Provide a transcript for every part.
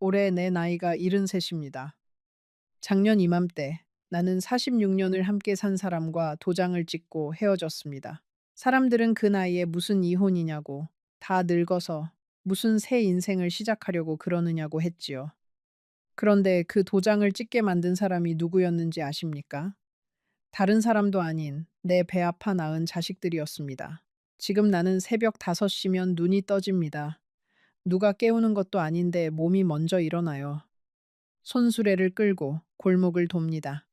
올해 내 나이가 73입니다. 작년 이맘때 나는 46년을 함께 산 사람과 도장을 찍고 헤어졌습니다. 사람들은 그 나이에 무슨 이혼이냐고, 다 늙어서 무슨 새 인생을 시작하려고 그러느냐고 했지요. 그런데 그 도장을 찍게 만든 사람이 누구였는지 아십니까? 다른 사람도 아닌 내 배 아파 낳은 자식들이었습니다. 지금 나는 새벽 5시면 눈이 떠집니다. 누가 깨우는 것도 아닌데 몸이 먼저 일어나요. 손수레를 끌고 골목을 돕니다.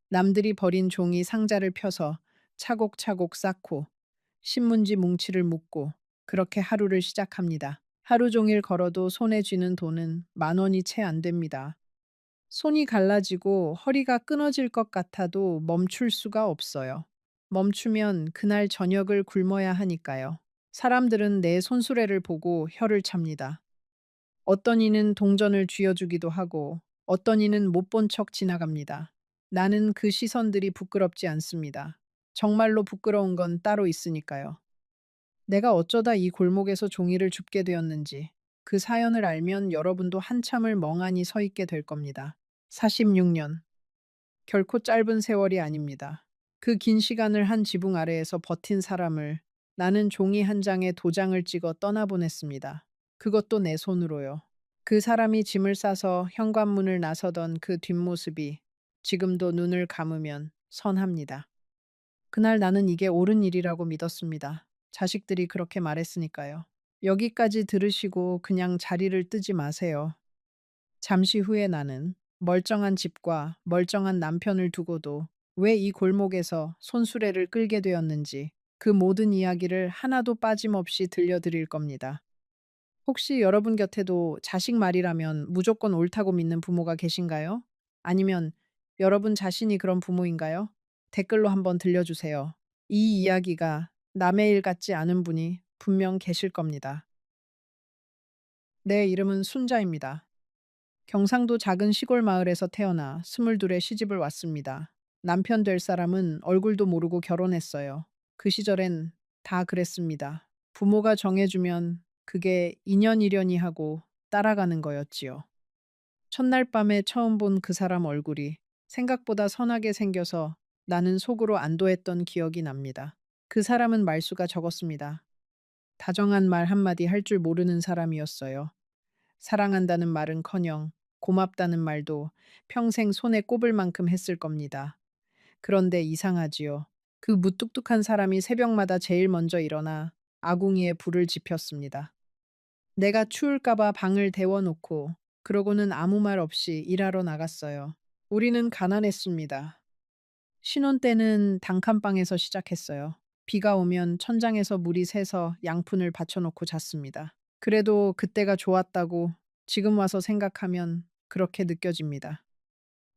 남들이 버린 종이 상자를 펴서 차곡차곡 쌓고 신문지 뭉치를 묶고 그렇게 하루를 시작합니다. 하루 종일 걸어도 손에 쥐는 돈은 10,000원이 채 안 됩니다. 손이 갈라지고 허리가 끊어질 것 같아도 멈출 수가 없어요. 멈추면 그날 저녁을 굶어야 하니까요. 사람들은 내 손수레를 보고 혀를 찹니다. 어떤 이는 동전을 쥐어주기도 하고 어떤 이는 못 본 척 지나갑니다. 나는 그 시선들이 부끄럽지 않습니다. 정말로 부끄러운 건 따로 있으니까요. 내가 어쩌다 이 골목에서 종이를 줍게 되었는지 그 사연을 알면 여러분도 한참을 멍하니 서 있게 될 겁니다. 46년. 결코 짧은 세월이 아닙니다. 그 긴 시간을 한 지붕 아래에서 버틴 사람을 나는 종이 한 장에 도장을 찍어 떠나보냈습니다. 그것도 내 손으로요. 그 사람이 짐을 싸서 현관문을 나서던 그 뒷모습이 지금도 눈을 감으면 선합니다. 그날 나는 이게 옳은 일이라고 믿었습니다. 자식들이 그렇게 말했으니까요. 여기까지 들으시고 그냥 자리를 뜨지 마세요. 잠시 후에 나는 멀쩡한 집과 멀쩡한 남편을 두고도 왜 이 골목에서 손수레를 끌게 되었는지 그 모든 이야기를 하나도 빠짐없이 들려드릴 겁니다. 혹시 여러분 곁에도 자식 말이라면 무조건 옳다고 믿는 부모가 계신가요? 아니면 여러분 자신이 그런 부모인가요? 댓글로 한번 들려주세요. 이 이야기가 남의 일 같지 않은 분이 분명 계실 겁니다. 내 이름은 순자입니다. 경상도 작은 시골 마을에서 태어나 22에 시집을 왔습니다. 남편 될 사람은 얼굴도 모르고 결혼했어요. 그 시절엔 다 그랬습니다. 부모가 정해주면 그게 인연이려니 하고 따라가는 거였지요. 첫날 밤에 처음 본 그 사람 얼굴이 생각보다 선하게 생겨서 나는 속으로 안도했던 기억이 납니다. 그 사람은 말수가 적었습니다. 다정한 말 한마디 할 줄 모르는 사람이었어요. 사랑한다는 말은커녕 고맙다는 말도 평생 손에 꼽을 만큼 했을 겁니다. 그런데 이상하지요. 그 무뚝뚝한 사람이 새벽마다 제일 먼저 일어나 아궁이에 불을 지폈습니다. 내가 추울까봐 방을 데워놓고 그러고는 아무 말 없이 일하러 나갔어요. 우리는 가난했습니다. 신혼 때는 단칸방에서 시작했어요. 비가 오면 천장에서 물이 새서 양푼을 받쳐놓고 잤습니다. 그래도 그때가 좋았다고 지금 와서 생각하면 그렇게 느껴집니다.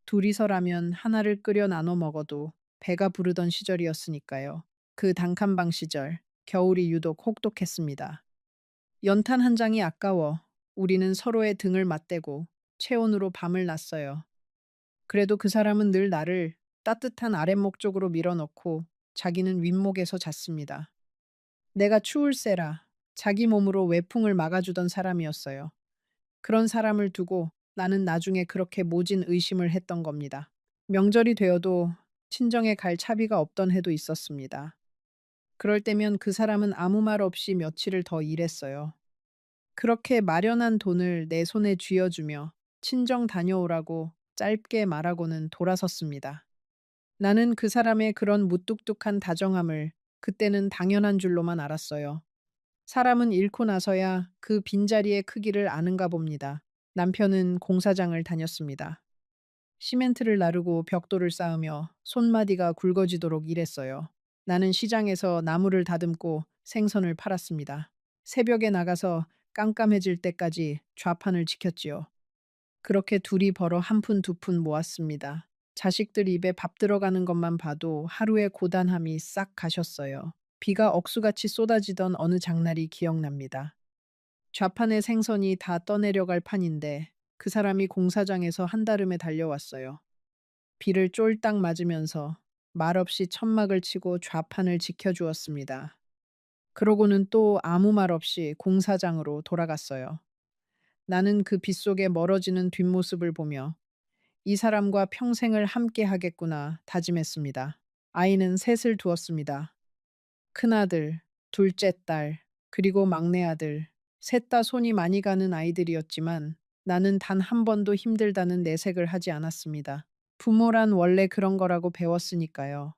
둘이서라면 하나를 끓여 나눠 먹어도 배가 부르던 시절이었으니까요. 그 단칸방 시절, 겨울이 유독 혹독했습니다. 연탄 한 장이 아까워 우리는 서로의 등을 맞대고 체온으로 밤을 났어요. 그래도 그 사람은 늘 나를 따뜻한 아랫목 쪽으로 밀어넣고 자기는 윗목에서 잤습니다. 내가 추울세라 자기 몸으로 외풍을 막아주던 사람이었어요. 그런 사람을 두고 나는 나중에 그렇게 모진 의심을 했던 겁니다. 명절이 되어도 친정에 갈 차비가 없던 해도 있었습니다. 그럴 때면 그 사람은 아무 말 없이 며칠을 더 일했어요. 그렇게 마련한 돈을 내 손에 쥐어주며 친정 다녀오라고 짧게 말하고는 돌아섰습니다. 나는 그 사람의 그런 무뚝뚝한 다정함을 그때는 당연한 줄로만 알았어요. 사람은 잃고 나서야 그 빈자리의 크기를 아는가 봅니다. 남편은 공사장을 다녔습니다. 시멘트를 나르고 벽돌을 쌓으며 손마디가 굵어지도록 일했어요. 나는 시장에서 나무를 다듬고 생선을 팔았습니다. 새벽에 나가서 깜깜해질 때까지 좌판을 지켰지요. 그렇게 둘이 벌어 한 푼 두 푼 모았습니다. 자식들 입에 밥 들어가는 것만 봐도 하루의 고단함이 싹 가셨어요. 비가 억수같이 쏟아지던 어느 장날이 기억납니다. 좌판의 생선이 다 떠내려갈 판인데 그 사람이 공사장에서 한달음에 달려왔어요. 비를 쫄딱 맞으면서 말없이 천막을 치고 좌판을 지켜주었습니다. 그러고는 또 아무 말 없이 공사장으로 돌아갔어요. 나는 그 빗속에 멀어지는 뒷모습을 보며 이 사람과 평생을 함께 하겠구나 다짐했습니다. 아이는 셋을 두었습니다. 큰아들, 둘째 딸, 그리고 막내 아들. 셋 다 손이 많이 가는 아이들이었지만 나는 단 한 번도 힘들다는 내색을 하지 않았습니다. 부모란 원래 그런 거라고 배웠으니까요.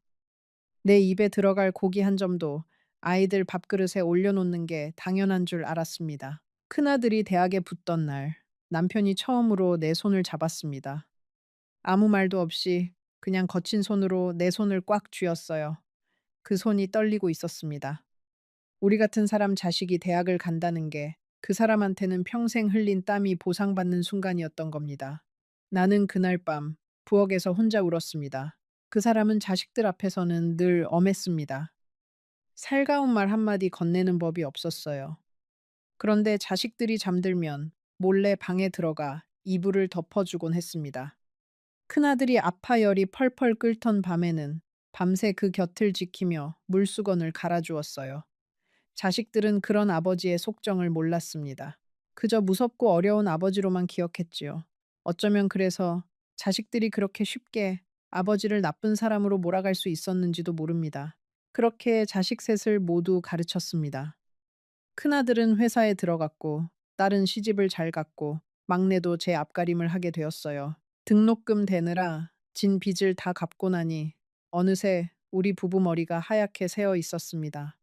내 입에 들어갈 고기 한 점도 아이들 밥그릇에 올려놓는 게 당연한 줄 알았습니다. 큰아들이 대학에 붙던 날 남편이 처음으로 내 손을 잡았습니다. 아무 말도 없이 그냥 거친 손으로 내 손을 꽉 쥐었어요. 그 손이 떨리고 있었습니다. 우리 같은 사람 자식이 대학을 간다는 게 그 사람한테는 평생 흘린 땀이 보상받는 순간이었던 겁니다. 나는 그날 밤 부엌에서 혼자 울었습니다. 그 사람은 자식들 앞에서는 늘 엄했습니다. 살가운 말 한마디 건네는 법이 없었어요. 그런데 자식들이 잠들면 몰래 방에 들어가 이불을 덮어주곤 했습니다. 큰아들이 아파열이 펄펄 끓던 밤에는 밤새 그 곁을 지키며 물수건을 갈아주었어요. 자식들은 그런 아버지의 속정을 몰랐습니다. 그저 무섭고 어려운 아버지로만 기억했지요. 어쩌면 그래서 자식들이 그렇게 쉽게 아버지를 나쁜 사람으로 몰아갈 수 있었는지도 모릅니다. 그렇게 자식 셋을 모두 가르쳤습니다. 큰아들은 회사에 들어갔고, 딸은 시집을 잘 갔고, 막내도 제 앞가림을 하게 되었어요. 등록금 대느라 진 빚을 다 갚고 나니 어느새 우리 부부 머리가 하얗게 새어 있었습니다.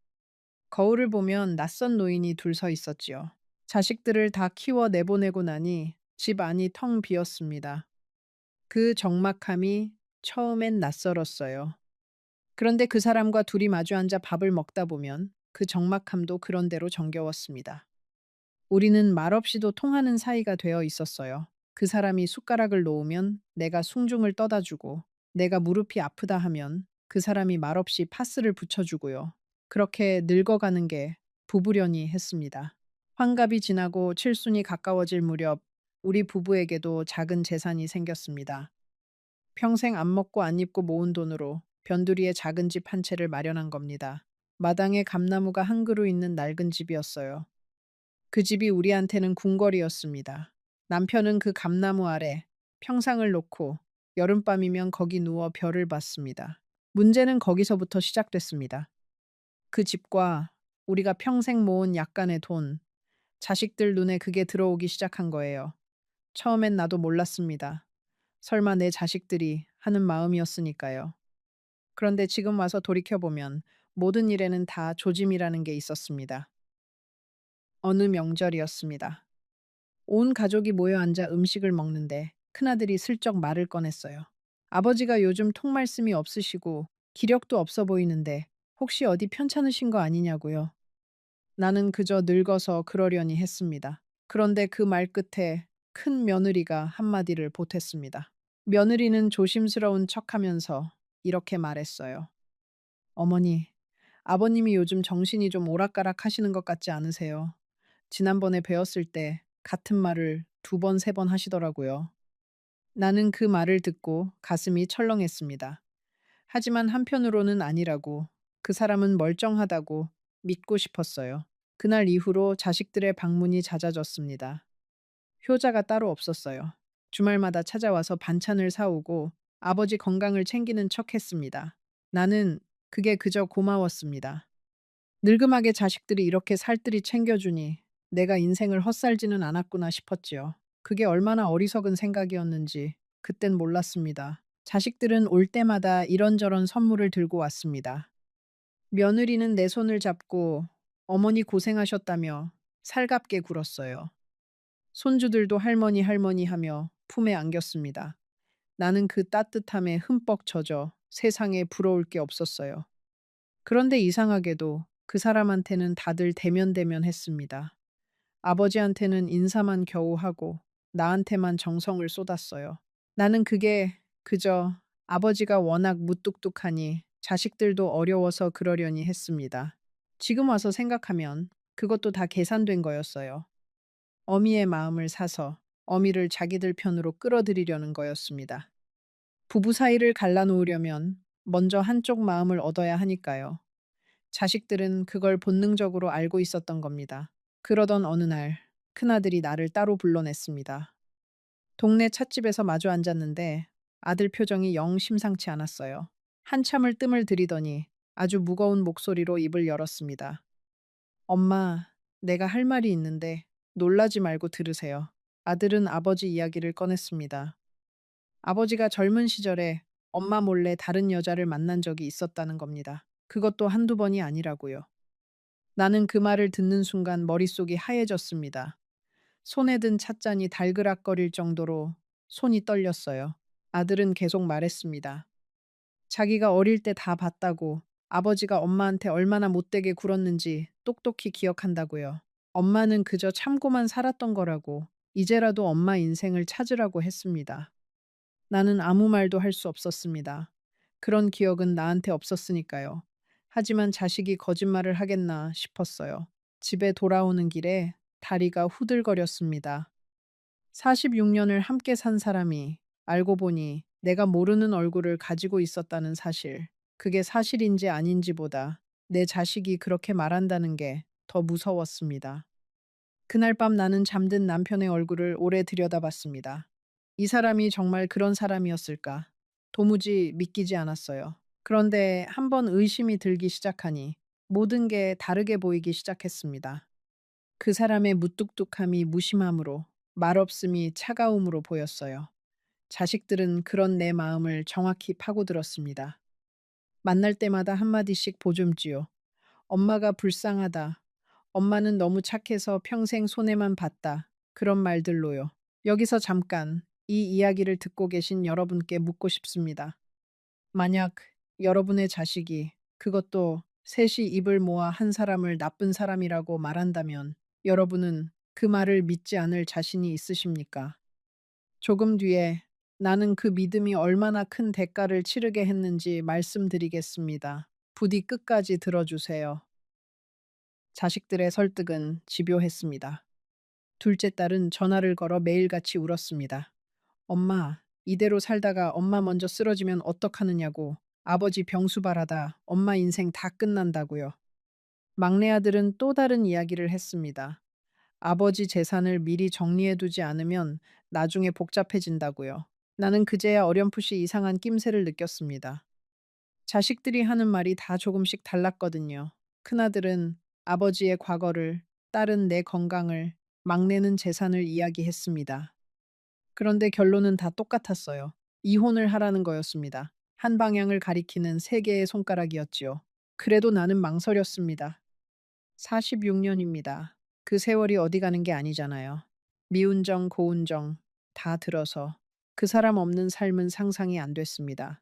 거울을 보면 낯선 노인이 둘 서 있었지요. 자식들을 다 키워 내보내고 나니 집 안이 텅 비었습니다. 그 적막함이 처음엔 낯설었어요. 그런데 그 사람과 둘이 마주 앉아 밥을 먹다 보면 그 적막함도 그런대로 정겨웠습니다. 우리는 말없이도 통하는 사이가 되어 있었어요. 그 사람이 숟가락을 놓으면 내가 숭중을 떠다 주고, 내가 무릎이 아프다 하면 그 사람이 말없이 파스를 붙여주고요. 그렇게 늙어가는 게 부부련이 했습니다. 환갑이 지나고 칠순이 가까워질 무렵 우리 부부에게도 작은 재산이 생겼습니다. 평생 안 먹고 안 입고 모은 돈으로 변두리에 작은 집 한 채를 마련한 겁니다. 마당에 감나무가 한 그루 있는 낡은 집이었어요. 그 집이 우리한테는 궁궐이었습니다. 남편은 그 감나무 아래 평상을 놓고 여름밤이면 거기 누워 별을 봤습니다. 문제는 거기서부터 시작됐습니다. 그 집과 우리가 평생 모은 약간의 돈, 자식들 눈에 그게 들어오기 시작한 거예요. 처음엔 나도 몰랐습니다. 설마 내 자식들이 하는 마음이었으니까요. 그런데 지금 와서 돌이켜보면 모든 일에는 다 조짐이라는 게 있었습니다. 어느 명절이었습니다. 온 가족이 모여 앉아 음식을 먹는데 큰아들이 슬쩍 말을 꺼냈어요. 아버지가 요즘 통말씀이 없으시고 기력도 없어 보이는데 혹시 어디 편찮으신 거 아니냐고요. 나는 그저 늙어서 그러려니 했습니다. 그런데 그 말 끝에 큰 며느리가 한마디를 보탰습니다. 며느리는 조심스러운 척하면서 이렇게 말했어요. 어머니, 아버님이 요즘 정신이 좀 오락가락 하시는 것 같지 않으세요? 지난번에 뵈었을 때 같은 말을 두 번, 세 번 하시더라고요. 나는 그 말을 듣고 가슴이 철렁했습니다. 하지만 한편으로는 아니라고, 그 사람은 멀쩡하다고 믿고 싶었어요. 그날 이후로 자식들의 방문이 잦아졌습니다. 효자가 따로 없었어요. 주말마다 찾아와서 반찬을 사오고 아버지 건강을 챙기는 척 했습니다. 나는 그게 그저 고마웠습니다. 늙음하게 자식들이 이렇게 살뜰히 챙겨주니 내가 인생을 헛살지는 않았구나 싶었지요. 그게 얼마나 어리석은 생각이었는지 그땐 몰랐습니다. 자식들은 올 때마다 이런저런 선물을 들고 왔습니다. 며느리는 내 손을 잡고 어머니 고생하셨다며 살갑게 굴었어요. 손주들도 할머니 할머니 하며 품에 안겼습니다. 나는 그 따뜻함에 흠뻑 젖어 세상에 부러울 게 없었어요. 그런데 이상하게도 그 사람한테는 다들 대면대면했습니다. 아버지한테는 인사만 겨우 하고 나한테만 정성을 쏟았어요. 나는 그게 그저 아버지가 워낙 무뚝뚝하니 자식들도 어려워서 그러려니 했습니다. 지금 와서 생각하면 그것도 다 계산된 거였어요. 어미의 마음을 사서 어미를 자기들 편으로 끌어들이려는 거였습니다. 부부 사이를 갈라놓으려면 먼저 한쪽 마음을 얻어야 하니까요. 자식들은 그걸 본능적으로 알고 있었던 겁니다. 그러던 어느 날 큰아들이 나를 따로 불러냈습니다. 동네 찻집에서 마주 앉았는데 아들 표정이 영 심상치 않았어요. 한참을 뜸을 들이더니 아주 무거운 목소리로 입을 열었습니다. 엄마, 내가 할 말이 있는데 놀라지 말고 들으세요. 아들은 아버지 이야기를 꺼냈습니다. 아버지가 젊은 시절에 엄마 몰래 다른 여자를 만난 적이 있었다는 겁니다. 그것도 한두 번이 아니라고요. 나는 그 말을 듣는 순간 머릿속이 하얘졌습니다. 손에 든 찻잔이 달그락거릴 정도로 손이 떨렸어요. 아들은 계속 말했습니다. 자기가 어릴 때 다 봤다고, 아버지가 엄마한테 얼마나 못되게 굴었는지 똑똑히 기억한다고요. 엄마는 그저 참고만 살았던 거라고, 이제라도 엄마 인생을 찾으라고 했습니다. 나는 아무 말도 할 수 없었습니다. 그런 기억은 나한테 없었으니까요. 하지만 자식이 거짓말을 하겠나 싶었어요. 집에 돌아오는 길에 다리가 후들거렸습니다. 46년을 함께 산 사람이 알고 보니 내가 모르는 얼굴을 가지고 있었다는 사실. 그게 사실인지 아닌지보다 내 자식이 그렇게 말한다는 게 더 무서웠습니다. 그날 밤 나는 잠든 남편의 얼굴을 오래 들여다봤습니다. 이 사람이 정말 그런 사람이었을까? 도무지 믿기지 않았어요. 그런데 한번 의심이 들기 시작하니 모든 게 다르게 보이기 시작했습니다. 그 사람의 무뚝뚝함이 무심함으로, 말없음이 차가움으로 보였어요. 자식들은 그런 내 마음을 정확히 파고들었습니다. 만날 때마다 한마디씩 보듬지요. 엄마가 불쌍하다. 엄마는 너무 착해서 평생 손해만 봤다. 그런 말들로요. 여기서 잠깐 이 이야기를 듣고 계신 여러분께 묻고 싶습니다. 만약 여러분의 자식이, 그것도 셋이 입을 모아 한 사람을 나쁜 사람이라고 말한다면 여러분은 그 말을 믿지 않을 자신이 있으십니까? 조금 뒤에 나는 그 믿음이 얼마나 큰 대가를 치르게 했는지 말씀드리겠습니다. 부디 끝까지 들어주세요. 자식들의 설득은 집요했습니다. 둘째 딸은 전화를 걸어 매일같이 울었습니다. 엄마, 이대로 살다가 엄마 먼저 쓰러지면 어떡하느냐고. 아버지 병수 바라다 엄마 인생 다 끝난다고요. 막내 아들은 또 다른 이야기를 했습니다. 아버지 재산을 미리 정리해두지 않으면 나중에 복잡해진다고요. 나는 그제야 어렴풋이 이상한 낌새를 느꼈습니다. 자식들이 하는 말이 다 조금씩 달랐거든요. 큰아들은 아버지의 과거를, 딸은 내 건강을, 막내는 재산을 이야기했습니다. 그런데 결론은 다 똑같았어요. 이혼을 하라는 거였습니다. 한 방향을 가리키는 세 개의 손가락이었지요. 그래도 나는 망설였습니다. 46년입니다. 그 세월이 어디 가는 게 아니잖아요. 미운 정, 고운 정, 다 들어서 그 사람 없는 삶은 상상이 안 됐습니다.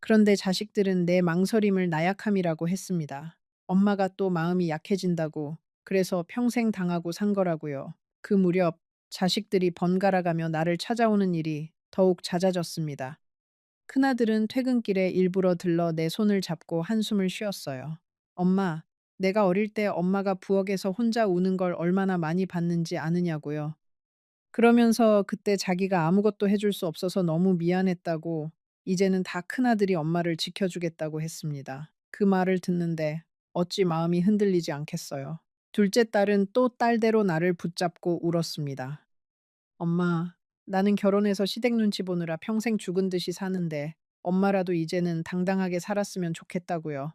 그런데 자식들은 내 망설임을 나약함이라고 했습니다. 엄마가 또 마음이 약해진다고, 그래서 평생 당하고 산 거라고요. 그 무렵 자식들이 번갈아가며 나를 찾아오는 일이 더욱 잦아졌습니다. 큰아들은 퇴근길에 일부러 들러 내 손을 잡고 한숨을 쉬었어요. 엄마, 내가 어릴 때 엄마가 부엌에서 혼자 우는 걸 얼마나 많이 봤는지 아느냐고요. 그러면서 그때 자기가 아무것도 해줄 수 없어서 너무 미안했다고, 이제는 다 큰아들이 엄마를 지켜주겠다고 했습니다. 그 말을 듣는데 어찌 마음이 흔들리지 않겠어요. 둘째 딸은 또 딸대로 나를 붙잡고 울었습니다. 엄마, 나는 결혼해서 시댁 눈치 보느라 평생 죽은 듯이 사는데 엄마라도 이제는 당당하게 살았으면 좋겠다고요.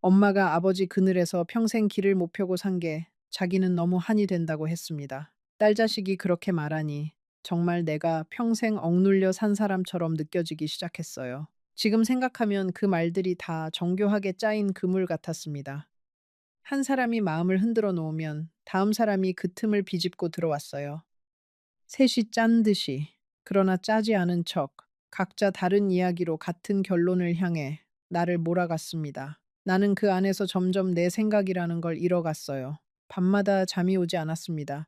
엄마가 아버지 그늘에서 평생 길을 못 펴고 산 게 자기는 너무 한이 된다고 했습니다. 딸 자식이 그렇게 말하니 정말 내가 평생 억눌려 산 사람처럼 느껴지기 시작했어요. 지금 생각하면 그 말들이 다 정교하게 짜인 그물 같았습니다. 한 사람이 마음을 흔들어 놓으면 다음 사람이 그 틈을 비집고 들어왔어요. 셋이 짠 듯이, 그러나 짜지 않은 척, 각자 다른 이야기로 같은 결론을 향해 나를 몰아갔습니다. 나는 그 안에서 점점 내 생각이라는 걸 잃어갔어요. 밤마다 잠이 오지 않았습니다.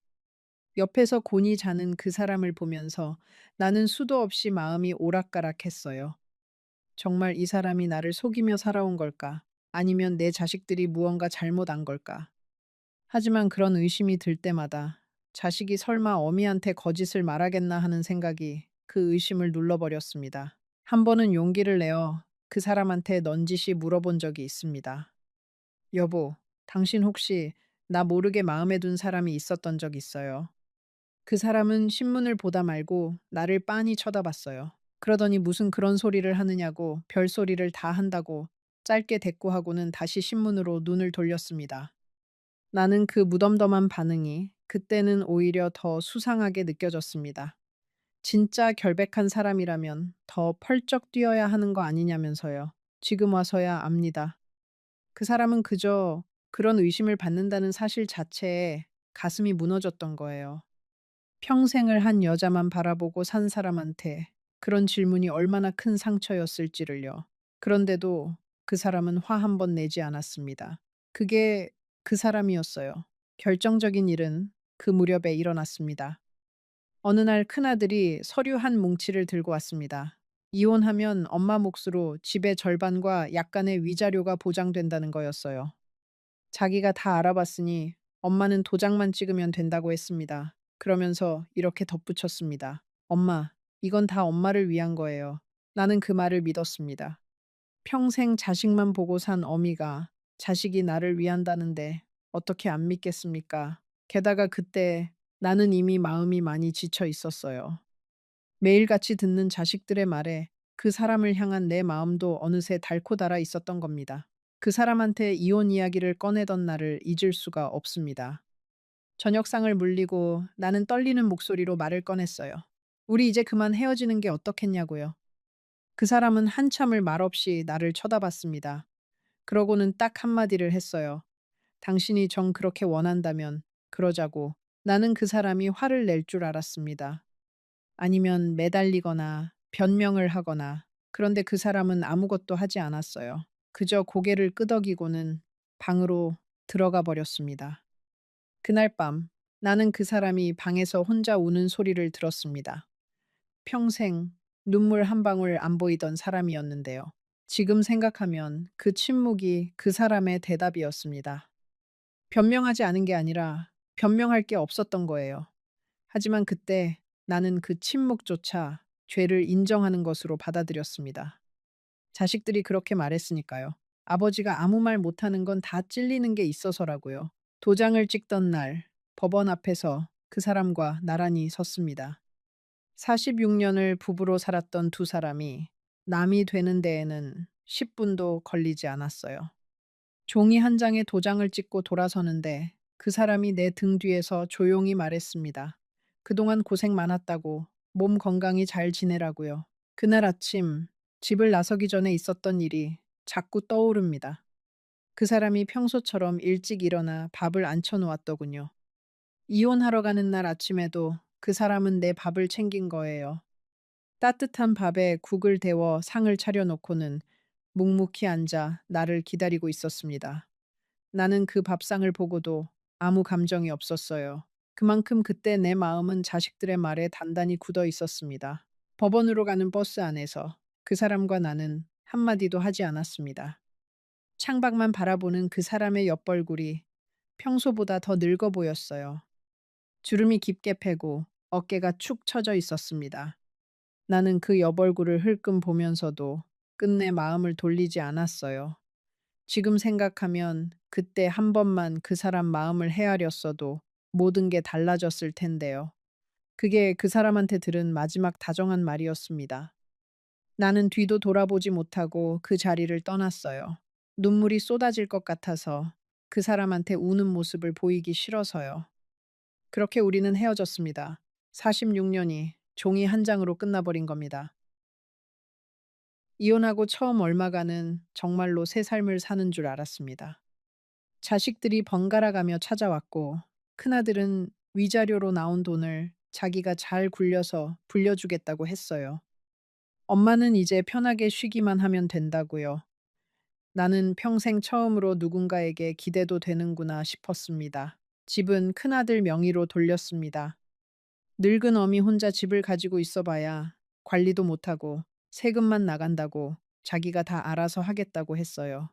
옆에서 곤히 자는 그 사람을 보면서 나는 수도 없이 마음이 오락가락했어요. 정말 이 사람이 나를 속이며 살아온 걸까? 아니면 내 자식들이 무언가 잘못 안 걸까? 하지만 그런 의심이 들 때마다 자식이 설마 어미한테 거짓을 말하겠나 하는 생각이 그 의심을 눌러버렸습니다. 한 번은 용기를 내어 그 사람한테 넌지시 물어본 적이 있습니다. 여보, 당신 혹시 나 모르게 마음에 둔 사람이 있었던 적 있어요. 그 사람은 신문을 보다 말고 나를 빤히 쳐다봤어요. 그러더니 무슨 그런 소리를 하느냐고 별소리를 다 한다고 짧게 대꾸하고는 다시 신문으로 눈을 돌렸습니다. 나는 그 무덤덤한 반응이 그때는 오히려 더 수상하게 느껴졌습니다. 진짜 결백한 사람이라면 더 펄쩍 뛰어야 하는 거 아니냐면서요. 지금 와서야 압니다. 그 사람은 그저 그런 의심을 받는다는 사실 자체에 가슴이 무너졌던 거예요. 평생을 한 여자만 바라보고 산 사람한테 그런 질문이 얼마나 큰 상처였을지를요. 그런데도 그 사람은 화 한 번 내지 않았습니다. 그게 그 사람이었어요. 결정적인 일은 그 무렵에 일어났습니다. 어느 날 큰아들이 서류 한 뭉치를 들고 왔습니다. 이혼하면 엄마 몫으로 집의 절반과 약간의 위자료가 보장된다는 거였어요. 자기가 다 알아봤으니 엄마는 도장만 찍으면 된다고 했습니다. 그러면서 이렇게 덧붙였습니다. 엄마, 이건 다 엄마를 위한 거예요. 나는 그 말을 믿었습니다. 평생 자식만 보고 산 어미가 자식이 나를 위한다는데 어떻게 안 믿겠습니까? 게다가 그때 나는 이미 마음이 많이 지쳐 있었어요. 매일같이 듣는 자식들의 말에 그 사람을 향한 내 마음도 어느새 닳고 닳아 있었던 겁니다. 그 사람한테 이혼 이야기를 꺼내던 날을 잊을 수가 없습니다. 저녁상을 물리고 나는 떨리는 목소리로 말을 꺼냈어요. 우리 이제 그만 헤어지는 게 어떻겠냐고요. 그 사람은 한참을 말없이 나를 쳐다봤습니다. 그러고는 딱 한마디를 했어요. 당신이 정 그렇게 원한다면 그러자고. 나는 그 사람이 화를 낼 줄 알았습니다. 아니면 매달리거나 변명을 하거나. 그런데 그 사람은 아무것도 하지 않았어요. 그저 고개를 끄덕이고는 방으로 들어가 버렸습니다. 그날 밤 나는 그 사람이 방에서 혼자 우는 소리를 들었습니다. 평생 눈물 한 방울 안 보이던 사람이었는데요. 지금 생각하면 그 침묵이 그 사람의 대답이었습니다. 변명하지 않은 게 아니라 변명할 게 없었던 거예요. 하지만 그때 나는 그 침묵조차 죄를 인정하는 것으로 받아들였습니다. 자식들이 그렇게 말했으니까요. 아버지가 아무 말 못하는 건 다 찔리는 게 있어서라고요. 도장을 찍던 날 법원 앞에서 그 사람과 나란히 섰습니다. 46년을 부부로 살았던 두 사람이 남이 되는 데에는 10분도 걸리지 않았어요. 종이 한 장에 도장을 찍고 돌아서는데 그 사람이 내 등 뒤에서 조용히 말했습니다. 그동안 고생 많았다고, 몸 건강히 잘 지내라고요. 그날 아침 집을 나서기 전에 있었던 일이 자꾸 떠오릅니다. 그 사람이 평소처럼 일찍 일어나 밥을 안쳐 놓았더군요. 이혼하러 가는 날 아침에도 그 사람은 내 밥을 챙긴 거예요. 따뜻한 밥에 국을 데워 상을 차려놓고는 묵묵히 앉아 나를 기다리고 있었습니다. 나는 그 밥상을 보고도 아무 감정이 없었어요. 그만큼 그때 내 마음은 자식들의 말에 단단히 굳어 있었습니다. 법원으로 가는 버스 안에서 그 사람과 나는 한마디도 하지 않았습니다. 창밖만 바라보는 그 사람의 옆벌굴이 평소보다 더 늙어 보였어요. 주름이 깊게 패고 어깨가 축 처져 있었습니다. 나는 그 옆얼굴을 흘끔 보면서도 끝내 마음을 돌리지 않았어요. 지금 생각하면 그때 한 번만 그 사람 마음을 헤아렸어도 모든 게 달라졌을 텐데요. 그게 그 사람한테 들은 마지막 다정한 말이었습니다. 나는 뒤도 돌아보지 못하고 그 자리를 떠났어요. 눈물이 쏟아질 것 같아서 그 사람한테 우는 모습을 보이기 싫어서요. 그렇게 우리는 헤어졌습니다. 46년이 종이 한 장으로 끝나버린 겁니다. 이혼하고 처음 얼마간은 정말로 새 삶을 사는 줄 알았습니다. 자식들이 번갈아 가며 찾아왔고 큰아들은 위자료로 나온 돈을 자기가 잘 굴려서 불려주겠다고 했어요. 엄마는 이제 편하게 쉬기만 하면 된다고요. 나는 평생 처음으로 누군가에게 기대도 되는구나 싶었습니다. 집은 큰아들 명의로 돌렸습니다. 늙은 어미 혼자 집을 가지고 있어 봐야 관리도 못하고 세금만 나간다고 자기가 다 알아서 하겠다고 했어요.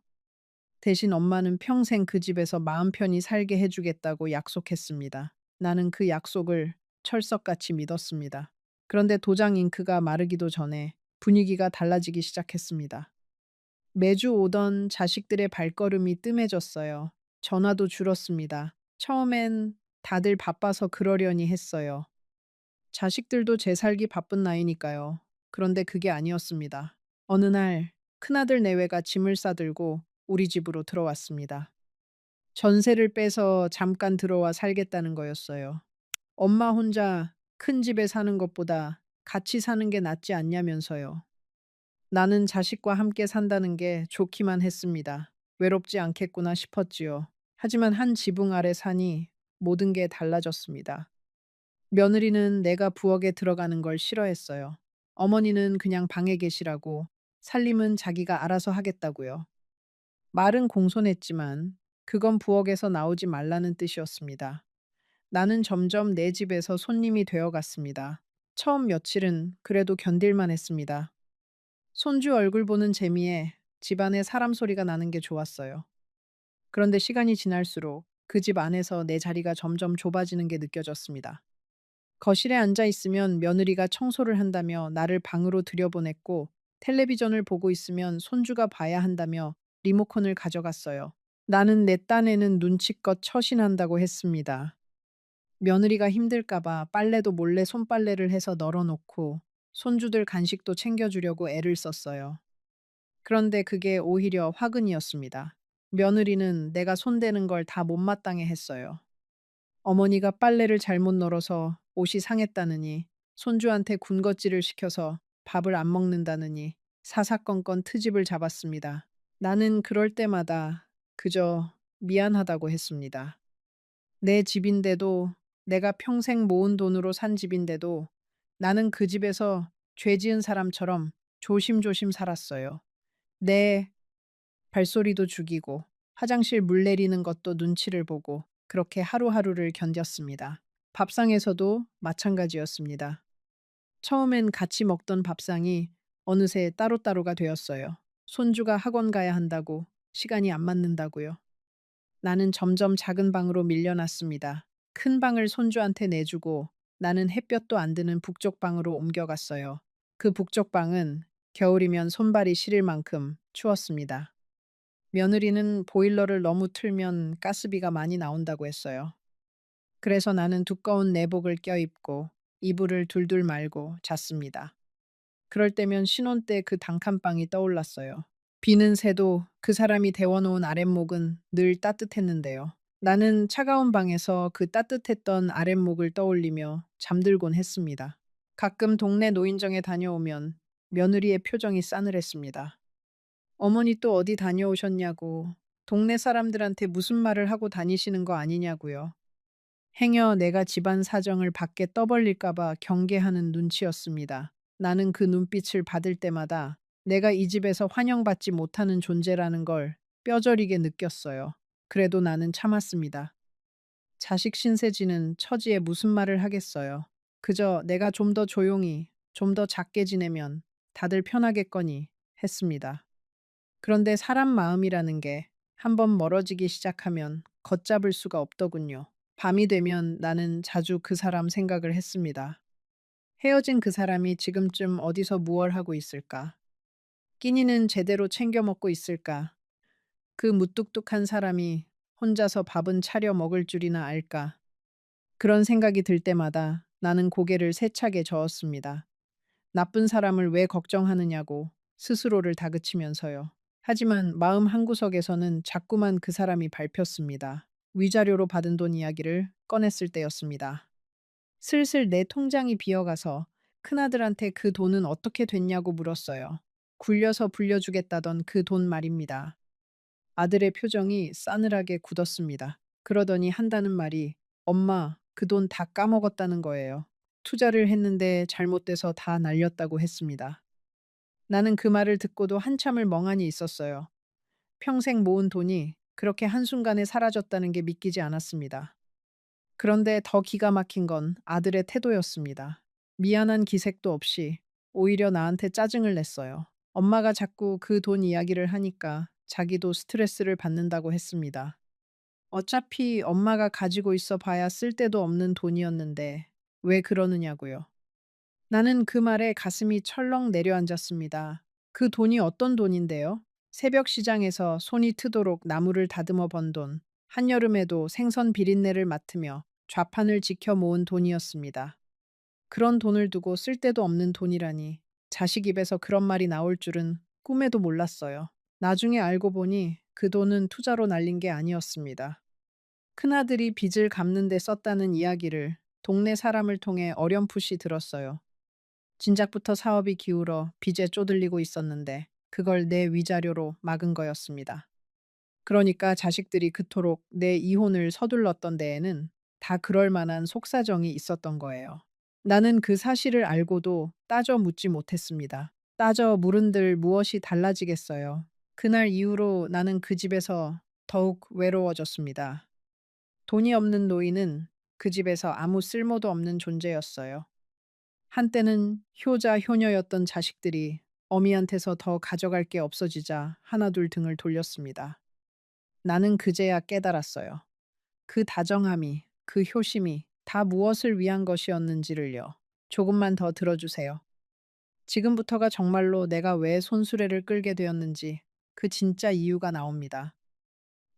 대신 엄마는 평생 그 집에서 마음 편히 살게 해주겠다고 약속했습니다. 나는 그 약속을 철석같이 믿었습니다. 그런데 도장 잉크가 마르기도 전에 분위기가 달라지기 시작했습니다. 매주 오던 자식들의 발걸음이 뜸해졌어요. 전화도 줄었습니다. 처음엔 다들 바빠서 그러려니 했어요. 자식들도 제 살기 바쁜 나이니까요. 그런데 그게 아니었습니다. 어느 날 큰아들 내외가 짐을 싸들고 우리 집으로 들어왔습니다. 전세를 빼서 잠깐 들어와 살겠다는 거였어요. 엄마 혼자 큰 집에 사는 것보다 같이 사는 게 낫지 않냐면서요. 나는 자식과 함께 산다는 게 좋기만 했습니다. 외롭지 않겠구나 싶었지요. 하지만 한 지붕 아래 사니 모든 게 달라졌습니다. 며느리는 내가 부엌에 들어가는 걸 싫어했어요. 어머니는 그냥 방에 계시라고, 살림은 자기가 알아서 하겠다고요. 말은 공손했지만 그건 부엌에서 나오지 말라는 뜻이었습니다. 나는 점점 내 집에서 손님이 되어 갔습니다. 처음 며칠은 그래도 견딜만 했습니다. 손주 얼굴 보는 재미에 집안에 사람 소리가 나는 게 좋았어요. 그런데 시간이 지날수록 그 집 안에서 내 자리가 점점 좁아지는 게 느껴졌습니다. 거실에 앉아 있으면 며느리가 청소를 한다며 나를 방으로 들여보냈고, 텔레비전을 보고 있으면 손주가 봐야 한다며 리모컨을 가져갔어요. 나는 내 딴에는 눈치껏 처신한다고 했습니다. 며느리가 힘들까봐 빨래도 몰래 손빨래를 해서 널어놓고 손주들 간식도 챙겨주려고 애를 썼어요. 그런데 그게 오히려 화근이었습니다. 며느리는 내가 손대는 걸 다 못마땅해 했어요. 어머니가 빨래를 잘못 널어서 옷이 상했다느니, 손주한테 군것질을 시켜서 밥을 안 먹는다느니 사사건건 트집을 잡았습니다. 나는 그럴 때마다 그저 미안하다고 했습니다. 내 집인데도, 내가 평생 모은 돈으로 산 집인데도 나는 그 집에서 죄 지은 사람처럼 조심조심 살았어요. 내 발소리도 죽이고 화장실 물 내리는 것도 눈치를 보고 그렇게 하루하루를 견뎠습니다. 밥상에서도 마찬가지였습니다. 처음엔 같이 먹던 밥상이 어느새 따로따로가 되었어요. 손주가 학원 가야 한다고, 시간이 안 맞는다고요. 나는 점점 작은 방으로 밀려났습니다. 큰 방을 손주한테 내주고 나는 햇볕도 안 드는 북쪽 방으로 옮겨갔어요. 그 북쪽 방은 겨울이면 손발이 시릴 만큼 추웠습니다. 며느리는 보일러를 너무 틀면 가스비가 많이 나온다고 했어요. 그래서 나는 두꺼운 내복을 껴입고 이불을 둘둘 말고 잤습니다. 그럴 때면 신혼 때 그 단칸방이 떠올랐어요. 비는 새도 그 사람이 데워놓은 아랫목은 늘 따뜻했는데요. 나는 차가운 방에서 그 따뜻했던 아랫목을 떠올리며 잠들곤 했습니다. 가끔 동네 노인정에 다녀오면 며느리의 표정이 싸늘했습니다. 어머니 또 어디 다녀오셨냐고, 동네 사람들한테 무슨 말을 하고 다니시는 거 아니냐고요. 행여 내가 집안 사정을 밖에 떠벌릴까봐 경계하는 눈치였습니다. 나는 그 눈빛을 받을 때마다 내가 이 집에서 환영받지 못하는 존재라는 걸 뼈저리게 느꼈어요. 그래도 나는 참았습니다. 자식 신세지는 처지에 무슨 말을 하겠어요. 그저 내가 좀 더 조용히, 좀 더 작게 지내면 다들 편하겠거니 했습니다. 그런데 사람 마음이라는 게 한번 멀어지기 시작하면 걷잡을 수가 없더군요. 밤이 되면 나는 자주 그 사람 생각을 했습니다. 헤어진 그 사람이 지금쯤 어디서 무얼 하고 있을까? 끼니는 제대로 챙겨 먹고 있을까? 그 무뚝뚝한 사람이 혼자서 밥은 차려 먹을 줄이나 알까? 그런 생각이 들 때마다 나는 고개를 세차게 저었습니다. 나쁜 사람을 왜 걱정하느냐고 스스로를 다그치면서요. 하지만 마음 한구석에서는 자꾸만 그 사람이 밟혔습니다. 위자료로 받은 돈 이야기를 꺼냈을 때였습니다. 슬슬 내 통장이 비어가서 큰아들한테 그 돈은 어떻게 됐냐고 물었어요. 굴려서 불려주겠다던 그 돈 말입니다. 아들의 표정이 싸늘하게 굳었습니다. 그러더니 한다는 말이 엄마, 그 돈 다 까먹었다는 거예요. 투자를 했는데 잘못돼서 다 날렸다고 했습니다. 나는 그 말을 듣고도 한참을 멍하니 있었어요. 평생 모은 돈이 그렇게 한순간에 사라졌다는 게 믿기지 않았습니다. 그런데 더 기가 막힌 건 아들의 태도였습니다. 미안한 기색도 없이 오히려 나한테 짜증을 냈어요. 엄마가 자꾸 그 돈 이야기를 하니까 자기도 스트레스를 받는다고 했습니다. 어차피 엄마가 가지고 있어 봐야 쓸데도 없는 돈이었는데 왜 그러느냐고요. 나는 그 말에 가슴이 철렁 내려앉았습니다. 그 돈이 어떤 돈인데요? 새벽 시장에서 손이 트도록 나무를 다듬어 번 돈, 한여름에도 생선 비린내를 맡으며 좌판을 지켜 모은 돈이었습니다. 그런 돈을 두고 쓸데도 없는 돈이라니 자식 입에서 그런 말이 나올 줄은 꿈에도 몰랐어요. 나중에 알고 보니 그 돈은 투자로 날린 게 아니었습니다. 큰아들이 빚을 갚는 데 썼다는 이야기를 동네 사람을 통해 어렴풋이 들었어요. 진작부터 사업이 기울어 빚에 쪼들리고 있었는데 그걸 내 위자료로 막은 거였습니다. 그러니까 자식들이 그토록 내 이혼을 서둘렀던 데에는 다 그럴 만한 속사정이 있었던 거예요. 나는 그 사실을 알고도 따져 묻지 못했습니다. 따져 물은들 무엇이 달라지겠어요. 그날 이후로 나는 그 집에서 더욱 외로워졌습니다. 돈이 없는 노인은 그 집에서 아무 쓸모도 없는 존재였어요. 한때는 효자 효녀였던 자식들이 어미한테서 더 가져갈 게 없어지자 하나둘 등을 돌렸습니다. 나는 그제야 깨달았어요. 그 다정함이, 그 효심이 다 무엇을 위한 것이었는지를요. 조금만 더 들어주세요. 지금부터가 정말로 내가 왜 손수레를 끌게 되었는지 그 진짜 이유가 나옵니다.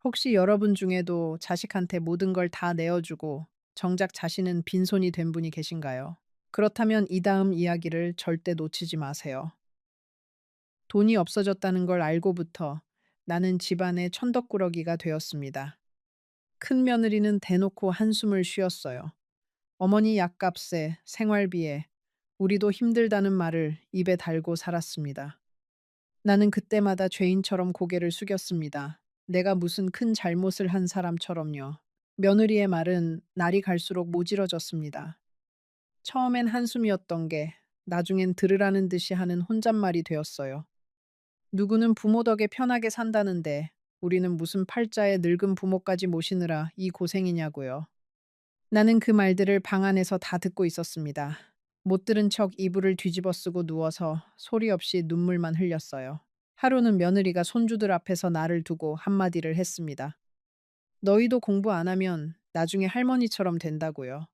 혹시 여러분 중에도 자식한테 모든 걸 다 내어주고 정작 자신은 빈손이 된 분이 계신가요? 그렇다면 이 다음 이야기를 절대 놓치지 마세요. 돈이 없어졌다는 걸 알고부터 나는 집안의 천덕꾸러기가 되었습니다. 큰 며느리는 대놓고 한숨을 쉬었어요. 어머니 약값에 생활비에 우리도 힘들다는 말을 입에 달고 살았습니다. 나는 그때마다 죄인처럼 고개를 숙였습니다. 내가 무슨 큰 잘못을 한 사람처럼요. 며느리의 말은 날이 갈수록 모질어졌습니다. 처음엔 한숨이었던 게 나중엔 들으라는 듯이 하는 혼잣말이 되었어요. 누구는 부모 덕에 편하게 산다는데 우리는 무슨 팔자에 늙은 부모까지 모시느라 이 고생이냐고요. 나는 그 말들을 방 안에서 다 듣고 있었습니다. 못 들은 척 이불을 뒤집어 쓰고 누워서 소리 없이 눈물만 흘렸어요. 하루는 며느리가 손주들 앞에서 나를 두고 한마디를 했습니다. 너희도 공부 안 하면 나중에 할머니처럼 된다고요.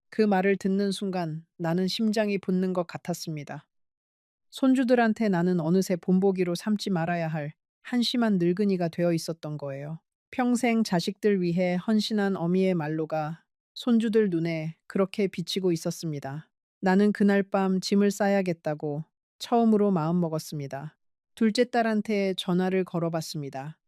그 말을 듣는 순간 나는 심장이 붙는 것 같았습니다. 손주들한테 나는 어느새 본보기로 삼지 말아야 할 한심한 늙은이가 되어 있었던 거예요. 평생 자식들 위해 헌신한 어미의 말로가 손주들 눈에 그렇게 비치고 있었습니다. 나는 그날 밤 짐을 싸야겠다고 처음으로 마음먹었습니다. 둘째 딸한테 전화를 걸어봤습니다.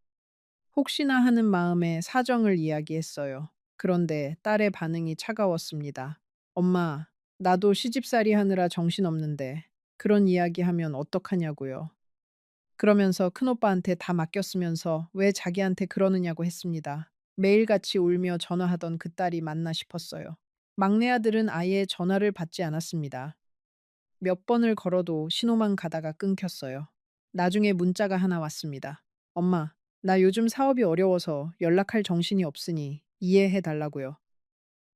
혹시나 하는 마음에 사정을 이야기했어요. 그런데 딸의 반응이 차가웠습니다. 엄마, 나도 시집살이 하느라 정신없는데 그런 이야기하면 어떡하냐고요. 그러면서 큰오빠한테 다 맡겼으면서 왜 자기한테 그러느냐고 했습니다. 매일같이 울며 전화하던 그 딸이 맞나 싶었어요. 막내 아들은 아예 전화를 받지 않았습니다. 몇 번을 걸어도 신호만 가다가 끊겼어요. 나중에 문자가 하나 왔습니다. 엄마, 나 요즘 사업이 어려워서 연락할 정신이 없으니 이해해 달라고요.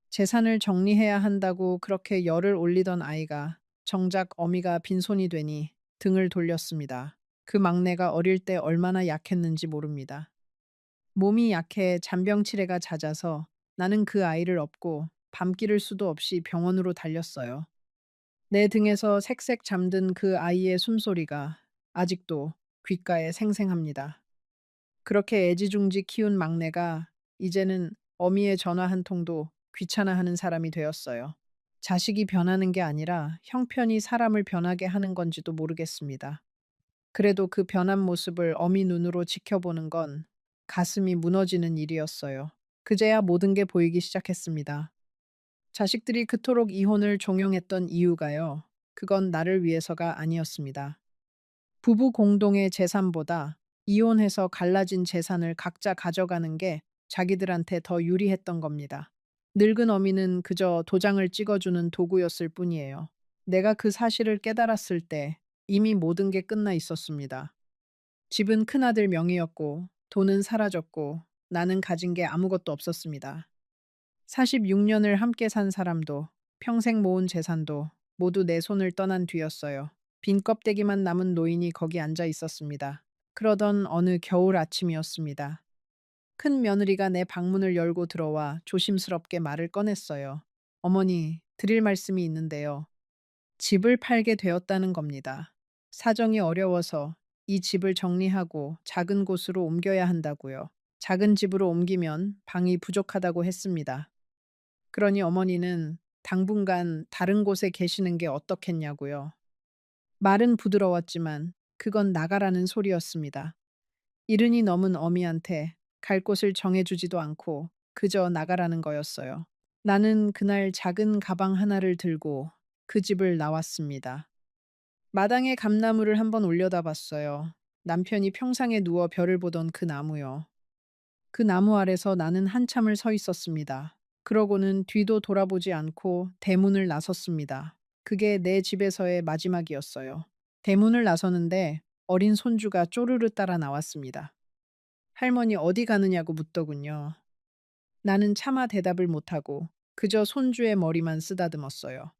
재산을 정리해야 한다고 그렇게 열을 올리던 아이가 정작 어미가 빈손이 되니 등을 돌렸습니다. 그 막내가 어릴 때 얼마나 약했는지 모릅니다. 몸이 약해 잔병치레가 잦아서 나는 그 아이를 업고 밤길을 수도 없이 병원으로 달렸어요. 내 등에서 색색 잠든 그 아이의 숨소리가 아직도 귓가에 생생합니다. 그렇게 애지중지 키운 막내가 이제는 어미의 전화 한 통도 귀찮아하는 사람이 되었어요. 자식이 변하는 게 아니라 형편이 사람을 변하게 하는 건지도 모르겠습니다. 그래도 그 변한 모습을 어미 눈으로 지켜보는 건 가슴이 무너지는 일이었어요. 그제야 모든 게 보이기 시작했습니다. 자식들이 그토록 이혼을 종용했던 이유가요. 그건 나를 위해서가 아니었습니다. 부부 공동의 재산보다 이혼해서 갈라진 재산을 각자 가져가는 게 자기들한테 더 유리했던 겁니다. 늙은 어미는 그저 도장을 찍어주는 도구였을 뿐이에요. 내가 그 사실을 깨달았을 때 이미 모든 게 끝나 있었습니다. 집은 큰아들 명의였고 돈은 사라졌고 나는 가진 게 아무것도 없었습니다. 46년을 함께 산 사람도 평생 모은 재산도 모두 내 손을 떠난 뒤였어요. 빈 껍데기만 남은 노인이 거기 앉아 있었습니다. 그러던 어느 겨울 아침이었습니다. 큰 며느리가 내 방문을 열고 들어와 조심스럽게 말을 꺼냈어요. 어머니, 드릴 말씀이 있는데요. 집을 팔게 되었다는 겁니다. 사정이 어려워서 이 집을 정리하고 작은 곳으로 옮겨야 한다고요. 작은 집으로 옮기면 방이 부족하다고 했습니다. 그러니 어머니는 당분간 다른 곳에 계시는 게 어떻겠냐고요. 말은 부드러웠지만 그건 나가라는 소리였습니다. 이른이 넘은 어미한테 갈 곳을 정해주지도 않고 그저 나가라는 거였어요. 나는 그날 작은 가방 하나를 들고 그 집을 나왔습니다. 마당에 감나무를 한번 올려다 봤어요. 남편이 평상에 누워 별을 보던 그 나무요. 그 나무 아래서 나는 한참을 서 있었습니다. 그러고는 뒤도 돌아보지 않고 대문을 나섰습니다. 그게 내 집에서의 마지막이었어요. 대문을 나서는데 어린 손주가 쪼르르 따라 나왔습니다. 할머니 어디 가느냐고 묻더군요. 나는 차마 대답을 못하고 그저 손주의 머리만 쓰다듬었어요.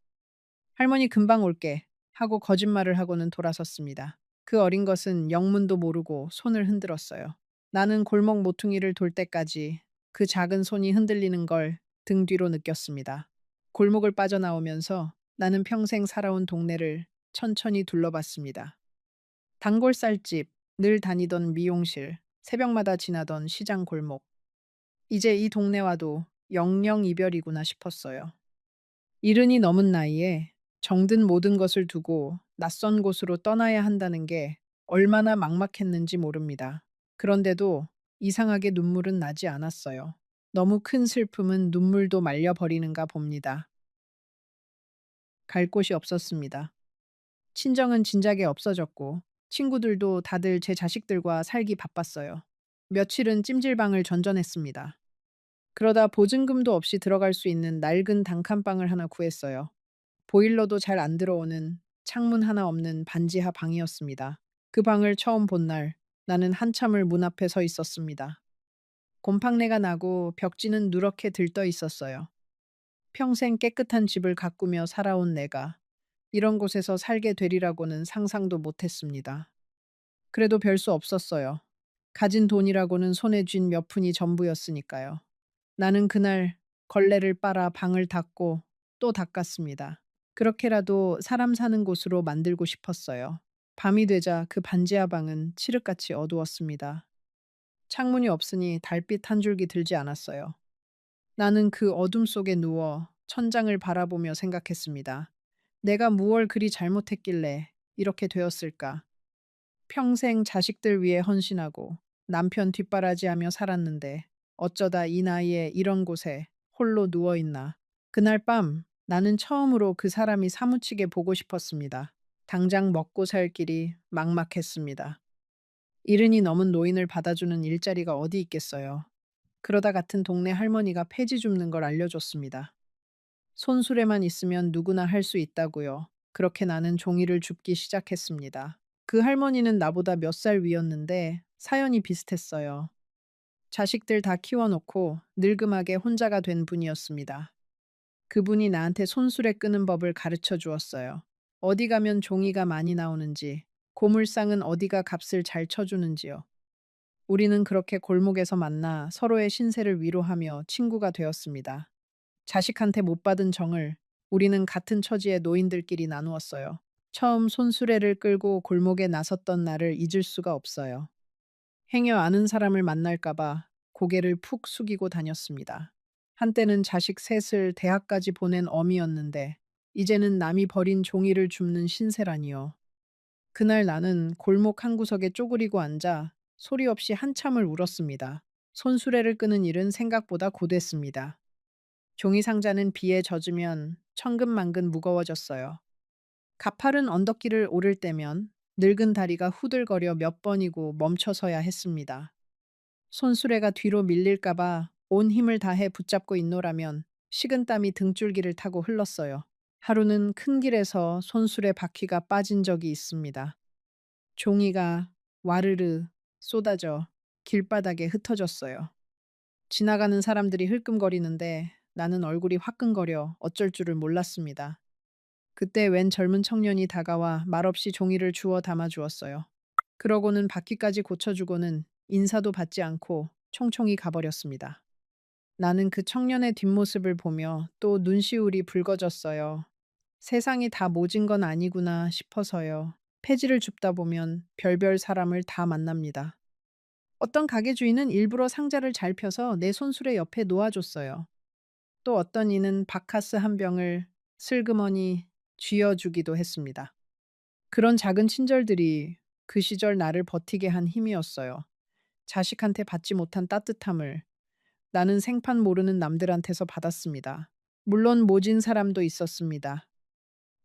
할머니 금방 올게 하고 거짓말을 하고는 돌아섰습니다. 그 어린 것은 영문도 모르고 손을 흔들었어요. 나는 골목 모퉁이를 돌 때까지 그 작은 손이 흔들리는 걸 등 뒤로 느꼈습니다. 골목을 빠져나오면서 나는 평생 살아온 동네를 천천히 둘러봤습니다. 단골쌀집, 늘 다니던 미용실, 새벽마다 지나던 시장 골목. 이제 이 동네와도 영영 이별이구나 싶었어요. 이른이 넘은 나이에 정든 모든 것을 두고 낯선 곳으로 떠나야 한다는 게 얼마나 막막했는지 모릅니다. 그런데도 이상하게 눈물은 나지 않았어요. 너무 큰 슬픔은 눈물도 말려버리는가 봅니다. 갈 곳이 없었습니다. 친정은 진작에 없어졌고 친구들도 다들 제 자식들과 살기 바빴어요. 며칠은 찜질방을 전전했습니다. 그러다 보증금도 없이 들어갈 수 있는 낡은 단칸방을 하나 구했어요. 보일러도 잘 안 들어오는 창문 하나 없는 반지하 방이었습니다. 그 방을 처음 본 날, 나는 한참을 문 앞에 서 있었습니다. 곰팡내가 나고 벽지는 누렇게 들떠 있었어요. 평생 깨끗한 집을 가꾸며 살아온 내가 이런 곳에서 살게 되리라고는 상상도 못했습니다. 그래도 별 수 없었어요. 가진 돈이라고는 손에 쥔 몇 푼이 전부였으니까요. 나는 그날 걸레를 빨아 방을 닦고 또 닦았습니다. 그렇게라도 사람 사는 곳으로 만들고 싶었어요. 밤이 되자 그 반지하 방은 칠흑같이 어두웠습니다. 창문이 없으니 달빛 한 줄기 들지 않았어요. 나는 그 어둠 속에 누워 천장을 바라보며 생각했습니다. 내가 무얼 그리 잘못했길래 이렇게 되었을까? 평생 자식들 위해 헌신하고 남편 뒷바라지하며 살았는데 어쩌다 이 나이에 이런 곳에 홀로 누워 있나. 그날 밤 나는 처음으로 그 사람이 사무치게 보고 싶었습니다. 당장 먹고 살 길이 막막했습니다. 이른이 넘은 노인을 받아주는 일자리가 어디 있겠어요. 그러다 같은 동네 할머니가 폐지 줍는 걸 알려줬습니다. 손수레만 있으면 누구나 할 수 있다고요. 그렇게 나는 종이를 줍기 시작했습니다. 그 할머니는 나보다 몇 살 위였는데 사연이 비슷했어요. 자식들 다 키워놓고 늙음하게 혼자가 된 분이었습니다. 그분이 나한테 손수레 끄는 법을 가르쳐 주었어요. 어디 가면 종이가 많이 나오는지, 고물상은 어디가 값을 잘 쳐주는지요. 우리는 그렇게 골목에서 만나 서로의 신세를 위로하며 친구가 되었습니다. 자식한테 못 받은 정을 우리는 같은 처지의 노인들끼리 나누었어요. 처음 손수레를 끌고 골목에 나섰던 날을 잊을 수가 없어요. 행여 아는 사람을 만날까봐 고개를 푹 숙이고 다녔습니다. 한때는 자식 셋을 대학까지 보낸 어미였는데 이제는 남이 버린 종이를 줍는 신세라니요. 그날 나는 골목 한 구석에 쪼그리고 앉아 소리 없이 한참을 울었습니다. 손수레를 끄는 일은 생각보다 고됐습니다. 종이 상자는 비에 젖으면 천근만근 무거워졌어요. 가파른 언덕길을 오를 때면 늙은 다리가 후들거려 몇 번이고 멈춰서야 했습니다. 손수레가 뒤로 밀릴까봐 온 힘을 다해 붙잡고 있노라면 식은땀이 등줄기를 타고 흘렀어요. 하루는 큰 길에서 손수레 바퀴가 빠진 적이 있습니다. 종이가 와르르 쏟아져 길바닥에 흩어졌어요. 지나가는 사람들이 흘끔거리는데 나는 얼굴이 화끈거려 어쩔 줄을 몰랐습니다. 그때 웬 젊은 청년이 다가와 말없이 종이를 주워 담아 주었어요. 그러고는 바퀴까지 고쳐주고는 인사도 받지 않고 총총히 가버렸습니다. 나는 그 청년의 뒷모습을 보며 또 눈시울이 붉어졌어요. 세상이 다 모진 건 아니구나 싶어서요. 폐지를 줍다 보면 별별 사람을 다 만납니다. 어떤 가게 주인은 일부러 상자를 잘 펴서 내 손수레 옆에 놓아줬어요. 또 어떤 이는 바카스 한 병을 슬그머니 쥐어주기도 했습니다. 그런 작은 친절들이 그 시절 나를 버티게 한 힘이었어요. 자식한테 받지 못한 따뜻함을 나는 생판 모르는 남들한테서 받았습니다. 물론 모진 사람도 있었습니다.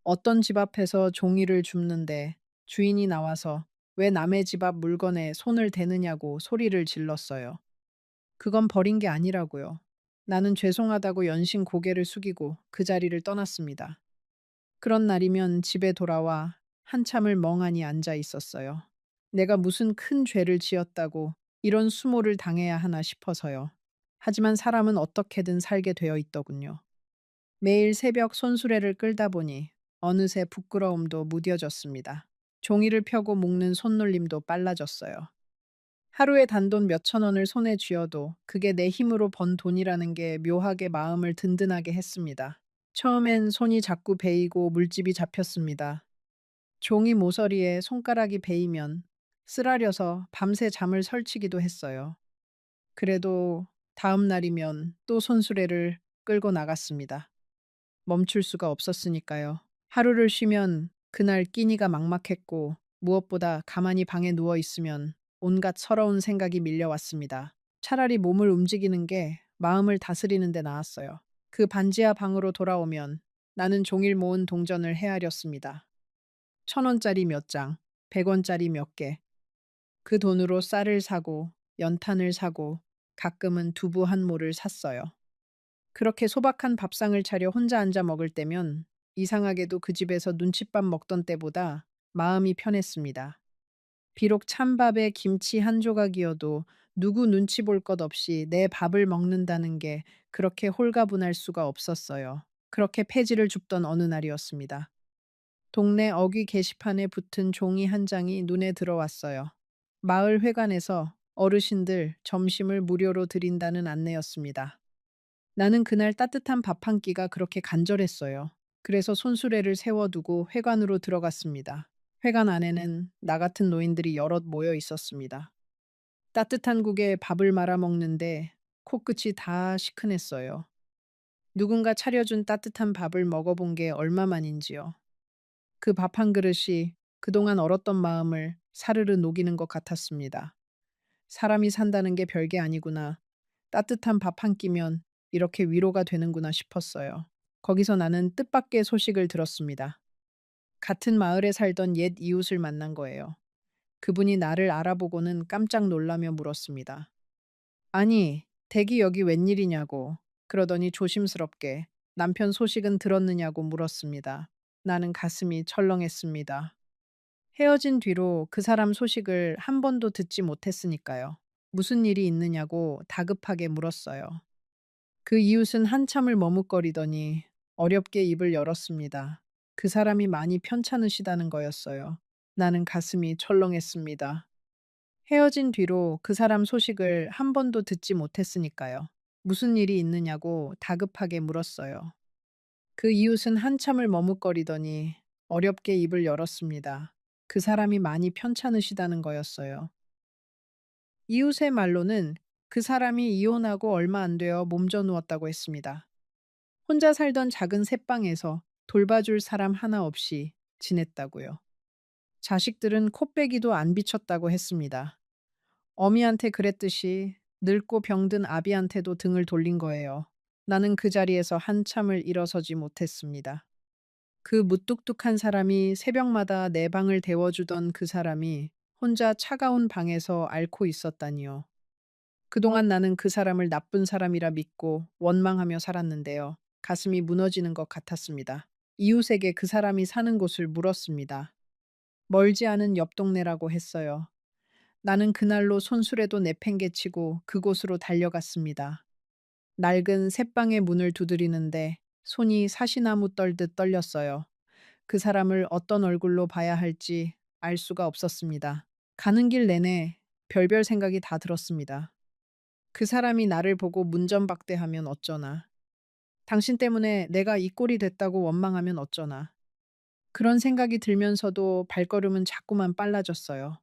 어떤 집 앞에서 종이를 줍는데 주인이 나와서 왜 남의 집 앞 물건에 손을 대느냐고 소리를 질렀어요. 그건 버린 게 아니라고요. 나는 죄송하다고 연신 고개를 숙이고 그 자리를 떠났습니다. 그런 날이면 집에 돌아와 한참을 멍하니 앉아 있었어요. 내가 무슨 큰 죄를 지었다고 이런 수모를 당해야 하나 싶어서요. 하지만 사람은 어떻게든 살게 되어 있더군요. 매일 새벽 손수레를 끌다 보니 어느새 부끄러움도 무뎌졌습니다. 종이를 펴고 묶는 손놀림도 빨라졌어요. 하루에 단돈 몇천 원을 손에 쥐어도 그게 내 힘으로 번 돈이라는 게 묘하게 마음을 든든하게 했습니다. 처음엔 손이 자꾸 베이고 물집이 잡혔습니다. 종이 모서리에 손가락이 베이면 쓰라려서 밤새 잠을 설치기도 했어요. 그래도 다음 날이면 또 손수레를 끌고 나갔습니다. 멈출 수가 없었으니까요. 하루를 쉬면 그날 끼니가 막막했고 무엇보다 가만히 방에 누워 있으면 온갖 서러운 생각이 밀려왔습니다. 차라리 몸을 움직이는 게 마음을 다스리는 데 나았어요. 그 반지하 방으로 돌아오면 나는 종일 모은 동전을 헤아렸습니다. 1,000원짜리 몇 장, 100원짜리 몇 개. 그 돈으로 쌀을 사고 연탄을 사고 가끔은 두부 한 모를 샀어요. 그렇게 소박한 밥상을 차려 혼자 앉아 먹을 때면 이상하게도 그 집에서 눈칫밥 먹던 때보다 마음이 편했습니다. 비록 찬밥에 김치 한 조각이어도 누구 눈치 볼 것 없이 내 밥을 먹는다는 게 그렇게 홀가분할 수가 없었어요. 그렇게 폐지를 줍던 어느 날이었습니다. 동네 어귀 게시판에 붙은 종이 한 장이 눈에 들어왔어요. 마을 회관에서 어르신들 점심을 무료로 드린다는 안내였습니다. 나는 그날 따뜻한 밥 한 끼가 그렇게 간절했어요. 그래서 손수레를 세워두고 회관으로 들어갔습니다. 회관 안에는 나 같은 노인들이 여럿 모여 있었습니다. 따뜻한 국에 밥을 말아 먹는데 코끝이 다 시큰했어요. 누군가 차려준 따뜻한 밥을 먹어본 게 얼마만인지요. 그 밥 한 그릇이 그동안 얼었던 마음을 사르르 녹이는 것 같았습니다. 사람이 산다는 게 별게 아니구나. 따뜻한 밥 한 끼면 이렇게 위로가 되는구나 싶었어요. 거기서 나는 뜻밖의 소식을 들었습니다. 같은 마을에 살던 옛 이웃을 만난 거예요. 그분이 나를 알아보고는 깜짝 놀라며 물었습니다. 아니, 댁이 여기 웬일이냐고. 그러더니 조심스럽게 남편 소식은 들었느냐고 물었습니다. 나는 가슴이 철렁했습니다. 헤어진 뒤로 그 사람 소식을 한 번도 듣지 못했으니까요. 무슨 일이 있느냐고 다급하게 물었어요. 그 이웃은 한참을 머뭇거리더니 어렵게 입을 열었습니다. 그 사람이 많이 편찮으시다는 거였어요. 나는 가슴이 철렁했습니다. 헤어진 뒤로 그 사람 소식을 한 번도 듣지 못했으니까요. 무슨 일이 있느냐고 다급하게 물었어요. 그 이웃은 한참을 머뭇거리더니 어렵게 입을 열었습니다. 그 사람이 많이 편찮으시다는 거였어요. 이웃의 말로는 그 사람이 이혼하고 얼마 안 되어 몸져 누웠다고 했습니다. 혼자 살던 작은 새방에서 돌봐줄 사람 하나 없이 지냈다고요. 자식들은 코빼기도 안 비쳤다고 했습니다. 어미한테 그랬듯이 늙고 병든 아비한테도 등을 돌린 거예요. 나는 그 자리에서 한참을 일어서지 못했습니다. 그 무뚝뚝한 사람이 새벽마다 내 방을 데워주던 그 사람이 혼자 차가운 방에서 앓고 있었다니요. 그동안 나는 그 사람을 나쁜 사람이라 믿고 원망하며 살았는데요. 가슴이 무너지는 것 같았습니다. 이웃에게 그 사람이 사는 곳을 물었습니다. 멀지 않은 옆 동네라고 했어요. 나는 그날로 손수레도 내팽개치고 그곳으로 달려갔습니다. 낡은 새방의 문을 두드리는데 손이 사시나무 떨듯 떨렸어요. 그 사람을 어떤 얼굴로 봐야 할지 알 수가 없었습니다. 가는 길 내내 별별 생각이 다 들었습니다. 그 사람이 나를 보고 문전박대하면 어쩌나. 당신 때문에 내가 이 꼴이 됐다고 원망하면 어쩌나. 그런 생각이 들면서도 발걸음은 자꾸만 빨라졌어요.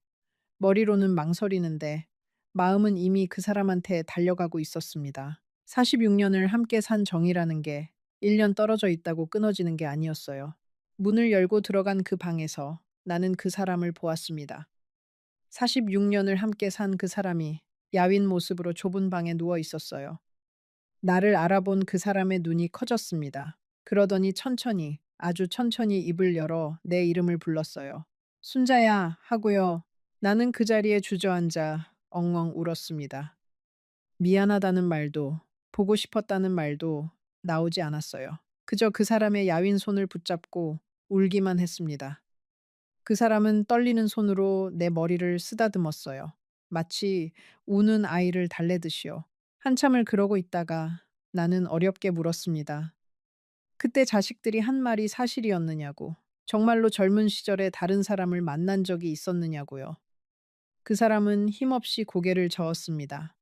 머리로는 망설이는데 마음은 이미 그 사람한테 달려가고 있었습니다. 46년을 함께 산 정이라는 게 1년 떨어져 있다고 끊어지는 게 아니었어요. 문을 열고 들어간 그 방에서 나는 그 사람을 보았습니다. 46년을 함께 산 그 사람이 야윈 모습으로 좁은 방에 누워 있었어요. 나를 알아본 그 사람의 눈이 커졌습니다. 그러더니 천천히, 아주 천천히 입을 열어 내 이름을 불렀어요. 순자야 하고요. 나는 그 자리에 주저앉아 엉엉 울었습니다. 미안하다는 말도, 보고 싶었다는 말도 나오지 않았어요. 그저 그 사람의 야윈 손을 붙잡고 울기만 했습니다. 그 사람은 떨리는 손으로 내 머리를 쓰다듬었어요. 마치 우는 아이를 달래듯이요. 한참을 그러고 있다가 나는 어렵게 물었습니다. 그때 자식들이 한 말이 사실이었느냐고. 정말로 젊은 시절에 다른 사람을 만난 적이 있었느냐고요. 그 사람은 힘없이 고개를 저었습니다.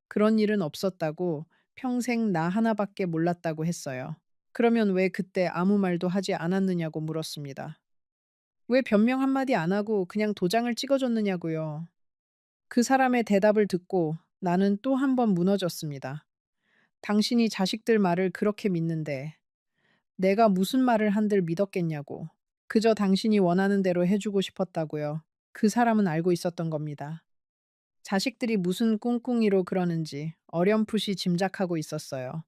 그런 일은 없었다고, 평생 나 하나밖에 몰랐다고 했어요. 그러면 왜 그때 아무 말도 하지 않았느냐고 물었습니다. 왜 변명 한마디 안 하고 그냥 도장을 찍어줬느냐고요. 그 사람의 대답을 듣고 나는 또 한 번 무너졌습니다. 당신이 자식들 말을 그렇게 믿는데 내가 무슨 말을 한들 믿었겠냐고. 그저 당신이 원하는 대로 해주고 싶었다고요. 그 사람은 알고 있었던 겁니다. 자식들이 무슨 꿍꿍이로 그러는지 어렴풋이 짐작하고 있었어요.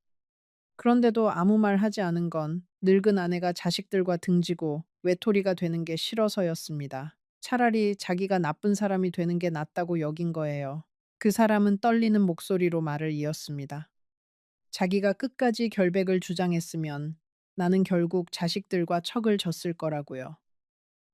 그런데도 아무 말 하지 않은 건 늙은 아내가 자식들과 등지고 외톨이가 되는 게 싫어서였습니다. 차라리 자기가 나쁜 사람이 되는 게 낫다고 여긴 거예요. 그 사람은 떨리는 목소리로 말을 이었습니다. 자기가 끝까지 결백을 주장했으면 나는 결국 자식들과 척을 졌을 거라고요.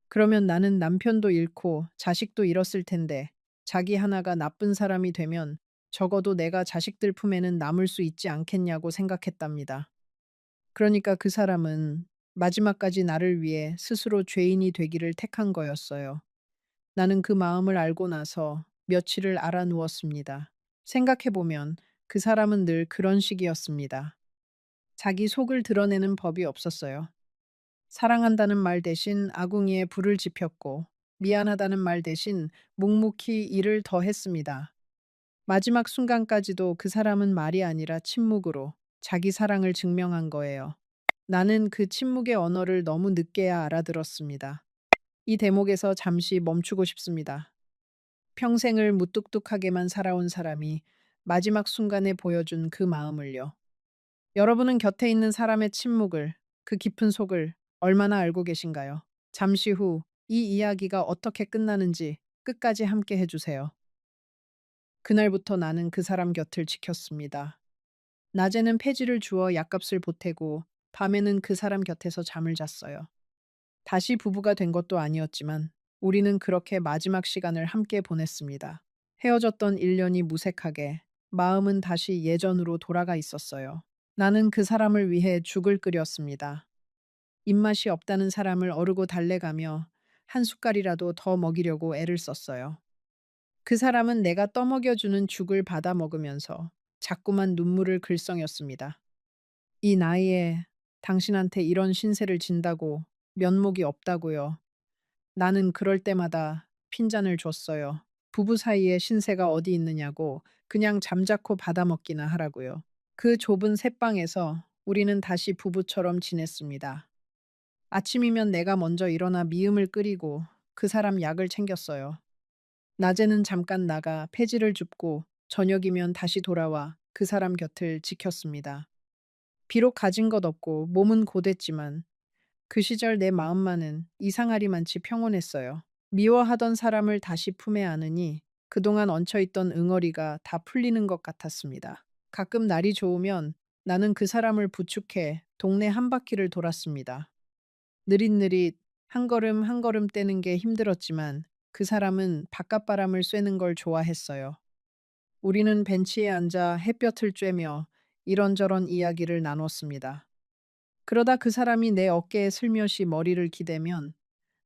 그러면 나는 남편도 잃고 자식도 잃었을 텐데 자기 하나가 나쁜 사람이 되면 적어도 내가 자식들 품에는 남을 수 있지 않겠냐고 생각했답니다. 그러니까 그 사람은 마지막까지 나를 위해 스스로 죄인이 되기를 택한 거였어요. 나는 그 마음을 알고 나서 며칠을 알아 누웠습니다. 생각해보면 그 사람은 늘 그런 식이었습니다. 자기 속을 드러내는 법이 없었어요. 사랑한다는 말 대신 아궁이에 불을 지폈고 미안하다는 말 대신 묵묵히 일을 더 했습니다. 마지막 순간까지도 그 사람은 말이 아니라 침묵으로 자기 사랑을 증명한 거예요. 나는 그 침묵의 언어를 너무 늦게야 알아들었습니다. 이 대목에서 잠시 멈추고 싶습니다. 평생을 무뚝뚝하게만 살아온 사람이 마지막 순간에 보여준 그 마음을요. 여러분은 곁에 있는 사람의 침묵을, 그 깊은 속을 얼마나 알고 계신가요? 잠시 후 이 이야기가 어떻게 끝나는지 끝까지 함께 해주세요. 그날부터 나는 그 사람 곁을 지켰습니다. 낮에는 폐지를 주어 약값을 보태고 밤에는 그 사람 곁에서 잠을 잤어요. 다시 부부가 된 것도 아니었지만 우리는 그렇게 마지막 시간을 함께 보냈습니다. 헤어졌던 1년이 무색하게 마음은 다시 예전으로 돌아가 있었어요. 나는 그 사람을 위해 죽을 끓였습니다. 입맛이 없다는 사람을 어르고 달래가며 한 숟갈이라도 더 먹이려고 애를 썼어요. 그 사람은 내가 떠먹여주는 죽을 받아 먹으면서 자꾸만 눈물을 글썽였습니다. 이 나이에 당신한테 이런 신세를 진다고 면목이 없다고요. 나는 그럴 때마다 핀잔을 줬어요. 부부 사이에 신세가 어디 있느냐고 그냥 잠자코 받아먹기나 하라고요. 그 좁은 새방에서 우리는 다시 부부처럼 지냈습니다. 아침이면 내가 먼저 일어나 미음을 끓이고 그 사람 약을 챙겼어요. 낮에는 잠깐 나가 폐지를 줍고 저녁이면 다시 돌아와 그 사람 곁을 지켰습니다. 비록 가진 것 없고 몸은 고됐지만 그 시절 내 마음만은 이상하리만치 평온했어요. 미워하던 사람을 다시 품에 안으니 그동안 얹혀있던 응어리가 다 풀리는 것 같았습니다. 가끔 날이 좋으면 나는 그 사람을 부축해 동네 한 바퀴를 돌았습니다. 느릿느릿 한 걸음 한 걸음 떼는 게 힘들었지만 그 사람은 바깥바람을 쐬는 걸 좋아했어요. 우리는 벤치에 앉아 햇볕을 쬐며 이런저런 이야기를 나눴습니다. 그러다 그 사람이 내 어깨에 슬며시 머리를 기대면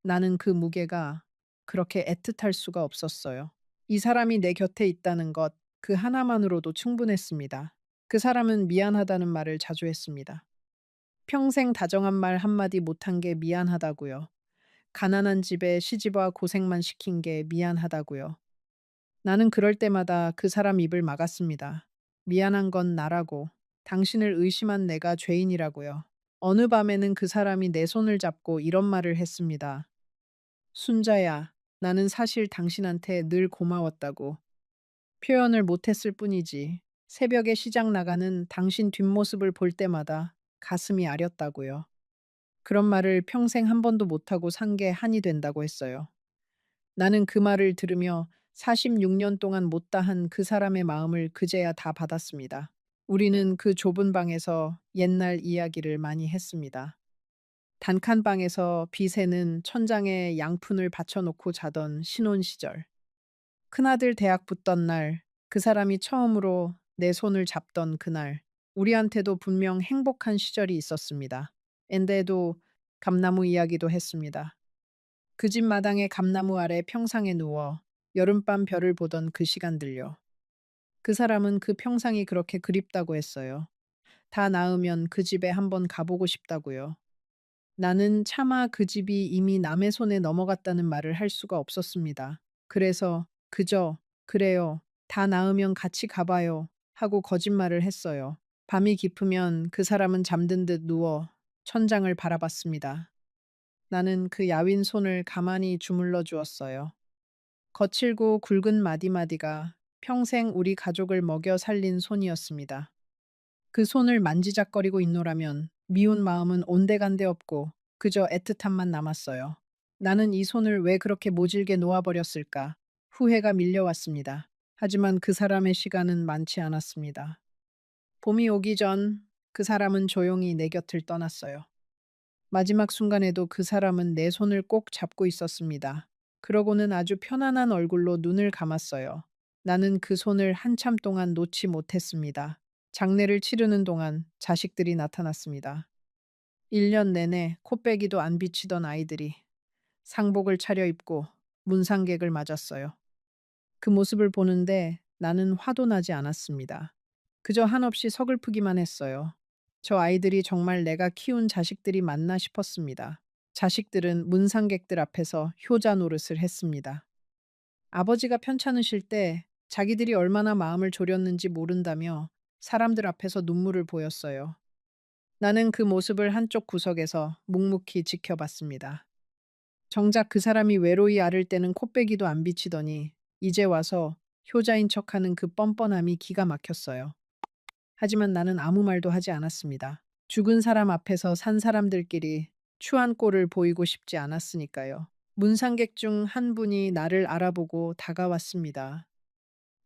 나는 그 무게가 그렇게 애틋할 수가 없었어요. 이 사람이 내 곁에 있다는 것, 그 하나만으로도 충분했습니다. 그 사람은 미안하다는 말을 자주 했습니다. 평생 다정한 말 한마디 못한 게 미안하다고요. 가난한 집에 시집와 고생만 시킨 게 미안하다고요. 나는 그럴 때마다 그 사람 입을 막았습니다. 미안한 건 나라고, 당신을 의심한 내가 죄인이라고요. 어느 밤에는 그 사람이 내 손을 잡고 이런 말을 했습니다. 순자야, 나는 사실 당신한테 늘 고마웠다고. 표현을 못했을 뿐이지. 새벽에 시장 나가는 당신 뒷모습을 볼 때마다 가슴이 아렸다고요. 그런 말을 평생 한 번도 못하고 산 게 한이 된다고 했어요. 나는 그 말을 들으며 46년 동안 못다한 그 사람의 마음을 그제야 다 받았습니다. 우리는 그 좁은 방에서 옛날 이야기를 많이 했습니다. 단칸방에서 비새는 천장에 양푼을 받쳐놓고 자던 신혼 시절. 큰아들 대학 붙던 날, 그 사람이 처음으로 내 손을 잡던 그날, 우리한테도 분명 행복한 시절이 있었습니다. 엔데도 감나무 이야기도 했습니다. 그 집 마당의 감나무 아래 평상에 누워 여름밤 별을 보던 그 시간들요. 그 사람은 그 평상이 그렇게 그립다고 했어요. 다 나으면 그 집에 한번 가보고 싶다고요. 나는 차마 그 집이 이미 남의 손에 넘어갔다는 말을 할 수가 없었습니다. 그래서 그저 그래요. 다 나으면 같이 가봐요. 하고 거짓말을 했어요. 밤이 깊으면 그 사람은 잠든 듯 누워 천장을 바라봤습니다. 나는 그 야윈 손을 가만히 주물러 주었어요. 거칠고 굵은 마디마디가 평생 우리 가족을 먹여 살린 손이었습니다. 그 손을 만지작거리고 있노라면 미운 마음은 온데간데 없고 그저 애틋함만 남았어요. 나는 이 손을 왜 그렇게 모질게 놓아버렸을까? 후회가 밀려왔습니다. 하지만 그 사람의 시간은 많지 않았습니다. 봄이 오기 전 그 사람은 조용히 내 곁을 떠났어요. 마지막 순간에도 그 사람은 내 손을 꼭 잡고 있었습니다. 그러고는 아주 편안한 얼굴로 눈을 감았어요. 나는 그 손을 한참 동안 놓지 못했습니다. 장례를 치르는 동안 자식들이 나타났습니다. 1년 내내 코빼기도 안 비치던 아이들이 상복을 차려입고 문상객을 맞았어요. 그 모습을 보는데 나는 화도 나지 않았습니다. 그저 한없이 서글프기만 했어요. 저 아이들이 정말 내가 키운 자식들이 맞나 싶었습니다. 자식들은 문상객들 앞에서 효자 노릇을 했습니다. 아버지가 편찮으실 때 자기들이 얼마나 마음을 졸였는지 모른다며 사람들 앞에서 눈물을 보였어요. 나는 그 모습을 한쪽 구석에서 묵묵히 지켜봤습니다. 정작 그 사람이 외로이 앓을 때는 코빼기도 안 비치더니 이제 와서 효자인 척하는 그 뻔뻔함이 기가 막혔어요. 하지만 나는 아무 말도 하지 않았습니다. 죽은 사람 앞에서 산 사람들끼리 추한 꼴을 보이고 싶지 않았으니까요. 문상객 중 한 분이 나를 알아보고 다가왔습니다.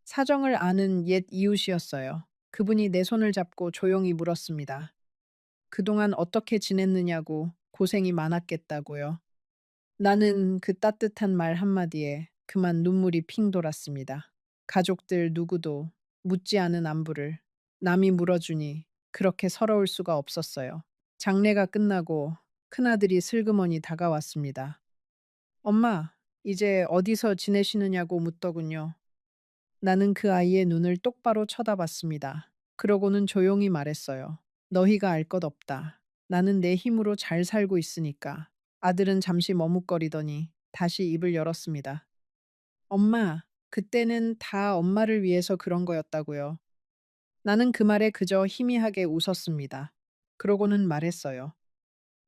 사정을 아는 옛 이웃이었어요. 그분이 내 손을 잡고 조용히 물었습니다. 그동안 어떻게 지냈느냐고 고생이 많았겠다고요. 나는 그 따뜻한 말 한마디에 그만 눈물이 핑 돌았습니다. 가족들 누구도 묻지 않은 안부를 남이 물어주니 그렇게 서러울 수가 없었어요. 장례가 끝나고 큰아들이 슬그머니 다가왔습니다. 엄마, 이제 어디서 지내시느냐고 묻더군요. 나는 그 아이의 눈을 똑바로 쳐다봤습니다. 그러고는 조용히 말했어요. 너희가 알 것 없다. 나는 내 힘으로 잘 살고 있으니까. 아들은 잠시 머뭇거리더니 다시 입을 열었습니다. 엄마, 그때는 다 엄마를 위해서 그런 거였다고요. 나는 그 말에 그저 희미하게 웃었습니다. 그러고는 말했어요.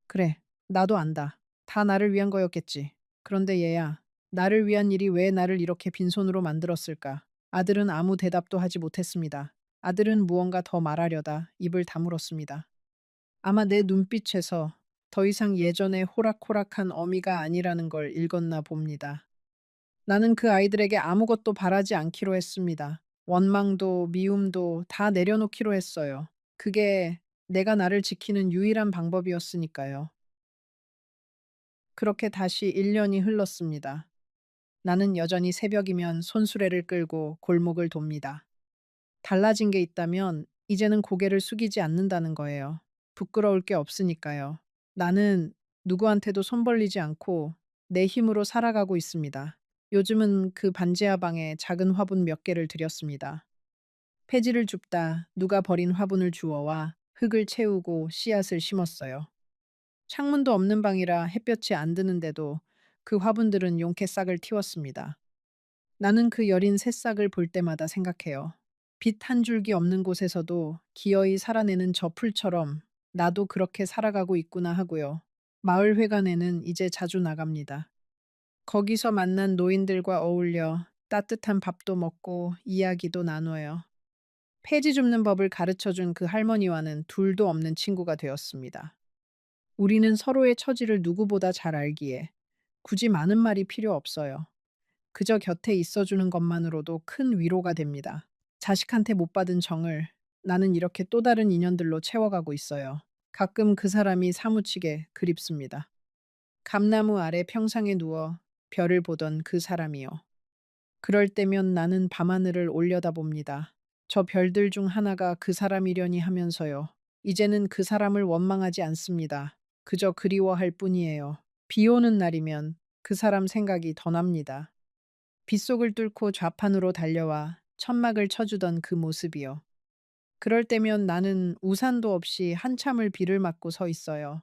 그래, 나도 안다. 다 나를 위한 거였겠지. 그런데 얘야, 나를 위한 일이 왜 나를 이렇게 빈손으로 만들었을까? 아들은 아무 대답도 하지 못했습니다. 아들은 무언가 더 말하려다 입을 다물었습니다. 아마 내 눈빛에서 더 이상 예전의 호락호락한 어미가 아니라는 걸 읽었나 봅니다. 나는 그 아이들에게 아무것도 바라지 않기로 했습니다. 원망도 미움도 다 내려놓기로 했어요. 그게 내가 나를 지키는 유일한 방법이었으니까요. 그렇게 다시 1년이 흘렀습니다. 나는 여전히 새벽이면 손수레를 끌고 골목을 돕니다. 달라진 게 있다면 이제는 고개를 숙이지 않는다는 거예요. 부끄러울 게 없으니까요. 나는 누구한테도 손 벌리지 않고 내 힘으로 살아가고 있습니다. 요즘은 그 반지하 방에 작은 화분 몇 개를 들였습니다. 폐지를 줍다 누가 버린 화분을 주워와 흙을 채우고 씨앗을 심었어요. 창문도 없는 방이라 햇볕이 안 드는데도 그 화분들은 용케 싹을 틔웠습니다. 나는 그 여린 새싹을 볼 때마다 생각해요. 빛 한 줄기 없는 곳에서도 기어이 살아내는 저 풀처럼 나도 그렇게 살아가고 있구나 하고요. 마을 회관에는 이제 자주 나갑니다. 거기서 만난 노인들과 어울려 따뜻한 밥도 먹고 이야기도 나눠요. 폐지 줍는 법을 가르쳐 준 그 할머니와는 둘도 없는 친구가 되었습니다. 우리는 서로의 처지를 누구보다 잘 알기에 굳이 많은 말이 필요 없어요. 그저 곁에 있어주는 것만으로도 큰 위로가 됩니다. 자식한테 못 받은 정을 나는 이렇게 또 다른 인연들로 채워가고 있어요. 가끔 그 사람이 사무치게 그립습니다. 감나무 아래 평상에 누워 별을 보던 그 사람이요. 그럴 때면 나는 밤하늘을 올려다봅니다. 저 별들 중 하나가 그 사람이려니 하면서요. 이제는 그 사람을 원망하지 않습니다. 그저 그리워할 뿐이에요. 비 오는 날이면 그 사람 생각이 더 납니다. 빗속을 뚫고 좌판으로 달려와 천막을 쳐주던 그 모습이요. 그럴 때면 나는 우산도 없이 한참을 비를 맞고 서 있어요.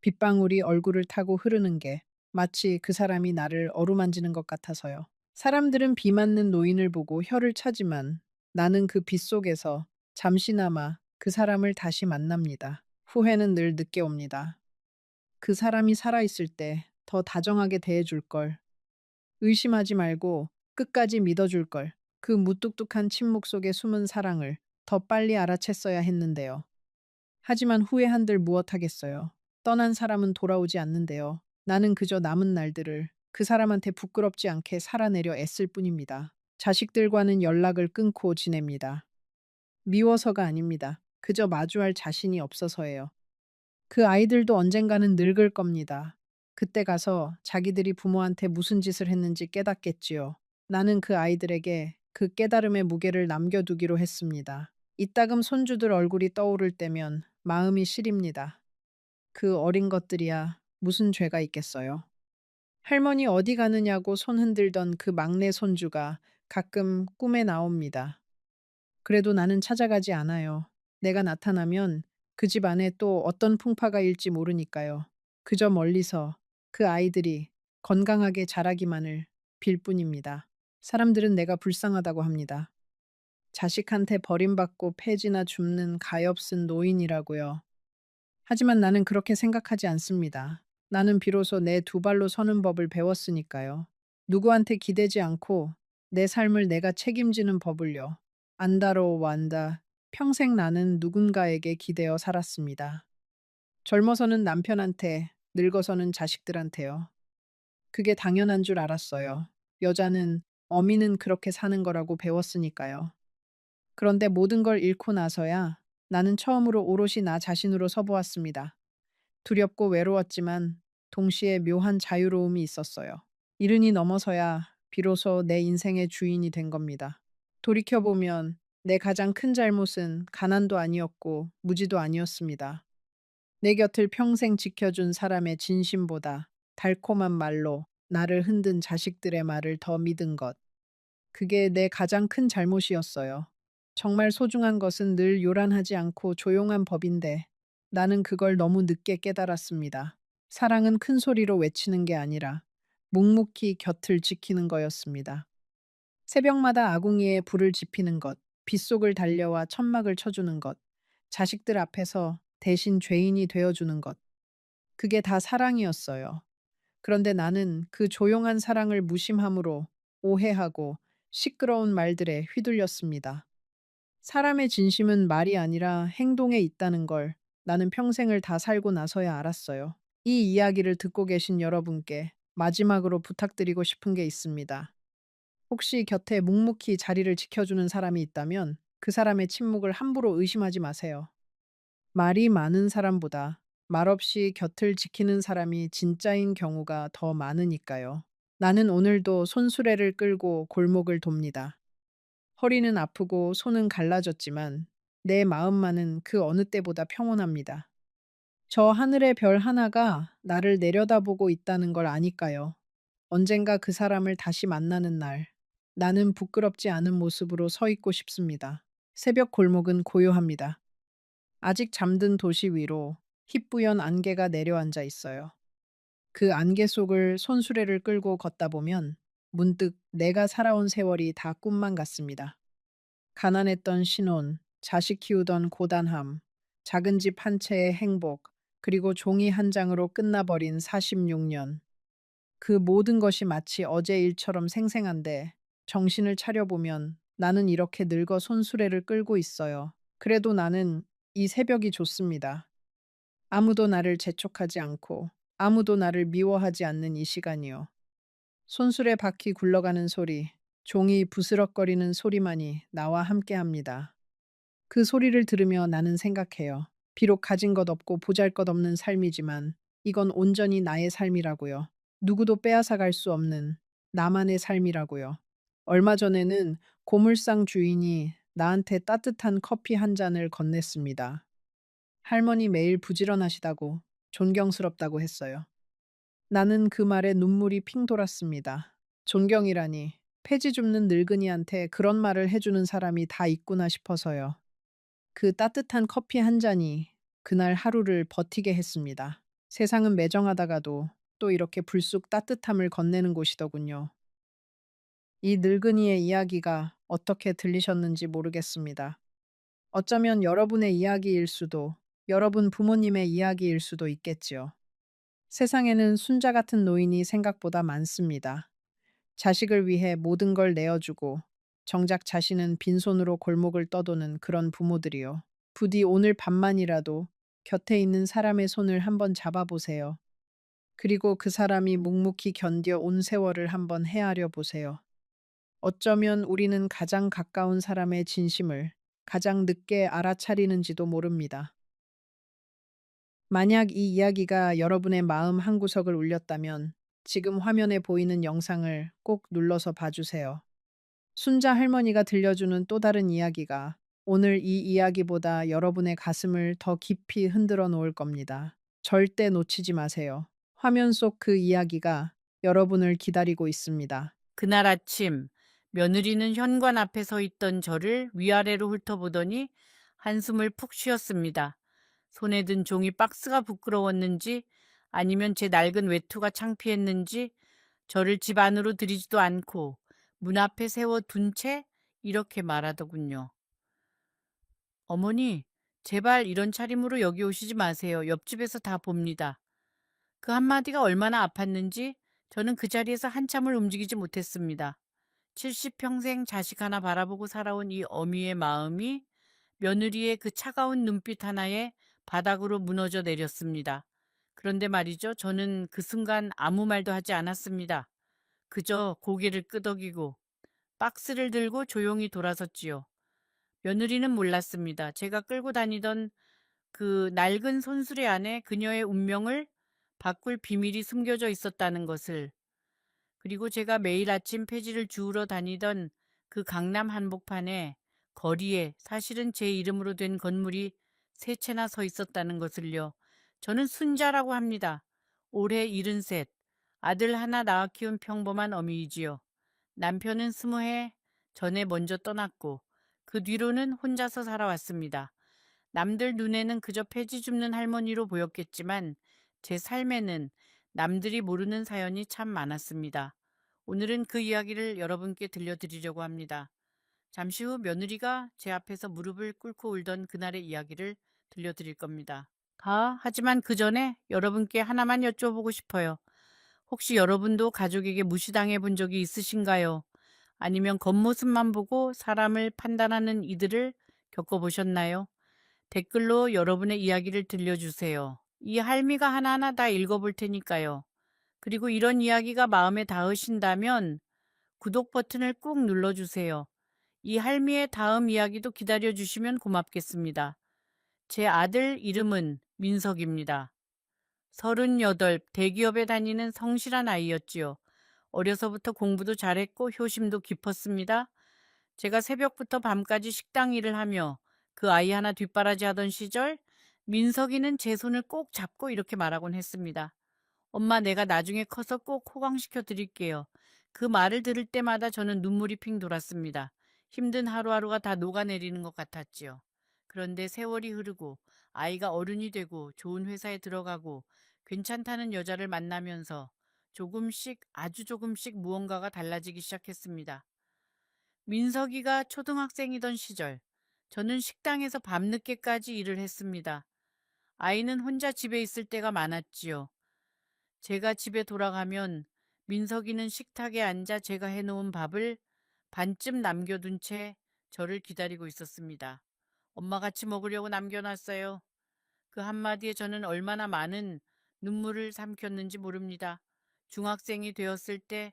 빗방울이 얼굴을 타고 흐르는 게 마치 그 사람이 나를 어루만지는 것 같아서요. 사람들은 비 맞는 노인을 보고 혀를 차지만 나는 그 빗속에서 잠시나마 그 사람을 다시 만납니다. 후회는 늘 늦게 옵니다. 그 사람이 살아있을 때 더 다정하게 대해줄 걸. 의심하지 말고 끝까지 믿어줄 걸. 그 무뚝뚝한 침묵 속에 숨은 사랑을 더 빨리 알아챘어야 했는데요. 하지만 후회한들 무엇하겠어요. 떠난 사람은 돌아오지 않는데요. 나는 그저 남은 날들을 그 사람한테 부끄럽지 않게 살아내려 애쓸 뿐입니다. 자식들과는 연락을 끊고 지냅니다. 미워서가 아닙니다. 그저 마주할 자신이 없어서예요. 그 아이들도 언젠가는 늙을 겁니다. 그때 가서 자기들이 부모한테 무슨 짓을 했는지 깨닫겠지요. 나는 그 아이들에게 그 깨달음의 무게를 남겨두기로 했습니다. 이따금 손주들 얼굴이 떠오를 때면 마음이 시립니다. 그 어린 것들이야 무슨 죄가 있겠어요. 할머니 어디 가느냐고 손 흔들던 그 막내 손주가 가끔 꿈에 나옵니다. 그래도 나는 찾아가지 않아요. 내가 나타나면 그 집 안에 또 어떤 풍파가 일지 모르니까요. 그저 멀리서 그 아이들이 건강하게 자라기만을 빌 뿐입니다. 사람들은 내가 불쌍하다고 합니다. 자식한테 버림받고 폐지나 줍는 가엾은 노인이라고요. 하지만 나는 그렇게 생각하지 않습니다. 나는 비로소 내 두 발로 서는 법을 배웠으니까요. 누구한테 기대지 않고 내 삶을 내가 책임지는 법을요. 안다로 완다. 평생 나는 누군가에게 기대어 살았습니다. 젊어서는 남편한테, 늙어서는 자식들한테요. 그게 당연한 줄 알았어요. 여자는, 어미는 그렇게 사는 거라고 배웠으니까요. 그런데 모든 걸 잃고 나서야 나는 처음으로 오롯이 나 자신으로 서보았습니다. 두렵고 외로웠지만 동시에 묘한 자유로움이 있었어요. 이른이 넘어서야 비로소 내 인생의 주인이 된 겁니다. 돌이켜보면 내 가장 큰 잘못은 가난도 아니었고 무지도 아니었습니다. 내 곁을 평생 지켜준 사람의 진심보다 달콤한 말로 나를 흔든 자식들의 말을 더 믿은 것. 그게 내 가장 큰 잘못이었어요. 정말 소중한 것은 늘 요란하지 않고 조용한 법인데 나는 그걸 너무 늦게 깨달았습니다. 사랑은 큰 소리로 외치는 게 아니라 묵묵히 곁을 지키는 거였습니다. 새벽마다 아궁이에 불을 지피는 것, 빗속을 달려와 천막을 쳐주는 것, 자식들 앞에서 대신 죄인이 되어주는 것. 그게 다 사랑이었어요. 그런데 나는 그 조용한 사랑을 무심함으로 오해하고 시끄러운 말들에 휘둘렸습니다. 사람의 진심은 말이 아니라 행동에 있다는 걸 나는 평생을 다 살고 나서야 알았어요. 이 이야기를 듣고 계신 여러분께 마지막으로 부탁드리고 싶은 게 있습니다. 혹시 곁에 묵묵히 자리를 지켜주는 사람이 있다면 그 사람의 침묵을 함부로 의심하지 마세요. 말이 많은 사람보다 말없이 곁을 지키는 사람이 진짜인 경우가 더 많으니까요. 나는 오늘도 손수레를 끌고 골목을 돕니다. 허리는 아프고 손은 갈라졌지만 내 마음만은 그 어느 때보다 평온합니다. 저 하늘의 별 하나가 나를 내려다보고 있다는 걸 아니까요. 언젠가 그 사람을 다시 만나는 날, 나는 부끄럽지 않은 모습으로 서 있고 싶습니다. 새벽 골목은 고요합니다. 아직 잠든 도시 위로 희뿌연 안개가 내려앉아 있어요. 그 안개 속을 손수레를 끌고 걷다 보면 문득 내가 살아온 세월이 다 꿈만 같습니다. 가난했던 신혼, 자식 키우던 고단함, 작은 집 한 채의 행복, 그리고 종이 한 장으로 끝나버린 46년. 그 모든 것이 마치 어제 일처럼 생생한데 정신을 차려보면 나는 이렇게 늙어 손수레를 끌고 있어요. 그래도 나는 이 새벽이 좋습니다. 아무도 나를 재촉하지 않고 아무도 나를 미워하지 않는 이 시간이요. 손수레 바퀴 굴러가는 소리, 종이 부스럭거리는 소리만이 나와 함께 합니다. 그 소리를 들으며 나는 생각해요. 비록 가진 것 없고 보잘 것 없는 삶이지만 이건 온전히 나의 삶이라고요. 누구도 빼앗아 갈 수 없는 나만의 삶이라고요. 얼마 전에는 고물상 주인이 나한테 따뜻한 커피 한 잔을 건넸습니다. 할머니 매일 부지런하시다고 존경스럽다고 했어요. 나는 그 말에 눈물이 핑 돌았습니다. 존경이라니 폐지 줍는 늙은이한테 그런 말을 해주는 사람이 다 있구나 싶어서요. 그 따뜻한 커피 한 잔이 그날 하루를 버티게 했습니다. 세상은 매정하다가도 또 이렇게 불쑥 따뜻함을 건네는 곳이더군요. 이 늙은이의 이야기가 어떻게 들리셨는지 모르겠습니다. 어쩌면 여러분의 이야기일 수도, 여러분 부모님의 이야기일 수도 있겠지요. 세상에는 순자 같은 노인이 생각보다 많습니다. 자식을 위해 모든 걸 내어주고 정작 자신은 빈손으로 골목을 떠도는 그런 부모들이요. 부디 오늘 밤만이라도 곁에 있는 사람의 손을 한번 잡아보세요. 그리고 그 사람이 묵묵히 견뎌 온 세월을 한번 헤아려 보세요. 어쩌면 우리는 가장 가까운 사람의 진심을 가장 늦게 알아차리는지도 모릅니다. 만약 이 이야기가 여러분의 마음 한구석을 울렸다면 지금 화면에 보이는 영상을 꼭 눌러서 봐주세요. 순자 할머니가 들려주는 또 다른 이야기가 오늘 이 이야기보다 여러분의 가슴을 더 깊이 흔들어 놓을 겁니다. 절대 놓치지 마세요. 화면 속 그 이야기가 여러분을 기다리고 있습니다. 그날 아침 며느리는 현관 앞에 서 있던 저를 위아래로 훑어보더니 한숨을 푹 쉬었습니다. 손에 든 종이 박스가 부끄러웠는지 아니면 제 낡은 외투가 창피했는지 저를 집 안으로 들이지도 않고 문 앞에 세워둔 채 이렇게 말하더군요. 어머니, 제발 이런 차림으로 여기 오시지 마세요. 옆집에서 다 봅니다. 그 한마디가 얼마나 아팠는지 저는 그 자리에서 한참을 움직이지 못했습니다. 70평생 자식 하나 바라보고 살아온 이 어미의 마음이 며느리의 그 차가운 눈빛 하나에 바닥으로 무너져 내렸습니다. 그런데 말이죠. 저는 그 순간 아무 말도 하지 않았습니다. 그저 고개를 끄덕이고 박스를 들고 조용히 돌아섰지요. 며느리는 몰랐습니다. 제가 끌고 다니던 그 낡은 손수레 안에 그녀의 운명을 바꿀 비밀이 숨겨져 있었다는 것을, 그리고 제가 매일 아침 폐지를 주우러 다니던 그 강남 한복판에 거리에 사실은 제 이름으로 된 건물이 세 채나 서 있었다는 것을요. 저는 순자라고 합니다. 올해 73, 아들 하나 낳아 키운 평범한 어미이지요. 남편은 20해 전에 먼저 떠났고 그 뒤로는 혼자서 살아왔습니다. 남들 눈에는 그저 폐지 줍는 할머니로 보였겠지만 제 삶에는 남들이 모르는 사연이 참 많았습니다. 오늘은 그 이야기를 여러분께 들려드리려고 합니다. 잠시 후 며느리가 제 앞에서 무릎을 꿇고 울던 그날의 이야기를 들려드릴 겁니다. 하지만 그 전에 여러분께 하나만 여쭤보고 싶어요. 혹시 여러분도 가족에게 무시당해 본 적이 있으신가요? 아니면 겉모습만 보고 사람을 판단하는 이들을 겪어보셨나요? 댓글로 여러분의 이야기를 들려주세요. 이 할미가 하나하나 다 읽어볼 테니까요. 그리고 이런 이야기가 마음에 닿으신다면 구독 버튼을 꾹 눌러주세요. 이 할미의 다음 이야기도 기다려주시면 고맙겠습니다. 제 아들 이름은 민석입니다. 38, 대기업에 다니는 성실한 아이였지요. 어려서부터 공부도 잘했고 효심도 깊었습니다. 제가 새벽부터 밤까지 식당 일을 하며 그 아이 하나 뒷바라지 하던 시절 민석이는 제 손을 꼭 잡고 이렇게 말하곤 했습니다. 엄마, 내가 나중에 커서 꼭 호강시켜 드릴게요. 그 말을 들을 때마다 저는 눈물이 핑 돌았습니다. 힘든 하루하루가 다 녹아내리는 것 같았지요. 그런데 세월이 흐르고 아이가 어른이 되고 좋은 회사에 들어가고 괜찮다는 여자를 만나면서 조금씩, 아주 조금씩 무언가가 달라지기 시작했습니다. 민석이가 초등학생이던 시절, 저는 식당에서 밤늦게까지 일을 했습니다. 아이는 혼자 집에 있을 때가 많았지요. 제가 집에 돌아가면 민석이는 식탁에 앉아 제가 해놓은 밥을 반쯤 남겨둔 채 저를 기다리고 있었습니다. 엄마 같이 먹으려고 남겨놨어요. 그 한마디에 저는 얼마나 많은 눈물을 삼켰는지 모릅니다. 중학생이 되었을 때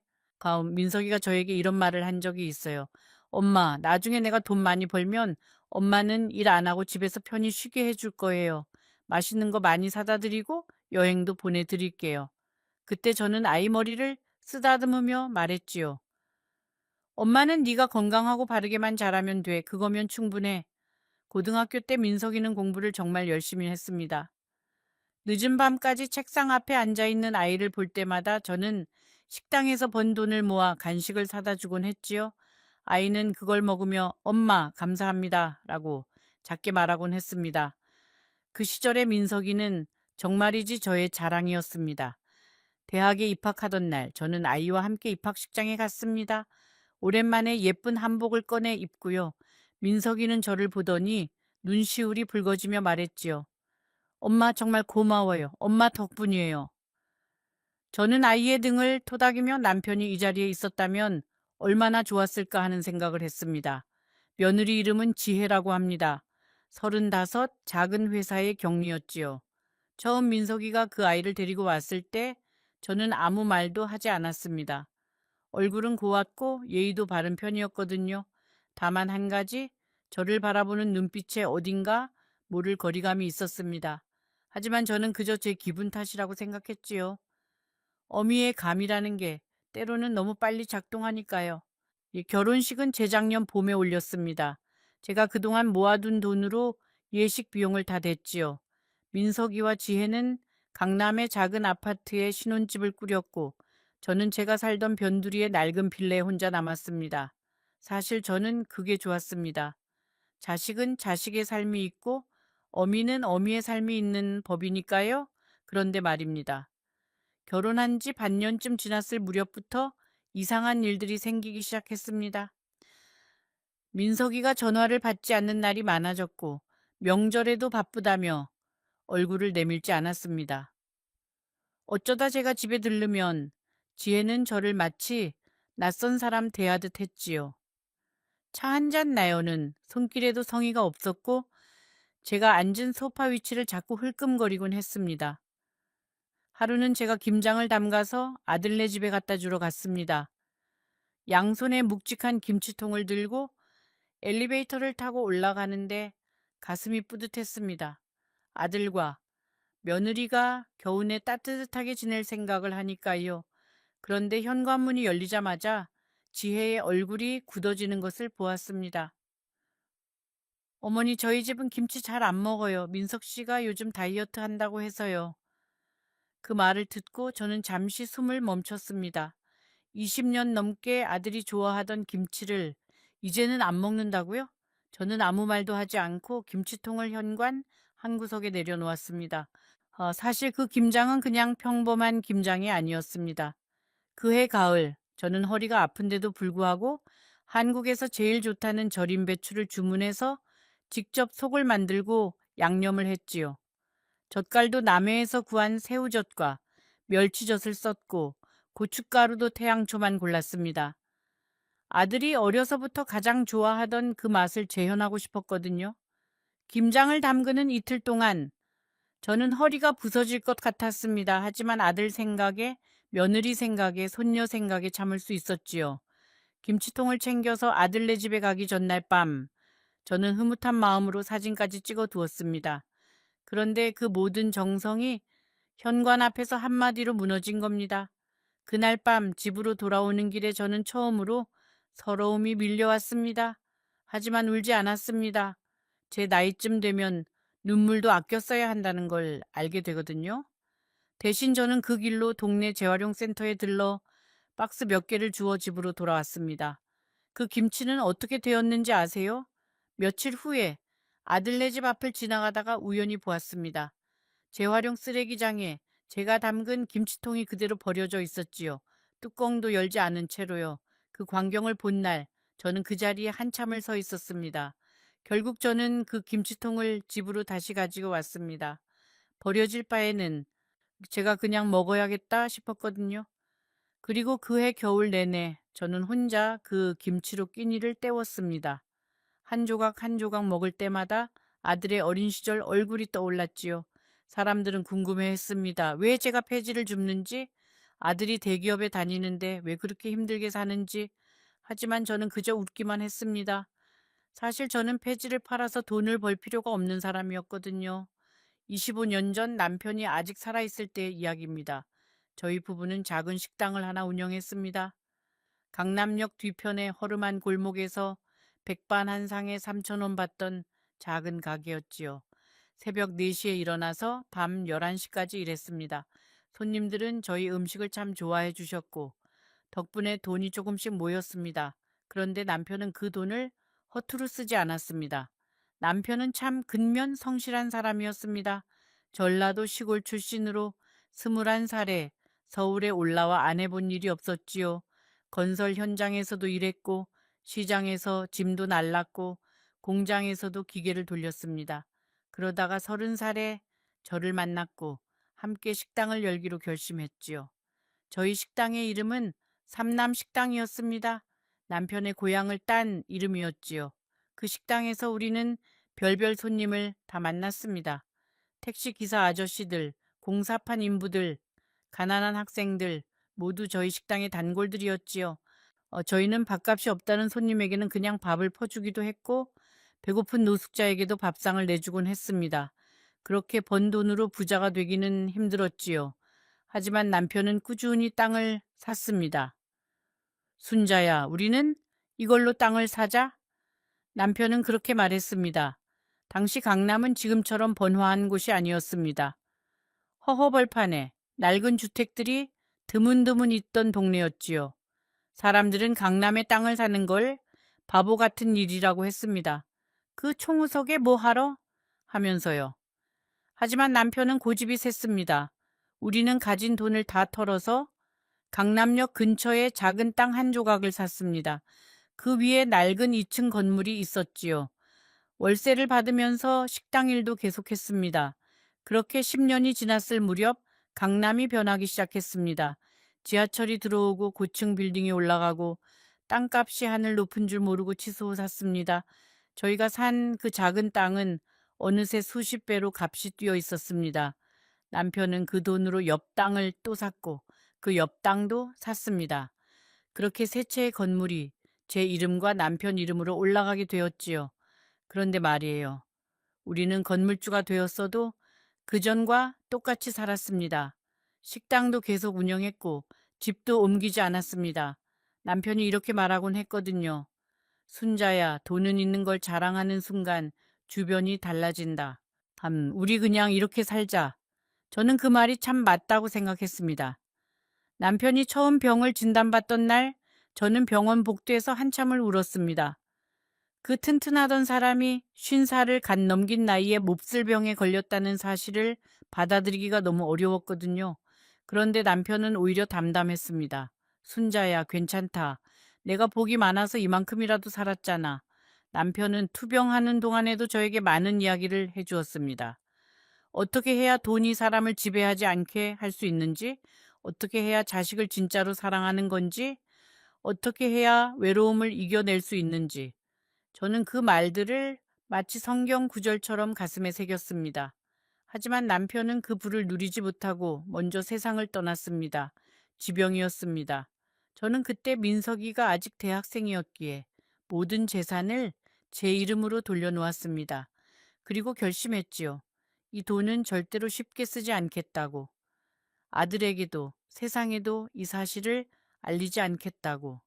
민석이가 저에게 이런 말을 한 적이 있어요. 엄마, 나중에 내가 돈 많이 벌면 엄마는 일 안 하고 집에서 편히 쉬게 해줄 거예요. 맛있는 거 많이 사다 드리고 여행도 보내드릴게요. 그때 저는 아이 머리를 쓰다듬으며 말했지요. 엄마는 네가 건강하고 바르게만 자라면 돼. 그거면 충분해. 고등학교 때 민석이는 공부를 정말 열심히 했습니다. 늦은 밤까지 책상 앞에 앉아있는 아이를 볼 때마다 저는 식당에서 번 돈을 모아 간식을 사다 주곤 했지요. 아이는 그걸 먹으며 엄마 감사합니다 라고 작게 말하곤 했습니다. 그 시절의 민석이는 정말이지 저의 자랑이었습니다. 대학에 입학하던 날 저는 아이와 함께 입학식장에 갔습니다. 오랜만에 예쁜 한복을 꺼내 입고요. 민석이는 저를 보더니 눈시울이 붉어지며 말했지요. 엄마 정말 고마워요. 엄마 덕분이에요. 저는 아이의 등을 토닥이며 남편이 이 자리에 있었다면 얼마나 좋았을까 하는 생각을 했습니다. 며느리 이름은 지혜라고 합니다. 35 작은 회사의 경리였지요. 처음 민석이가 그 아이를 데리고 왔을 때 저는 아무 말도 하지 않았습니다. 얼굴은 고왔고 예의도 바른 편이었거든요. 다만 한 가지 저를 바라보는 눈빛에 어딘가 모를 거리감이 있었습니다. 하지만 저는 그저 제 기분 탓이라고 생각했지요. 어미의 감이라는 게 때로는 너무 빨리 작동하니까요. 이 결혼식은 재작년 봄에 올렸습니다. 제가 그동안 모아둔 돈으로 예식 비용을 다 댔지요. 민석이와 지혜는 강남의 작은 아파트에 신혼집을 꾸렸고 저는 제가 살던 변두리의 낡은 빌라에 혼자 남았습니다. 사실 저는 그게 좋았습니다. 자식은 자식의 삶이 있고 어미는 어미의 삶이 있는 법이니까요. 그런데 말입니다. 결혼한 지 반년쯤 지났을 무렵부터 이상한 일들이 생기기 시작했습니다. 민석이가 전화를 받지 않는 날이 많아졌고 명절에도 바쁘다며 얼굴을 내밀지 않았습니다. 어쩌다 제가 집에 들르면 지혜는 저를 마치 낯선 사람 대하듯 했지요. 차 한 잔 나요는 손길에도 성의가 없었고 제가 앉은 소파 위치를 자꾸 흘끔거리곤 했습니다. 하루는 제가 김장을 담가서 아들네 집에 갖다 주러 갔습니다. 양손에 묵직한 김치통을 들고 엘리베이터를 타고 올라가는데 가슴이 뿌듯했습니다. 아들과 며느리가 겨우내 따뜻하게 지낼 생각을 하니까요. 그런데 현관문이 열리자마자 지혜의 얼굴이 굳어지는 것을 보았습니다. 어머니, 저희 집은 김치 잘 안 먹어요. 민석 씨가 요즘 다이어트 한다고 해서요. 그 말을 듣고 저는 잠시 숨을 멈췄습니다. 20년 넘게 아들이 좋아하던 김치를 이제는 안 먹는다고요? 저는 아무 말도 하지 않고 김치통을 현관 한 구석에 내려놓았습니다. 사실 그 김장은 그냥 평범한 김장이 아니었습니다. 그해 가을, 저는 허리가 아픈데도 불구하고 한국에서 제일 좋다는 절임 배추를 주문해서 직접 속을 만들고 양념을 했지요. 젓갈도 남해에서 구한 새우젓과 멸치젓을 썼고 고춧가루도 태양초만 골랐습니다. 아들이 어려서부터 가장 좋아하던 그 맛을 재현하고 싶었거든요. 김장을 담그는 이틀 동안 저는 허리가 부서질 것 같았습니다. 하지만 아들 생각에, 며느리 생각에, 손녀 생각에 참을 수 있었지요. 김치통을 챙겨서 아들네 집에 가기 전날 밤, 저는 흐뭇한 마음으로 사진까지 찍어 두었습니다. 그런데 그 모든 정성이 현관 앞에서 한마디로 무너진 겁니다. 그날 밤 집으로 돌아오는 길에 저는 처음으로 서러움이 밀려왔습니다. 하지만 울지 않았습니다. 제 나이쯤 되면 눈물도 아껴 써야 한다는 걸 알게 되거든요. 대신 저는 그 길로 동네 재활용센터에 들러 박스 몇 개를 주워 집으로 돌아왔습니다. 그 김치는 어떻게 되었는지 아세요? 며칠 후에 아들네 집 앞을 지나가다가 우연히 보았습니다. 재활용 쓰레기장에 제가 담근 김치통이 그대로 버려져 있었지요. 뚜껑도 열지 않은 채로요. 그 광경을 본 날, 저는 그 자리에 한참을 서 있었습니다. 결국 저는 그 김치통을 집으로 다시 가지고 왔습니다. 버려질 바에는 제가 그냥 먹어야겠다 싶었거든요. 그리고 그해 겨울 내내 저는 혼자 그 김치로 끼니를 때웠습니다. 한 조각 한 조각 먹을 때마다 아들의 어린 시절 얼굴이 떠올랐지요. 사람들은 궁금해했습니다. 왜 제가 폐지를 줍는지, 아들이 대기업에 다니는데 왜 그렇게 힘들게 사는지. 하지만 저는 그저 웃기만 했습니다. 사실 저는 폐지를 팔아서 돈을 벌 필요가 없는 사람이었거든요. 25년 전 남편이 아직 살아있을 때의 이야기입니다. 저희 부부는 작은 식당을 하나 운영했습니다. 강남역 뒤편의 허름한 골목에서 백반 한 상에 3,000원 받던 작은 가게였지요. 새벽 4시에 일어나서 밤 11시까지 일했습니다. 손님들은 저희 음식을 참 좋아해 주셨고 덕분에 돈이 조금씩 모였습니다. 그런데 남편은 그 돈을 허투루 쓰지 않았습니다. 남편은 참 근면 성실한 사람이었습니다. 전라도 시골 출신으로 21살에 서울에 올라와 안 해본 일이 없었지요. 건설 현장에서도 일했고 시장에서 짐도 날랐고 공장에서도 기계를 돌렸습니다. 그러다가 30살에 저를 만났고 함께 식당을 열기로 결심했지요. 저희 식당의 이름은 삼남식당이었습니다. 남편의 고향을 딴 이름이었지요. 그 식당에서 우리는 별별 손님을 다 만났습니다. 택시 기사 아저씨들, 공사판 인부들, 가난한 학생들, 모두 저희 식당의 단골들이었지요. 저희는 밥값이 없다는 손님에게는 그냥 밥을 퍼주기도 했고 배고픈 노숙자에게도 밥상을 내주곤 했습니다. 그렇게 번 돈으로 부자가 되기는 힘들었지요. 하지만 남편은 꾸준히 땅을 샀습니다. 순자야, 우리는 이걸로 땅을 사자? 남편은 그렇게 말했습니다. 당시 강남은 지금처럼 번화한 곳이 아니었습니다. 허허벌판에 낡은 주택들이 드문드문 있던 동네였지요. 사람들은 강남의 땅을 사는 걸 바보 같은 일이라고 했습니다. 그 총우석에 뭐 하러? 하면서요. 하지만 남편은 고집이 셌습니다. 우리는 가진 돈을 다 털어서 강남역 근처에 작은 땅 한 조각을 샀습니다. 그 위에 낡은 2층 건물이 있었지요. 월세를 받으면서 식당 일도 계속했습니다. 그렇게 10년이 지났을 무렵 강남이 변하기 시작했습니다. 지하철이 들어오고 고층 빌딩이 올라가고 땅값이 하늘 높은 줄 모르고 치솟 았습니다. 저희가 산 그 작은 땅은 어느새 수십 배로 값이 뛰어 있었습니다. 남편은 그 돈으로 옆 땅을 또 샀고 그 옆 땅도 샀습니다. 그렇게 세 채의 건물이 제 이름과 남편 이름으로 올라가게 되었지요. 그런데 말이에요. 우리는 건물주가 되었어도 그전과 똑같이 살았습니다. 식당도 계속 운영했고 집도 옮기지 않았습니다. 남편이 이렇게 말하곤 했거든요. 순자야, 돈은 있는 걸 자랑하는 순간 주변이 달라진다. 우리 그냥 이렇게 살자. 저는 그 말이 참 맞다고 생각했습니다. 남편이 처음 병을 진단받던 날 저는 병원 복도에서 한참을 울었습니다. 그 튼튼하던 사람이 50살을 갓 넘긴 나이에 몹쓸 병에 걸렸다는 사실을 받아들이기가 너무 어려웠거든요. 그런데 남편은 오히려 담담했습니다. 순자야, 괜찮다. 내가 복이 많아서 이만큼이라도 살았잖아. 남편은 투병하는 동안에도 저에게 많은 이야기를 해주었습니다. 어떻게 해야 돈이 사람을 지배하지 않게 할 수 있는지, 어떻게 해야 자식을 진짜로 사랑하는 건지, 어떻게 해야 외로움을 이겨낼 수 있는지. 저는 그 말들을 마치 성경 구절처럼 가슴에 새겼습니다. 하지만 남편은 그 부를 누리지 못하고 먼저 세상을 떠났습니다. 지병이었습니다. 저는 그때 민석이가 아직 대학생이었기에 모든 재산을 제 이름으로 돌려놓았습니다. 그리고 결심했지요. 이 돈은 절대로 쉽게 쓰지 않겠다고. 아들에게도 세상에도 이 사실을 알리지 않겠다고.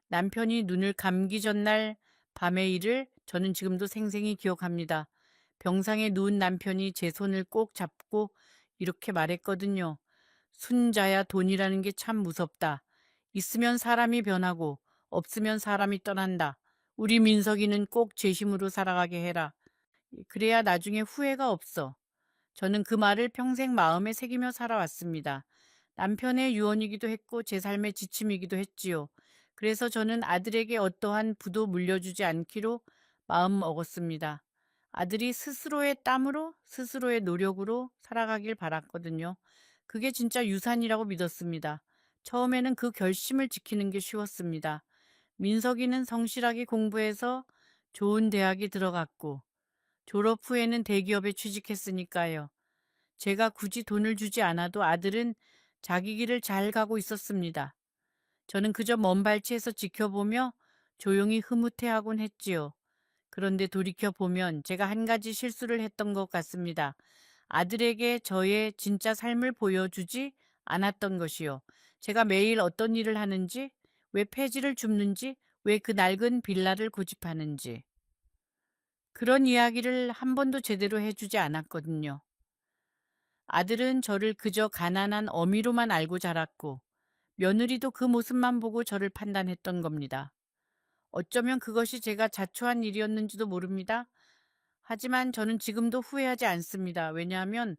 남편이 눈을 감기 전날 밤의 일을 저는 지금도 생생히 기억합니다. 병상에 누운 남편이 제 손을 꼭 잡고 이렇게 말했거든요. 순자야, 돈이라는 게 참 무섭다. 있으면 사람이 변하고 없으면 사람이 떠난다. 우리 민석이는 꼭 제 힘으로 살아가게 해라. 그래야 나중에 후회가 없어. 저는 그 말을 평생 마음에 새기며 살아왔습니다. 남편의 유언이기도 했고 제 삶의 지침이기도 했지요. 그래서 저는 아들에게 어떠한 부도 물려주지 않기로 마음 먹었습니다. 아들이 스스로의 땀으로, 스스로의 노력으로 살아가길 바랐거든요. 그게 진짜 유산이라고 믿었습니다. 처음에는 그 결심을 지키는 게 쉬웠습니다. 민석이는 성실하게 공부해서 좋은 대학에 들어갔고, 졸업 후에는 대기업에 취직했으니까요. 제가 굳이 돈을 주지 않아도 아들은 자기 길을 잘 가고 있었습니다. 저는 그저 먼 발치에서 지켜보며 조용히 흐뭇해하곤 했지요. 그런데 돌이켜보면 제가 한 가지 실수를 했던 것 같습니다. 아들에게 저의 진짜 삶을 보여주지 않았던 것이요. 제가 매일 어떤 일을 하는지, 왜 폐지를 줍는지, 왜 그 낡은 빌라를 고집하는지. 그런 이야기를 한 번도 제대로 해주지 않았거든요. 아들은 저를 그저 가난한 어미로만 알고 자랐고, 며느리도 그 모습만 보고 저를 판단했던 겁니다. 어쩌면 그것이 제가 자초한 일이었는지도 모릅니다. 하지만 저는 지금도 후회하지 않습니다. 왜냐하면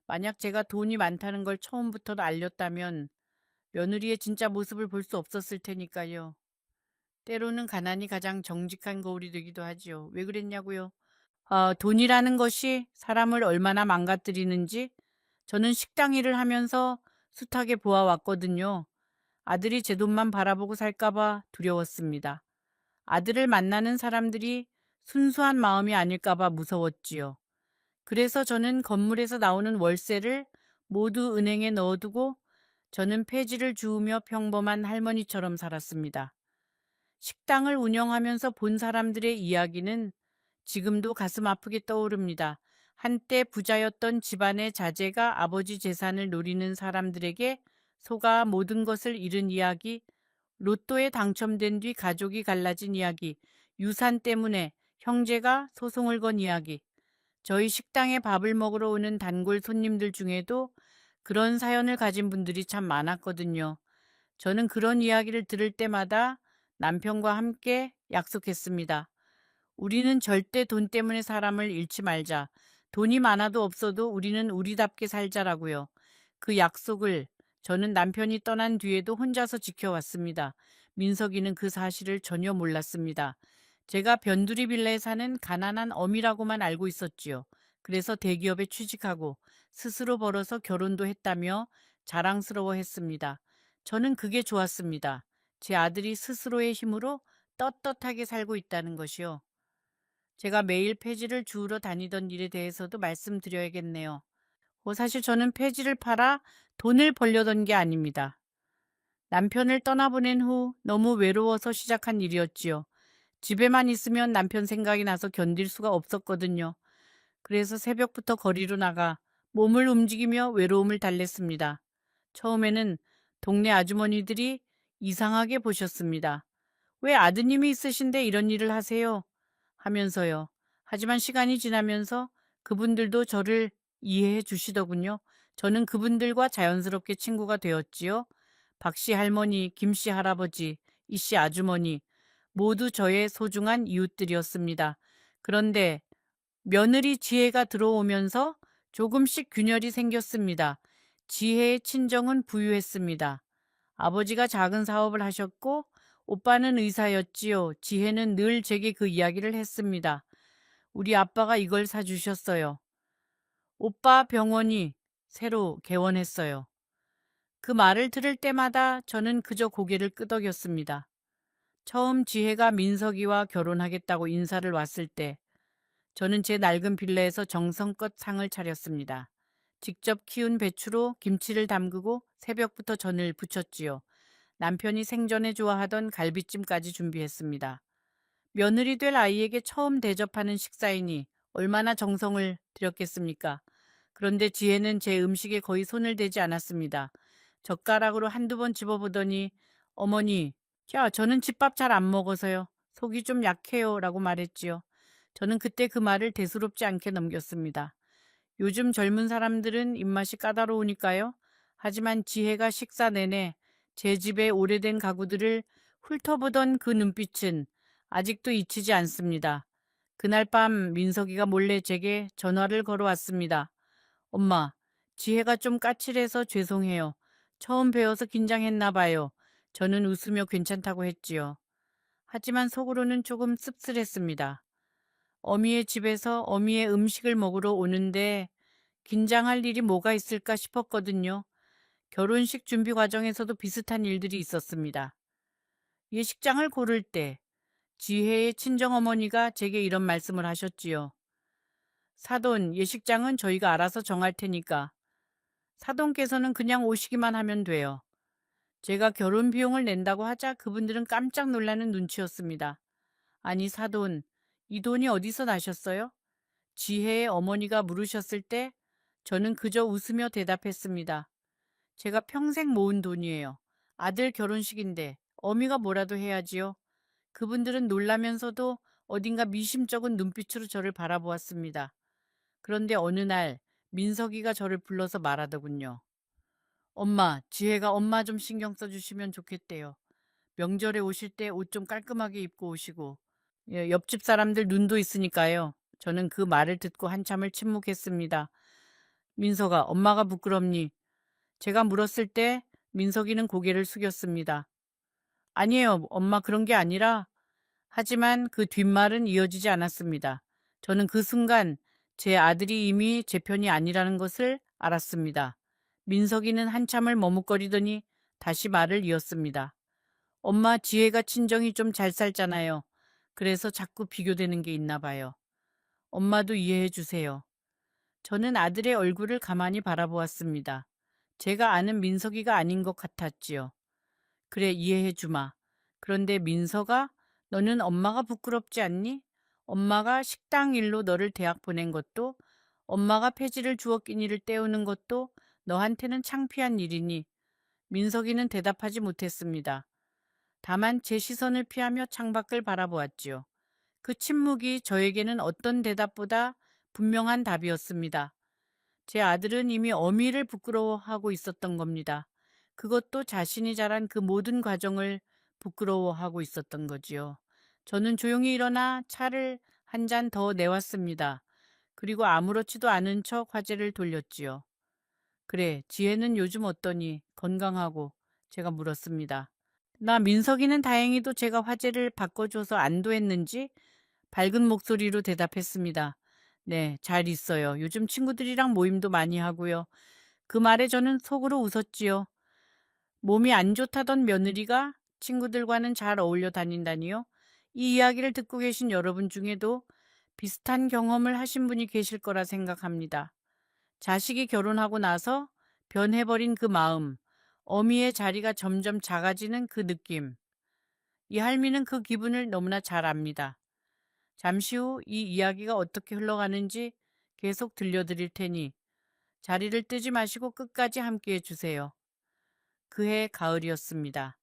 만약 제가 돈이 많다는 걸 처음부터 알렸다면 며느리의 진짜 모습을 볼 수 없었을 테니까요. 때로는 가난이 가장 정직한 거울이 되기도 하지요. 왜 그랬냐고요? 돈이라는 것이 사람을 얼마나 망가뜨리는지 저는 식당 일을 하면서 숱하게 보아왔거든요. 아들이 제 돈만 바라보고 살까봐 두려웠습니다. 아들을 만나는 사람들이 순수한 마음이 아닐까봐 무서웠지요. 그래서 저는 건물에서 나오는 월세를 모두 은행에 넣어두고 저는 폐지를 주우며 평범한 할머니처럼 살았습니다. 식당을 운영하면서 본 사람들의 이야기는 지금도 가슴 아프게 떠오릅니다. 한때 부자였던 집안의 자제가 아버지 재산을 노리는 사람들에게 속아 모든 것을 잃은 이야기, 로또에 당첨된 뒤 가족이 갈라진 이야기, 유산 때문에 형제가 소송을 건 이야기, 저희 식당에 밥을 먹으러 오는 단골 손님들 중에도 그런 사연을 가진 분들이 참 많았거든요. 저는 그런 이야기를 들을 때마다 남편과 함께 약속했습니다. 우리는 절대 돈 때문에 사람을 잃지 말자. 돈이 많아도 없어도 우리는 우리답게 살자라고요. 그 약속을 저는 남편이 떠난 뒤에도 혼자서 지켜왔습니다. 민석이는 그 사실을 전혀 몰랐습니다. 제가 변두리 빌라에 사는 가난한 어미라고만 알고 있었지요. 그래서 대기업에 취직하고 스스로 벌어서 결혼도 했다며 자랑스러워했습니다. 저는 그게 좋았습니다. 제 아들이 스스로의 힘으로 떳떳하게 살고 있다는 것이요. 제가 매일 폐지를 주우러 다니던 일에 대해서도 말씀드려야겠네요. 사실 저는 폐지를 팔아 돈을 벌려던 게 아닙니다. 남편을 떠나보낸 후 너무 외로워서 시작한 일이었지요. 집에만 있으면 남편 생각이 나서 견딜 수가 없었거든요. 그래서 새벽부터 거리로 나가 몸을 움직이며 외로움을 달랬습니다. 처음에는 동네 아주머니들이 이상하게 보셨습니다. 왜 아드님이 있으신데 이런 일을 하세요? 하면서요. 하지만 시간이 지나면서 그분들도 저를 이해해 주시더군요. 저는 그분들과 자연스럽게 친구가 되었지요. 박씨 할머니, 김씨 할아버지, 이씨 아주머니 모두 저의 소중한 이웃들이었습니다. 그런데 며느리 지혜가 들어오면서 조금씩 균열이 생겼습니다. 지혜의 친정은 부유했습니다. 아버지가 작은 사업을 하셨고 오빠는 의사였지요. 지혜는 늘 제게 그 이야기를 했습니다. 우리 아빠가 이걸 사주셨어요. 오빠 병원이 새로 개원했어요. 그 말을 들을 때마다 저는 그저 고개를 끄덕였습니다. 처음 지혜가 민석이와 결혼하겠다고 인사를 왔을 때 저는 제 낡은 빌라에서 정성껏 상을 차렸습니다. 직접 키운 배추로 김치를 담그고 새벽부터 전을 부쳤지요. 남편이 생전에 좋아하던 갈비찜까지 준비했습니다. 며느리 될 아이에게 처음 대접하는 식사이니 얼마나 정성을 들였겠습니까? 그런데 지혜는 제 음식에 거의 손을 대지 않았습니다. 젓가락으로 한두 번 집어보더니 어머니, 야, 저는 집밥 잘 안 먹어서요. 속이 좀 약해요. 라고 말했지요. 저는 그때 그 말을 대수롭지 않게 넘겼습니다. 요즘 젊은 사람들은 입맛이 까다로우니까요. 하지만 지혜가 식사 내내 제 집의 오래된 가구들을 훑어보던 그 눈빛은 아직도 잊히지 않습니다. 그날 밤 민석이가 몰래 제게 전화를 걸어왔습니다. 엄마, 지혜가 좀 까칠해서 죄송해요. 처음 배워서 긴장했나 봐요. 저는 웃으며 괜찮다고 했지요. 하지만 속으로는 조금 씁쓸했습니다. 어미의 집에서 어미의 음식을 먹으러 오는데 긴장할 일이 뭐가 있을까 싶었거든요. 결혼식 준비 과정에서도 비슷한 일들이 있었습니다. 예식장을 고를 때 지혜의 친정어머니가 제게 이런 말씀을 하셨지요. 사돈, 예식장은 저희가 알아서 정할 테니까 사돈께서는 그냥 오시기만 하면 돼요. 제가 결혼 비용을 낸다고 하자 그분들은 깜짝 놀라는 눈치였습니다. 아니, 사돈, 이 돈이 어디서 나셨어요? 지혜의 어머니가 물으셨을 때 저는 그저 웃으며 대답했습니다. 제가 평생 모은 돈이에요. 아들 결혼식인데 어미가 뭐라도 해야지요. 그분들은 놀라면서도 어딘가 미심쩍은 눈빛으로 저를 바라보았습니다. 그런데 어느 날 민석이가 저를 불러서 말하더군요. 엄마, 지혜가 엄마 좀 신경 써주시면 좋겠대요. 명절에 오실 때 옷 좀 깔끔하게 입고 오시고. 예, 옆집 사람들 눈도 있으니까요. 저는 그 말을 듣고 한참을 침묵했습니다. 민석아, 엄마가 부끄럽니? 제가 물었을 때 민석이는 고개를 숙였습니다. 아니에요, 엄마 그런 게 아니라. 하지만 그 뒷말은 이어지지 않았습니다. 저는 그 순간 제 아들이 이미 제 편이 아니라는 것을 알았습니다. 민석이는 한참을 머뭇거리더니 다시 말을 이었습니다. 엄마, 지혜가 친정이 좀 잘 살잖아요. 그래서 자꾸 비교되는 게 있나 봐요. 엄마도 이해해 주세요. 저는 아들의 얼굴을 가만히 바라보았습니다. 제가 아는 민석이가 아닌 것 같았지요. 그래, 이해해 주마. 그런데 민석아, 너는 엄마가 부끄럽지 않니? 엄마가 식당 일로 너를 대학 보낸 것도, 엄마가 폐지를 주어 끼니를 때우는 것도 너한테는 창피한 일이니. 민석이는 대답하지 못했습니다. 다만 제 시선을 피하며 창밖을 바라보았지요. 그 침묵이 저에게는 어떤 대답보다 분명한 답이었습니다. 제 아들은 이미 어미를 부끄러워하고 있었던 겁니다. 그것도 자신이 자란 그 모든 과정을 부끄러워하고 있었던 거지요. 저는 조용히 일어나 차를 한 잔 더 내왔습니다. 그리고 아무렇지도 않은 척 화제를 돌렸지요. 그래, 지혜는 요즘 어떠니? 건강하고? 제가 물었습니다. 나 민석이는 다행히도 제가 화제를 바꿔줘서 안도했는지 밝은 목소리로 대답했습니다. 네, 잘 있어요. 요즘 친구들이랑 모임도 많이 하고요. 그 말에 저는 속으로 웃었지요. 몸이 안 좋다던 며느리가 친구들과는 잘 어울려 다닌다니요? 이 이야기를 듣고 계신 여러분 중에도 비슷한 경험을 하신 분이 계실 거라 생각합니다. 자식이 결혼하고 나서 변해버린 그 마음, 어미의 자리가 점점 작아지는 그 느낌. 이 할미는 그 기분을 너무나 잘 압니다. 잠시 후 이 이야기가 어떻게 흘러가는지 계속 들려드릴 테니 자리를 뜨지 마시고 끝까지 함께 해주세요. 그해 가을이었습니다.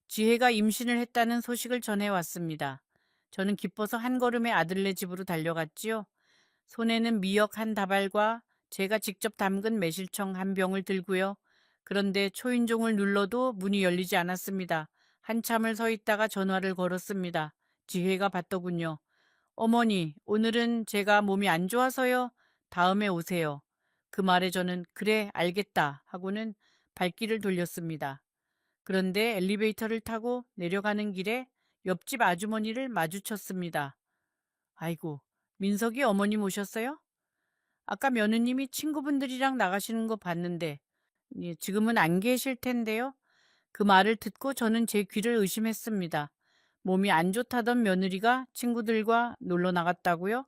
지혜가 임신을 했다는 소식을 전해왔습니다. 저는 기뻐서 한 걸음에 아들네 집으로 달려갔지요. 손에는 미역 한 다발과 제가 직접 담근 매실청 한 병을 들고요. 그런데 초인종을 눌러도 문이 열리지 않았습니다. 한참을 서 있다가 전화를 걸었습니다. 지혜가 받더군요. 어머니, 오늘은 제가 몸이 안 좋아서요. 다음에 오세요. 그 말에 저는 그래, 알겠다 하고는 발길을 돌렸습니다. 그런데 엘리베이터를 타고 내려가는 길에 옆집 아주머니를 마주쳤습니다. 아이고, 민석이 어머님 오셨어요? 아까 며느님이 친구분들이랑 나가시는 거 봤는데, 예, 지금은 안 계실 텐데요. 그 말을 듣고 저는 제 귀를 의심했습니다. 몸이 안 좋다던 며느리가 친구들과 놀러 나갔다고요?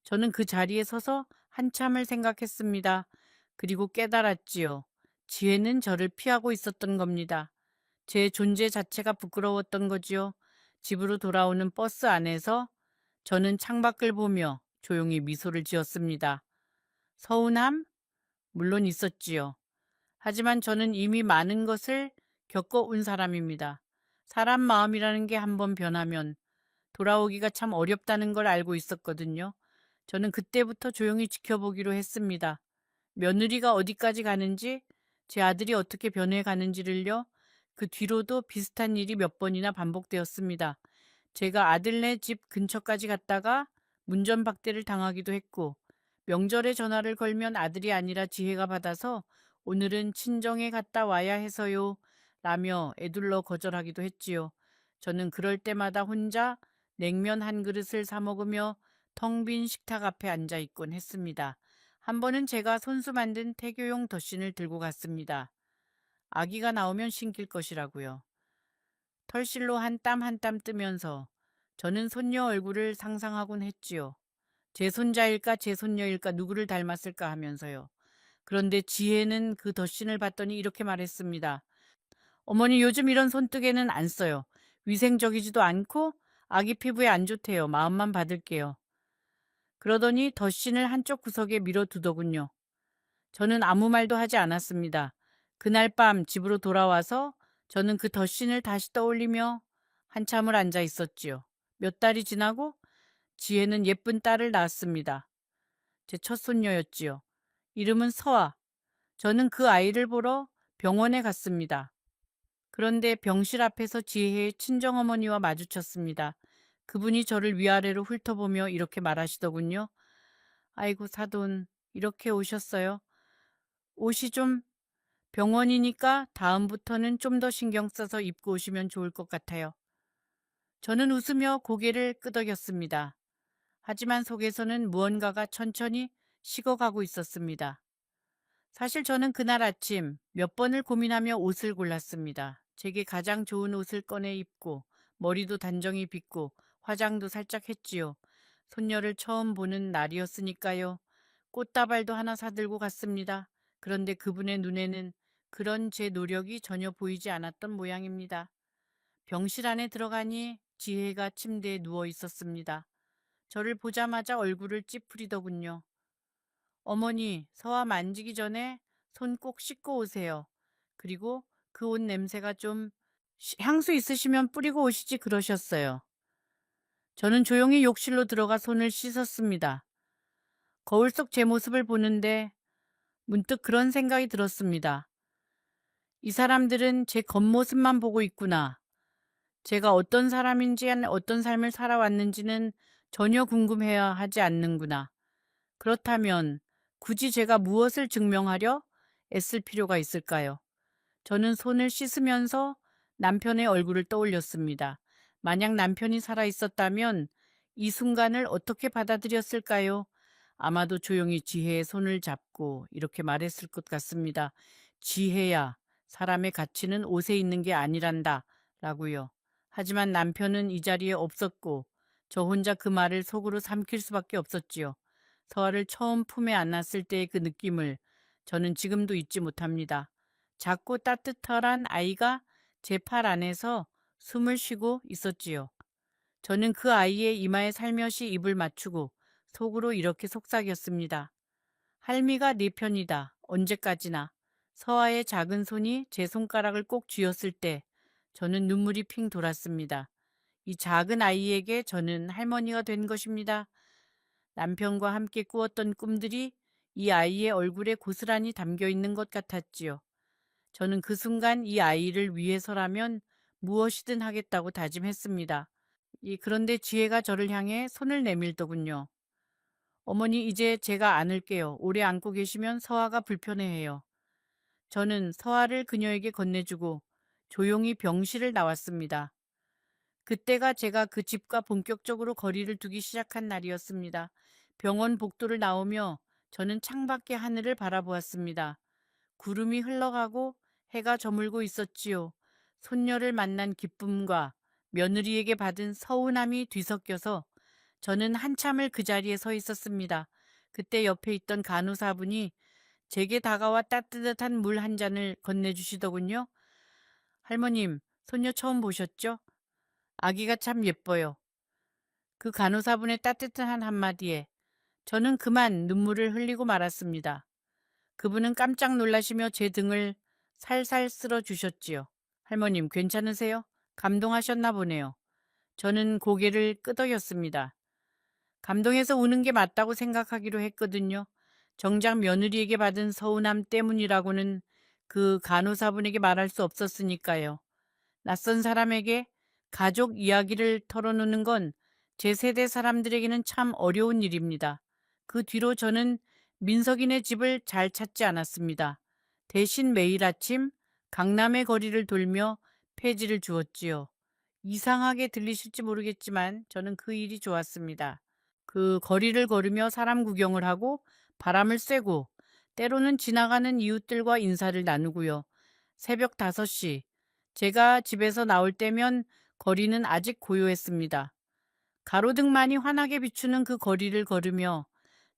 저는 그 자리에 서서 한참을 생각했습니다. 그리고 깨달았지요. 지혜는 저를 피하고 있었던 겁니다. 제 존재 자체가 부끄러웠던 거지요. 집으로 돌아오는 버스 안에서 저는 창밖을 보며 조용히 미소를 지었습니다. 서운함? 물론 있었지요. 하지만 저는 이미 많은 것을 겪어온 사람입니다. 사람 마음이라는 게 한번 변하면 돌아오기가 참 어렵다는 걸 알고 있었거든요. 저는 그때부터 조용히 지켜보기로 했습니다. 며느리가 어디까지 가는지, 제 아들이 어떻게 변해 가는지를요. 그 뒤로도 비슷한 일이 몇 번이나 반복되었습니다. 제가 아들네 집 근처까지 갔다가 문전박대를 당하기도 했고, 명절에 전화를 걸면 아들이 아니라 지혜가 받아서 오늘은 친정에 갔다 와야 해서요. 라며 애둘러 거절하기도 했지요. 저는 그럴 때마다 혼자 냉면 한 그릇을 사 먹으며 텅 빈 식탁 앞에 앉아 있곤 했습니다. 한 번은 제가 손수 만든 태교용 덧신을 들고 갔습니다. 아기가 나오면 신길 것이라고요. 털실로 한 땀 한 땀 뜨면서 저는 손녀 얼굴을 상상하곤 했지요. 제 손자일까 제 손녀일까 누구를 닮았을까 하면서요. 그런데 지혜는 그 덧신을 봤더니 이렇게 말했습니다. 어머니 요즘 이런 손뜨개는 안 써요. 위생적이지도 않고 아기 피부에 안 좋대요. 마음만 받을게요. 그러더니 덧신을 한쪽 구석에 밀어두더군요. 저는 아무 말도 하지 않았습니다. 그날 밤 집으로 돌아와서 저는 그 덧신을 다시 떠올리며 한참을 앉아 있었지요. 몇 달이 지나고 지혜는 예쁜 딸을 낳았습니다. 제 첫 손녀였지요. 이름은 서아. 저는 그 아이를 보러 병원에 갔습니다. 그런데 병실 앞에서 지혜의 친정어머니와 마주쳤습니다. 그분이 저를 위아래로 훑어보며 이렇게 말하시더군요. 아이고 사돈, 이렇게 오셨어요. 옷이 좀 병원이니까 다음부터는 좀 더 신경 써서 입고 오시면 좋을 것 같아요. 저는 웃으며 고개를 끄덕였습니다. 하지만 속에서는 무언가가 천천히 식어가고 있었습니다. 사실 저는 그날 아침 몇 번을 고민하며 옷을 골랐습니다. 제게 가장 좋은 옷을 꺼내 입고 머리도 단정히 빗고 화장도 살짝 했지요. 손녀를 처음 보는 날이었으니까요. 꽃다발도 하나 사들고 갔습니다. 그런데 그분의 눈에는 그런 제 노력이 전혀 보이지 않았던 모양입니다. 병실 안에 들어가니 지혜가 침대에 누워 있었습니다. 저를 보자마자 얼굴을 찌푸리더군요. 어머니, 서화 만지기 전에 손 꼭 씻고 오세요. 그리고 그 옷 냄새가 좀 향수 있으시면 뿌리고 오시지 그러셨어요. 저는 조용히 욕실로 들어가 손을 씻었습니다. 거울 속 제 모습을 보는데 문득 그런 생각이 들었습니다. 이 사람들은 제 겉모습만 보고 있구나. 제가 어떤 사람인지 어떤 삶을 살아왔는지는 전혀 궁금해야 하지 않는구나. 그렇다면 굳이 제가 무엇을 증명하려 애쓸 필요가 있을까요? 저는 손을 씻으면서 남편의 얼굴을 떠올렸습니다. 만약 남편이 살아 있었다면 이 순간을 어떻게 받아들였을까요? 아마도 조용히 지혜의 손을 잡고 이렇게 말했을 것 같습니다. 지혜야, 사람의 가치는 옷에 있는 게 아니란다. 라고요. 하지만 남편은 이 자리에 없었고 저 혼자 그 말을 속으로 삼킬 수밖에 없었지요. 서아를 처음 품에 안았을 때의 그 느낌을 저는 지금도 잊지 못합니다. 작고 따뜻한 아이가 제 팔 안에서 숨을 쉬고 있었지요. 저는 그 아이의 이마에 살며시 입을 맞추고 속으로 이렇게 속삭였습니다. 할미가 네 편이다. 언제까지나. 서아의 작은 손이 제 손가락을 꼭 쥐었을 때 저는 눈물이 핑 돌았습니다. 이 작은 아이에게 저는 할머니가 된 것입니다. 남편과 함께 꾸었던 꿈들이 이 아이의 얼굴에 고스란히 담겨 있는 것 같았지요. 저는 그 순간 이 아이를 위해서라면 무엇이든 하겠다고 다짐했습니다. 그런데 지혜가 저를 향해 손을 내밀더군요. 어머니 이제 제가 안을게요. 오래 안고 계시면 서아가 불편해해요. 저는 서아를 그녀에게 건네주고 조용히 병실을 나왔습니다. 그때가 제가 그 집과 본격적으로 거리를 두기 시작한 날이었습니다. 병원 복도를 나오며 저는 창밖의 하늘을 바라보았습니다. 구름이 흘러가고 해가 저물고 있었지요. 손녀를 만난 기쁨과 며느리에게 받은 서운함이 뒤섞여서 저는 한참을 그 자리에 서 있었습니다. 그때 옆에 있던 간호사분이 제게 다가와 따뜻한 물 한 잔을 건네주시더군요. 할머님, 손녀 처음 보셨죠? 아기가 참 예뻐요. 그 간호사분의 따뜻한 한마디에 저는 그만 눈물을 흘리고 말았습니다. 그분은 깜짝 놀라시며 제 등을 살살 쓸어 주셨지요. 할머님, 괜찮으세요? 감동하셨나 보네요. 저는 고개를 끄덕였습니다. 감동해서 우는 게 맞다고 생각하기로 했거든요. 정작 며느리에게 받은 서운함 때문이라고는 그 간호사분에게 말할 수 없었으니까요. 낯선 사람에게 가족 이야기를 털어놓는 건 제 세대 사람들에게는 참 어려운 일입니다. 그 뒤로 저는 민석이네 집을 잘 찾지 않았습니다. 대신 매일 아침 강남의 거리를 돌며 폐지를 주었지요. 이상하게 들리실지 모르겠지만 저는 그 일이 좋았습니다. 그 거리를 걸으며 사람 구경을 하고 바람을 쐬고 때로는 지나가는 이웃들과 인사를 나누고요. 새벽 5시, 제가 집에서 나올 때면 거리는 아직 고요했습니다. 가로등만이 환하게 비추는 그 거리를 걸으며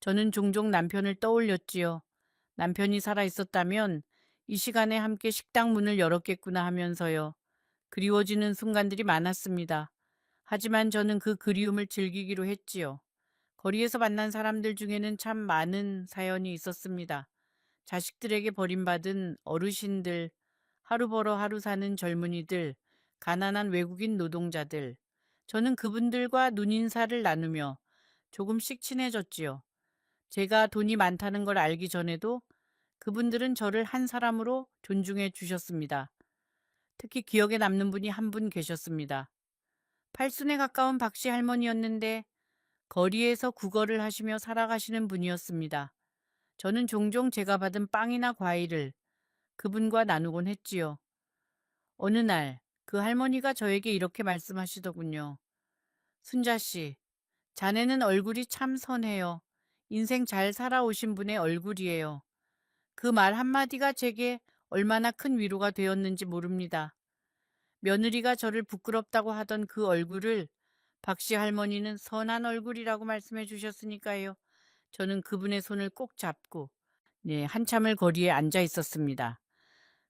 저는 종종 남편을 떠올렸지요. 남편이 살아 있었다면 이 시간에 함께 식당 문을 열었겠구나 하면서요. 그리워지는 순간들이 많았습니다. 하지만 저는 그 그리움을 즐기기로 했지요. 거리에서 만난 사람들 중에는 참 많은 사연이 있었습니다. 자식들에게 버림받은 어르신들, 하루 벌어 하루 사는 젊은이들, 가난한 외국인 노동자들. 저는 그분들과 눈인사를 나누며 조금씩 친해졌지요. 제가 돈이 많다는 걸 알기 전에도 그분들은 저를 한 사람으로 존중해 주셨습니다. 특히 기억에 남는 분이 한 분 계셨습니다. 팔순에 가까운 박씨 할머니였는데 거리에서 구걸을 하시며 살아가시는 분이었습니다. 저는 종종 제가 받은 빵이나 과일을 그분과 나누곤 했지요. 어느 날 그 할머니가 저에게 이렇게 말씀하시더군요. 순자 씨, 자네는 얼굴이 참 선해요. 인생 잘 살아오신 분의 얼굴이에요. 그 말 한마디가 제게 얼마나 큰 위로가 되었는지 모릅니다. 며느리가 저를 부끄럽다고 하던 그 얼굴을 박씨 할머니는 선한 얼굴이라고 말씀해 주셨으니까요. 저는 그분의 손을 꼭 잡고 한참을 거리에 앉아 있었습니다.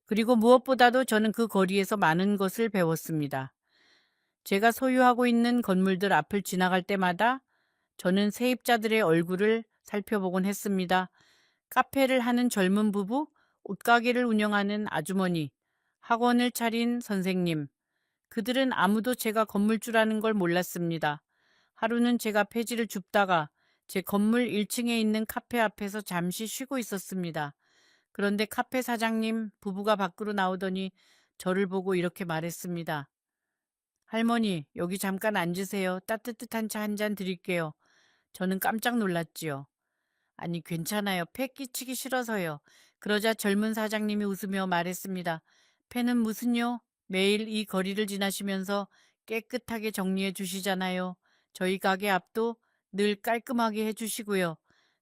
그리고 무엇보다도 저는 그 거리에서 많은 것을 배웠습니다. 제가 소유하고 있는 건물들 앞을 지나갈 때마다 저는 세입자들의 얼굴을 살펴보곤 했습니다. 카페를 하는 젊은 부부, 옷가게를 운영하는 아주머니, 학원을 차린 선생님, 그들은 아무도 제가 건물주라는 걸 몰랐습니다. 하루는 제가 폐지를 줍다가 제 건물 1층에 있는 카페 앞에서 잠시 쉬고 있었습니다. 그런데 카페 사장님 부부가 밖으로 나오더니 저를 보고 이렇게 말했습니다. 할머니, 여기 잠깐 앉으세요. 따뜻한 차 한 잔 드릴게요. 저는 깜짝 놀랐지요. 아니, 괜찮아요. 패 끼치기 싫어서요. 그러자 젊은 사장님이 웃으며 말했습니다. 패는 무슨요? 매일 이 거리를 지나시면서 깨끗하게 정리해 주시잖아요. 저희 가게 앞도 늘 깔끔하게 해 주시고요.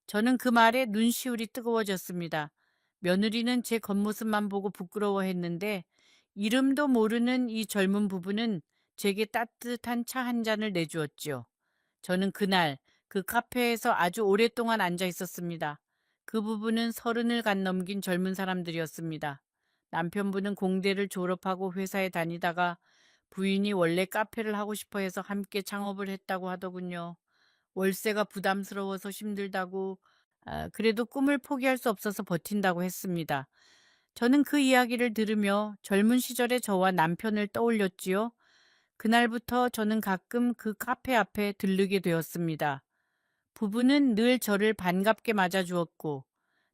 저는 그 말에 눈시울이 뜨거워졌습니다. 며느리는 제 겉모습만 보고 부끄러워했는데 이름도 모르는 이 젊은 부부는 제게 따뜻한 차 한 잔을 내주었지요. 저는 그날 그 카페에서 아주 오랫동안 앉아 있었습니다. 그 부부는 30을 간 넘긴 젊은 사람들이었습니다. 남편분은 공대를 졸업하고 회사에 다니다가 부인이 원래 카페를 하고 싶어 해서 함께 창업을 했다고 하더군요. 월세가 부담스러워서 힘들다고, 그래도 꿈을 포기할 수 없어서 버틴다고 했습니다. 저는 그 이야기를 들으며 젊은 시절의 저와 남편을 떠올렸지요. 그날부터 저는 가끔 그 카페 앞에 들르게 되었습니다. 부부는 늘 저를 반갑게 맞아주었고,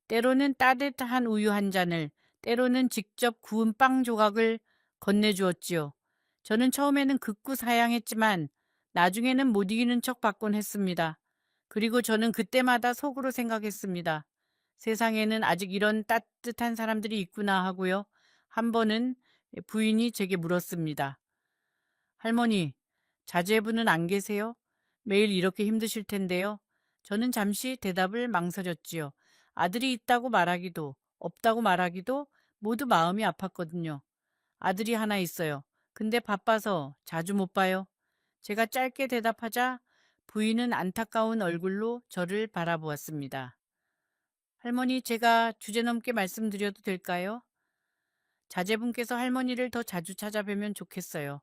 때로는 따뜻한 우유 한 잔을, 때로는 직접 구운 빵 조각을 건네주었지요. 저는 처음에는 극구 사양했지만, 나중에는 못 이기는 척 받곤 했습니다. 그리고 저는 그때마다 속으로 생각했습니다. 세상에는 아직 이런 따뜻한 사람들이 있구나 하고요. 한 번은 부인이 제게 물었습니다. 할머니, 자제분은 안 계세요? 매일 이렇게 힘드실 텐데요. 저는 잠시 대답을 망설였지요. 아들이 있다고 말하기도, 없다고 말하기도 모두 마음이 아팠거든요. 아들이 하나 있어요. 근데 바빠서 자주 못 봐요. 제가 짧게 대답하자 부인은 안타까운 얼굴로 저를 바라보았습니다. 할머니, 제가 주제넘게 말씀드려도 될까요? 자제분께서 할머니를 더 자주 찾아뵈면 좋겠어요.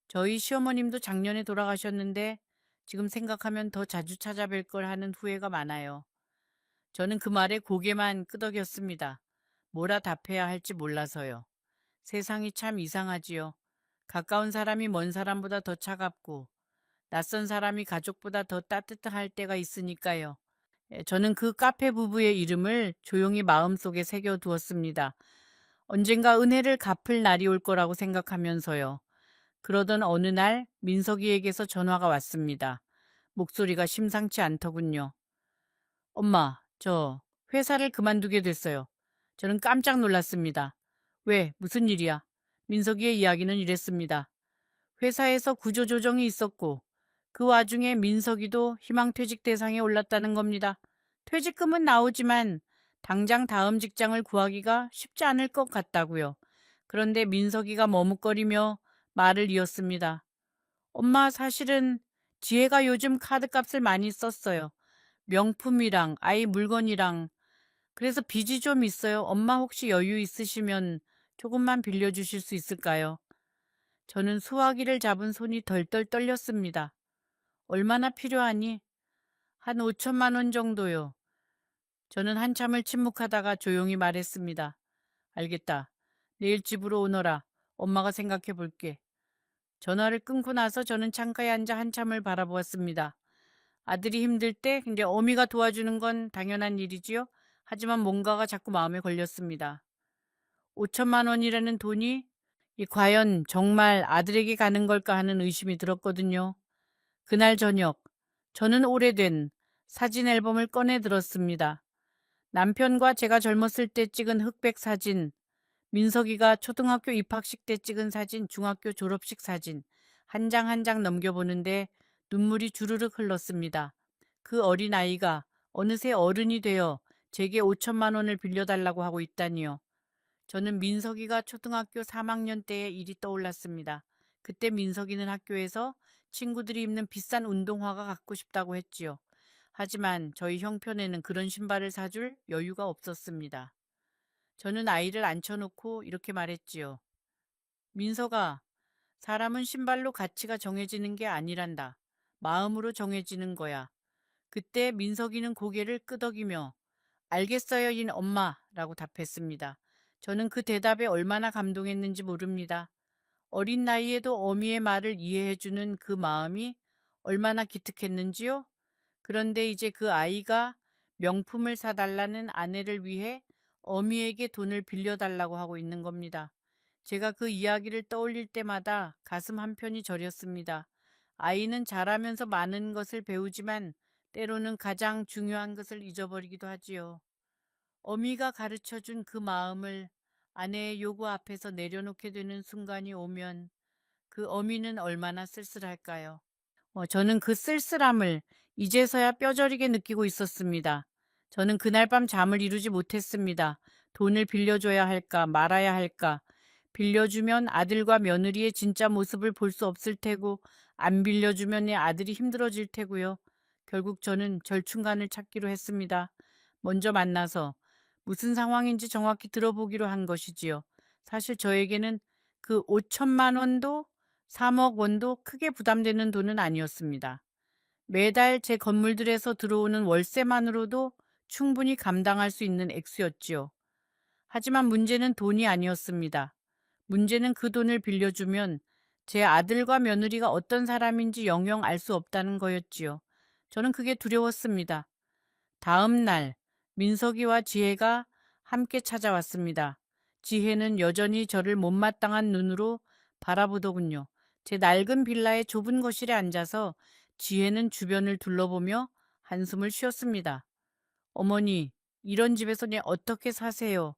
저희 시어머님도 작년에 돌아가셨는데 지금 생각하면 더 자주 찾아뵐 걸 하는 후회가 많아요. 저는 그 말에 고개만 끄덕였습니다. 뭐라 답해야 할지 몰라서요. 세상이 참 이상하지요. 가까운 사람이 먼 사람보다 더 차갑고 낯선 사람이 가족보다 더 따뜻할 때가 있으니까요. 저는 그 카페 부부의 이름을 조용히 마음속에 새겨두었습니다. 언젠가 은혜를 갚을 날이 올 거라고 생각하면서요. 그러던 어느 날 민석이에게서 전화가 왔습니다. 목소리가 심상치 않더군요. 엄마, 저 회사를 그만두게 됐어요. 저는 깜짝 놀랐습니다. 왜? 무슨 일이야? 민석이의 이야기는 이랬습니다. 회사에서 구조조정이 있었고 그 와중에 민석이도 희망퇴직 대상에 올랐다는 겁니다. 퇴직금은 나오지만 당장 다음 직장을 구하기가 쉽지 않을 것 같다고요. 그런데 민석이가 머뭇거리며 말을 이었습니다. 엄마, 사실은 지혜가 요즘 카드값을 많이 썼어요. 명품이랑 아이 물건이랑. 그래서 빚이 좀 있어요. 엄마, 혹시 여유 있으시면 조금만 빌려주실 수 있을까요? 저는 수화기를 잡은 손이 덜덜 떨렸습니다. 얼마나 필요하니? 한 5천만 원 정도요. 저는 한참을 침묵하다가 조용히 말했습니다. 알겠다. 내일 집으로 오너라. 엄마가 생각해 볼게. 전화를 끊고 나서 저는 창가에 앉아 한참을 바라보았습니다. 아들이 힘들 때 이제 어미가 도와주는 건 당연한 일이지요. 하지만 뭔가가 자꾸 마음에 걸렸습니다. 5천만 원이라는 돈이 과연 정말 아들에게 가는 걸까 하는 의심이 들었거든요. 그날 저녁, 저는 오래된 사진 앨범을 꺼내 들었습니다. 남편과 제가 젊었을 때 찍은 흑백 사진, 민석이가 초등학교 입학식 때 찍은 사진, 중학교 졸업식 사진, 한 장 한 장 넘겨보는데 눈물이 주르륵 흘렀습니다. 그 어린 아이가 어느새 어른이 되어 제게 5천만 원을 빌려달라고 하고 있다니요. 저는 민석이가 초등학교 3학년 때의 일이 떠올랐습니다. 그때 민석이는 학교에서 친구들이 입는 비싼 운동화가 갖고 싶다고 했지요. 하지만 저희 형편에는 그런 신발을 사줄 여유가 없었습니다. 저는 아이를 앉혀놓고 이렇게 말했지요. 민석아, 사람은 신발로 가치가 정해지는 게 아니란다. 마음으로 정해지는 거야. 그때 민석이는 고개를 끄덕이며 알겠어요, 인 엄마라고 답했습니다. 저는 그 대답에 얼마나 감동했는지 모릅니다. 어린 나이에도 어미의 말을 이해해주는 그 마음이 얼마나 기특했는지요? 그런데 이제 그 아이가 명품을 사달라는 아내를 위해 어미에게 돈을 빌려달라고 하고 있는 겁니다. 제가 그 이야기를 떠올릴 때마다 가슴 한편이 저렸습니다. 아이는 자라면서 많은 것을 배우지만 때로는 가장 중요한 것을 잊어버리기도 하지요. 어미가 가르쳐준 그 마음을 아내의 요구 앞에서 내려놓게 되는 순간이 오면 그 어미는 얼마나 쓸쓸할까요? 저는 그 쓸쓸함을 이제서야 뼈저리게 느끼고 있었습니다. 저는 그날 밤 잠을 이루지 못했습니다. 돈을 빌려줘야 할까 말아야 할까. 빌려주면 아들과 며느리의 진짜 모습을 볼 수 없을 테고 안 빌려주면 내 아들이 힘들어질 테고요. 결국 저는 절충간을 찾기로 했습니다. 먼저 만나서 무슨 상황인지 정확히 들어보기로 한 것이지요. 사실 저에게는 그 5천만 원도 3억 원도 크게 부담되는 돈은 아니었습니다. 매달 제 건물들에서 들어오는 월세만으로도 충분히 감당할 수 있는 액수였지요. 하지만 문제는 돈이 아니었습니다. 문제는 그 돈을 빌려주면 제 아들과 며느리가 어떤 사람인지 영영 알 수 없다는 거였지요. 저는 그게 두려웠습니다. 다음 날 민석이와 지혜가 함께 찾아왔습니다. 지혜는 여전히 저를 못마땅한 눈으로 바라보더군요. 제 낡은 빌라의 좁은 거실에 앉아서 지혜는 주변을 둘러보며 한숨을 쉬었습니다. 어머니, 이런 집에서 어떻게 사세요?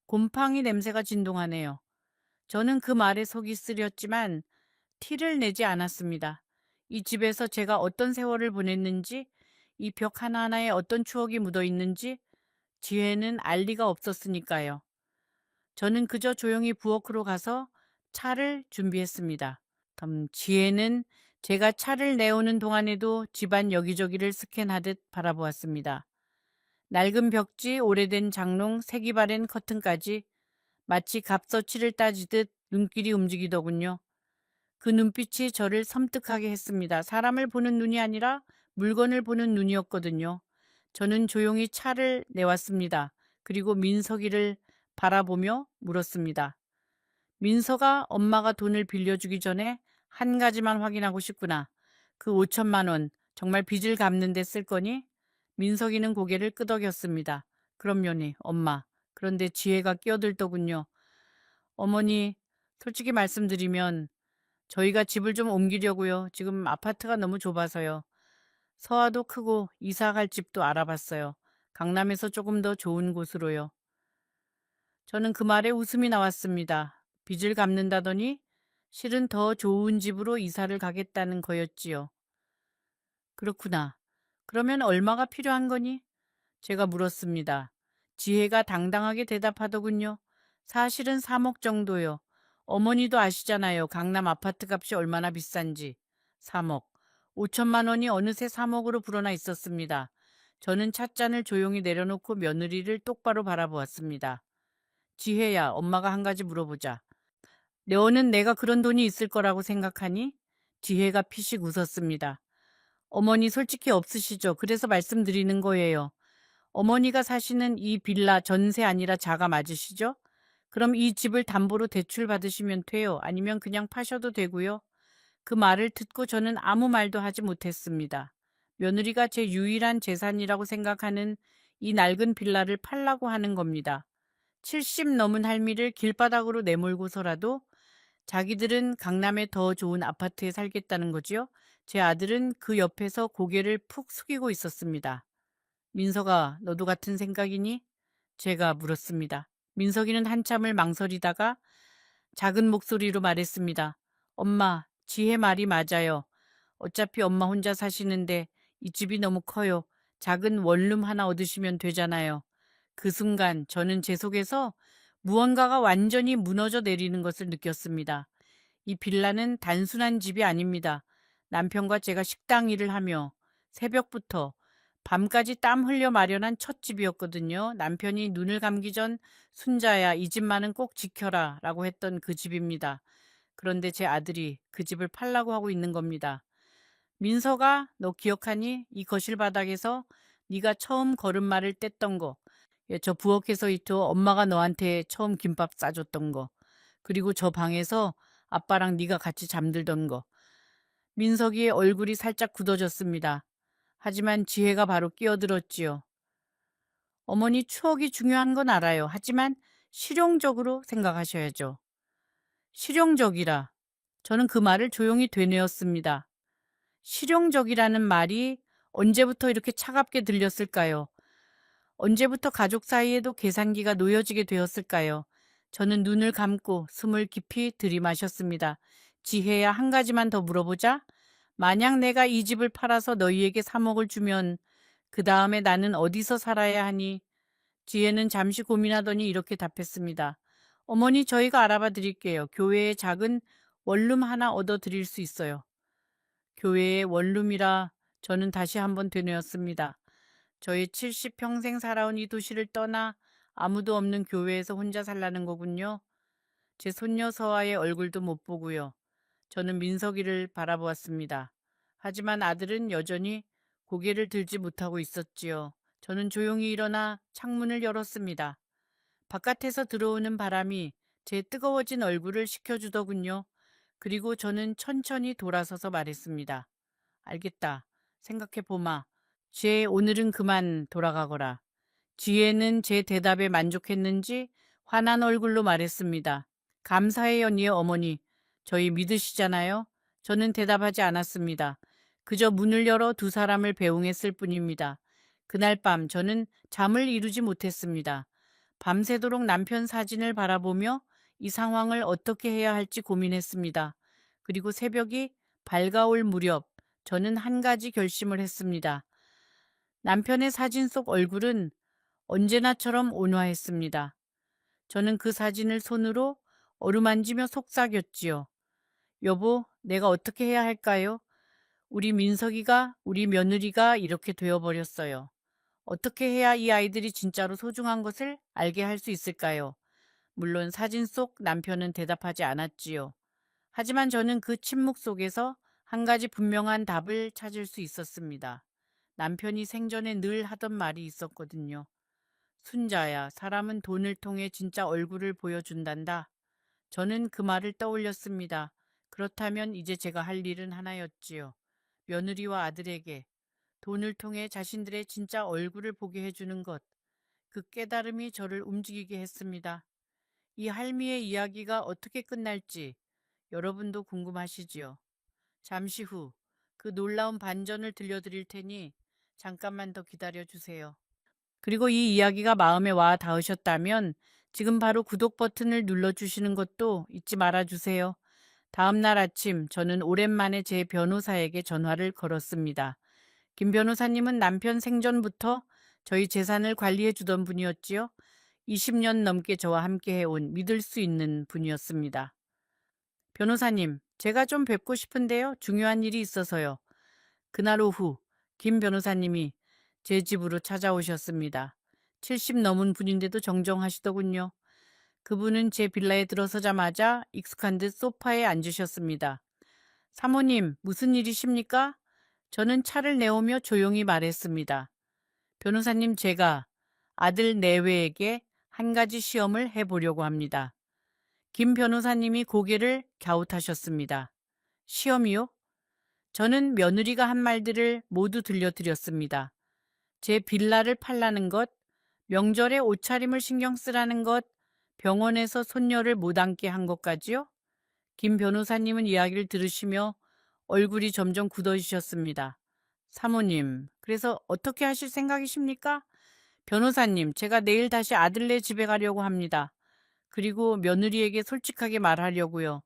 곰팡이 냄새가 진동하네요. 저는 그 말에 속이 쓰렸지만 티를 내지 않았습니다. 이 집에서 제가 어떤 세월을 보냈는지, 이 벽 하나하나에 어떤 추억이 묻어 있는지 지혜는 알 리가 없었으니까요. 저는 그저 조용히 부엌으로 가서 차를 준비했습니다. 그럼 지혜는 제가 차를 내오는 동안에도 집안 여기저기를 스캔하듯 바라보았습니다. 낡은 벽지, 오래된 장롱, 색이 바랜 커튼까지 마치 값어치를 따지듯 눈길이 움직이더군요. 그 눈빛이 저를 섬뜩하게 했습니다. 사람을 보는 눈이 아니라 물건을 보는 눈이었거든요. 저는 조용히 차를 내왔습니다. 그리고 민석이를 바라보며 물었습니다. 민석아, 엄마가 돈을 빌려주기 전에 한 가지만 확인하고 싶구나. 그 5천만 원 정말 빚을 갚는 데 쓸 거니? 민석이는 고개를 끄덕였습니다. 그럼요네, 엄마. 그런데 지혜가 끼어들더군요. 어머니, 솔직히 말씀드리면 저희가 집을 좀 옮기려고요. 지금 아파트가 너무 좁아서요. 서화도 크고 이사 갈 집도 알아봤어요. 강남에서 조금 더 좋은 곳으로요. 저는 그 말에 웃음이 나왔습니다. 빚을 갚는다더니 실은 더 좋은 집으로 이사를 가겠다는 거였지요. 그렇구나. 그러면 얼마가 필요한 거니? 제가 물었습니다. 지혜가 당당하게 대답하더군요. 사실은 3억 정도요. 어머니도 아시잖아요. 강남 아파트 값이 얼마나 비싼지. 3억. 5천만 원이 어느새 3억으로 불어나 있었습니다. 저는 찻잔을 조용히 내려놓고 며느리를 똑바로 바라보았습니다. 지혜야, 엄마가 한 가지 물어보자. 너는 내가 그런 돈이 있을 거라고 생각하니? 지혜가 피식 웃었습니다. 어머니 솔직히 없으시죠? 그래서 말씀드리는 거예요. 어머니가 사시는 이 빌라 전세 아니라 자가 맞으시죠? 그럼 이 집을 담보로 대출 받으시면 돼요. 아니면 그냥 파셔도 되고요. 그 말을 듣고 저는 아무 말도 하지 못했습니다. 며느리가 제 유일한 재산이라고 생각하는 이 낡은 빌라를 팔라고 하는 겁니다. 70 넘은 할미를 길바닥으로 내몰고서라도 자기들은 강남에 더 좋은 아파트에 살겠다는 거지요. 제 아들은 그 옆에서 고개를 푹 숙이고 있었습니다. 민석아, 너도 같은 생각이니? 제가 물었습니다. 민석이는 한참을 망설이다가 작은 목소리로 말했습니다. 엄마, 지혜 말이 맞아요. 어차피 엄마 혼자 사시는데 이 집이 너무 커요. 작은 원룸 하나 얻으시면 되잖아요. 그 순간 저는 제 속에서 무언가가 완전히 무너져 내리는 것을 느꼈습니다. 이 빌라는 단순한 집이 아닙니다. 남편과 제가 식당 일을 하며 새벽부터 밤까지 땀 흘려 마련한 첫 집이었거든요. 남편이 눈을 감기 전 순자야, 이 집만은 꼭 지켜라 라고 했던 그 집입니다. 그런데 제 아들이 그 집을 팔라고 하고 있는 겁니다. 민서가 너 기억하니? 이 거실 바닥에서 네가 처음 걸음마를 뗐던 거. 예, 저 부엌에서 이토 엄마가 너한테 처음 김밥 싸줬던 거. 그리고 저 방에서 아빠랑 네가 같이 잠들던 거. 민석이의 얼굴이 살짝 굳어졌습니다. 하지만 지혜가 바로 끼어들었지요. 어머니 추억이 중요한 건 알아요. 하지만 실용적으로 생각하셔야죠. 실용적이라. 저는 그 말을 조용히 되뇌었습니다. 실용적이라는 말이 언제부터 이렇게 차갑게 들렸을까요? 언제부터 가족 사이에도 계산기가 놓여지게 되었을까요? 저는 눈을 감고 숨을 깊이 들이마셨습니다. 지혜야, 한 가지만 더 물어보자. 만약 내가 이 집을 팔아서 너희에게 3억을 주면 그 다음에 나는 어디서 살아야 하니? 지혜는 잠시 고민하더니 이렇게 답했습니다. 어머니, 저희가 알아봐 드릴게요. 교회에 작은 원룸 하나 얻어 드릴 수 있어요. 교회의 원룸이라 저는 다시 한번 되뇌었습니다. 저희 70평생 살아온 이 도시를 떠나 아무도 없는 교회에서 혼자 살라는 거군요. 제 손녀 서아의 얼굴도 못 보고요. 저는 민석이를 바라보았습니다. 하지만 아들은 여전히 고개를 들지 못하고 있었지요. 저는 조용히 일어나 창문을 열었습니다. 바깥에서 들어오는 바람이 제 뜨거워진 얼굴을 식혀주더군요. 그리고 저는 천천히 돌아서서 말했습니다. 알겠다. 생각해보마. 쟤 오늘은 그만 돌아가거라. 지혜는 제 대답에 만족했는지 화난 얼굴로 말했습니다. 감사해요, 니의 어머니. 저희 믿으시잖아요? 저는 대답하지 않았습니다. 그저 문을 열어 두 사람을 배웅했을 뿐입니다. 그날 밤 저는 잠을 이루지 못했습니다. 밤새도록 남편 사진을 바라보며 이 상황을 어떻게 해야 할지 고민했습니다. 그리고 새벽이 밝아올 무렵 저는 한 가지 결심을 했습니다. 남편의 사진 속 얼굴은 언제나처럼 온화했습니다. 저는 그 사진을 손으로 어루만지며 속삭였지요. 여보, 내가 어떻게 해야 할까요? 우리 민석이가, 우리 며느리가 이렇게 되어버렸어요. 어떻게 해야 이 아이들이 진짜로 소중한 것을 알게 할 수 있을까요? 물론 사진 속 남편은 대답하지 않았지요. 하지만 저는 그 침묵 속에서 한 가지 분명한 답을 찾을 수 있었습니다. 남편이 생전에 늘 하던 말이 있었거든요. 순자야, 사람은 돈을 통해 진짜 얼굴을 보여준단다. 저는 그 말을 떠올렸습니다. 그렇다면 이제 제가 할 일은 하나였지요. 며느리와 아들에게 돈을 통해 자신들의 진짜 얼굴을 보게 해주는 것. 그 깨달음이 저를 움직이게 했습니다. 이 할미의 이야기가 어떻게 끝날지 여러분도 궁금하시지요? 잠시 후 그 놀라운 반전을 들려드릴 테니 잠깐만 더 기다려 주세요. 그리고 이 이야기가 마음에 와 닿으셨다면 지금 바로 구독 버튼을 눌러주시는 것도 잊지 말아 주세요. 다음 날 아침 저는 오랜만에 제 변호사에게 전화를 걸었습니다. 김 변호사님은 남편 생전부터 저희 재산을 관리해 주던 분이었지요. 20년 넘게 저와 함께 해온 믿을 수 있는 분이었습니다. 변호사님, 제가 좀 뵙고 싶은데요. 중요한 일이 있어서요. 그날 오후 김 변호사님이 제 집으로 찾아오셨습니다. 70 넘은 분인데도 정정하시더군요. 그분은 제 빌라에 들어서자마자 익숙한 듯 소파에 앉으셨습니다. 사모님, 무슨 일이십니까? 저는 차를 내오며 조용히 말했습니다. 변호사님, 제가 아들 내외에게 한 가지 시험을 해보려고 합니다. 김 변호사님이 고개를 갸웃하셨습니다. 시험이요? 저는 며느리가 한 말들을 모두 들려드렸습니다. 제 빌라를 팔라는 것, 명절에 옷차림을 신경 쓰라는 것, 병원에서 손녀를 못 앉게 한 것까지요? 김 변호사님은 이야기를 들으시며 얼굴이 점점 굳어지셨습니다. 사모님, 그래서 어떻게 하실 생각이십니까? 변호사님, 제가 내일 다시 아들네 집에 가려고 합니다. 그리고 며느리에게 솔직하게 말하려고요.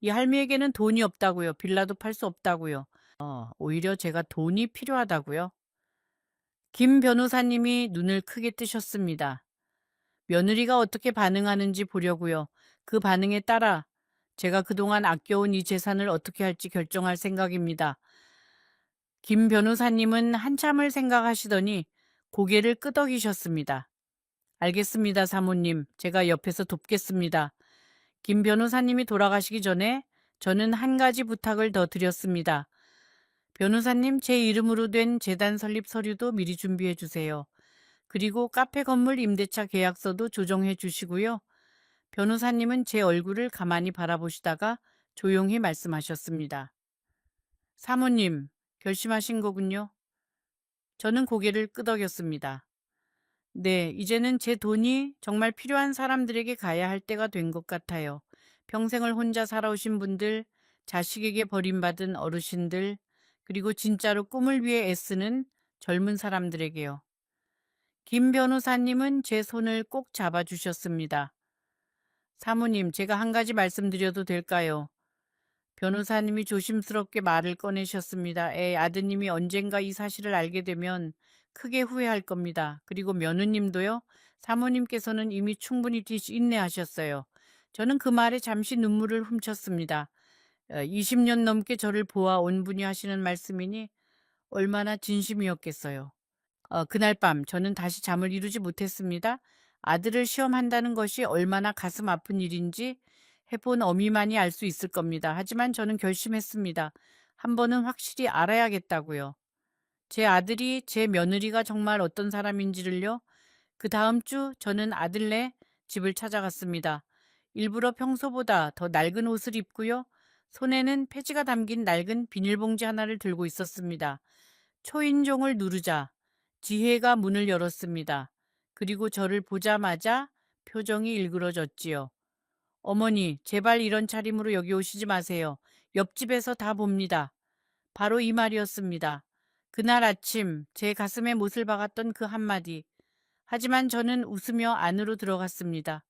이 할미에게는 돈이 없다고요. 빌라도 팔 수 없다고요. 오히려 제가 돈이 필요하다고요. 김 변호사님이 눈을 크게 뜨셨습니다. 며느리가 어떻게 반응하는지 보려고요. 그 반응에 따라 제가 그동안 아껴온 이 재산을 어떻게 할지 결정할 생각입니다. 김 변호사님은 한참을 생각하시더니 고개를 끄덕이셨습니다. 알겠습니다, 사모님. 제가 옆에서 돕겠습니다. 김 변호사님이 돌아가시기 전에 저는 한 가지 부탁을 더 드렸습니다. 변호사님, 제 이름으로 된 재단 설립 서류도 미리 준비해 주세요. 그리고 카페 건물 임대차 계약서도 조정해 주시고요. 변호사님은 제 얼굴을 가만히 바라보시다가 조용히 말씀하셨습니다. 사모님, 결심하신 거군요. 저는 고개를 끄덕였습니다. 네, 이제는 제 돈이 정말 필요한 사람들에게 가야 할 때가 된 것 같아요. 평생을 혼자 살아오신 분들, 자식에게 버림받은 어르신들, 그리고 진짜로 꿈을 위해 애쓰는 젊은 사람들에게요. 김 변호사님은 제 손을 꼭 잡아주셨습니다. 사모님, 제가 한 가지 말씀드려도 될까요? 변호사님이 조심스럽게 말을 꺼내셨습니다. 아드님이 언젠가 이 사실을 알게 되면 크게 후회할 겁니다. 그리고 며느님도요. 사모님께서는 이미 충분히 인내하셨어요. 저는 그 말에 잠시 눈물을 훔쳤습니다. 20년 넘게 저를 보아온 분이 하시는 말씀이니 얼마나 진심이었겠어요. 그날 밤 저는 다시 잠을 이루지 못했습니다. 아들을 시험한다는 것이 얼마나 가슴 아픈 일인지 해본 어미만이 알 수 있을 겁니다. 하지만 저는 결심했습니다. 한 번은 확실히 알아야겠다고요. 제 아들이 제 며느리가 정말 어떤 사람인지를요. 그 다음 주 저는 아들네 집을 찾아갔습니다. 일부러 평소보다 더 낡은 옷을 입고요. 손에는 폐지가 담긴 낡은 비닐봉지 하나를 들고 있었습니다. 초인종을 누르자 지혜가 문을 열었습니다. 그리고 저를 보자마자 표정이 일그러졌지요. 어머니, 제발 이런 차림으로 여기 오시지 마세요. 옆집에서 다 봅니다. 바로 이 말이었습니다. 그날 아침 제 가슴에 못을 박았던 그 한마디. 하지만 저는 웃으며 안으로 들어갔습니다.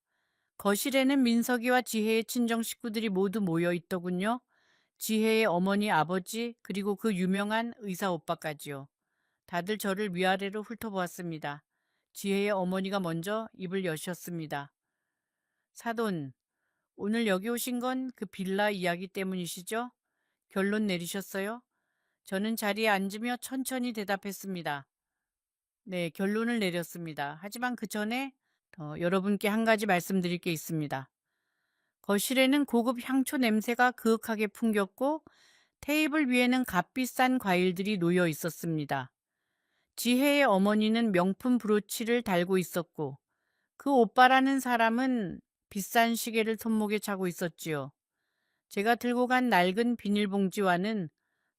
거실에는 민석이와 지혜의 친정 식구들이 모두 모여 있더군요. 지혜의 어머니, 아버지, 그리고 그 유명한 의사 오빠까지요. 다들 저를 위아래로 훑어보았습니다. 지혜의 어머니가 먼저 입을 여셨습니다. 사돈, 오늘 여기 오신 건 그 빌라 이야기 때문이시죠? 결론 내리셨어요? 저는 자리에 앉으며 천천히 대답했습니다. 네, 결론을 내렸습니다. 하지만 그 전에 여러분께 한 가지 말씀드릴 게 있습니다. 거실에는 고급 향초 냄새가 그윽하게 풍겼고 테이블 위에는 값비싼 과일들이 놓여 있었습니다. 지혜의 어머니는 명품 브로치를 달고 있었고 그 오빠라는 사람은 비싼 시계를 손목에 차고 있었지요. 제가 들고 간 낡은 비닐봉지와는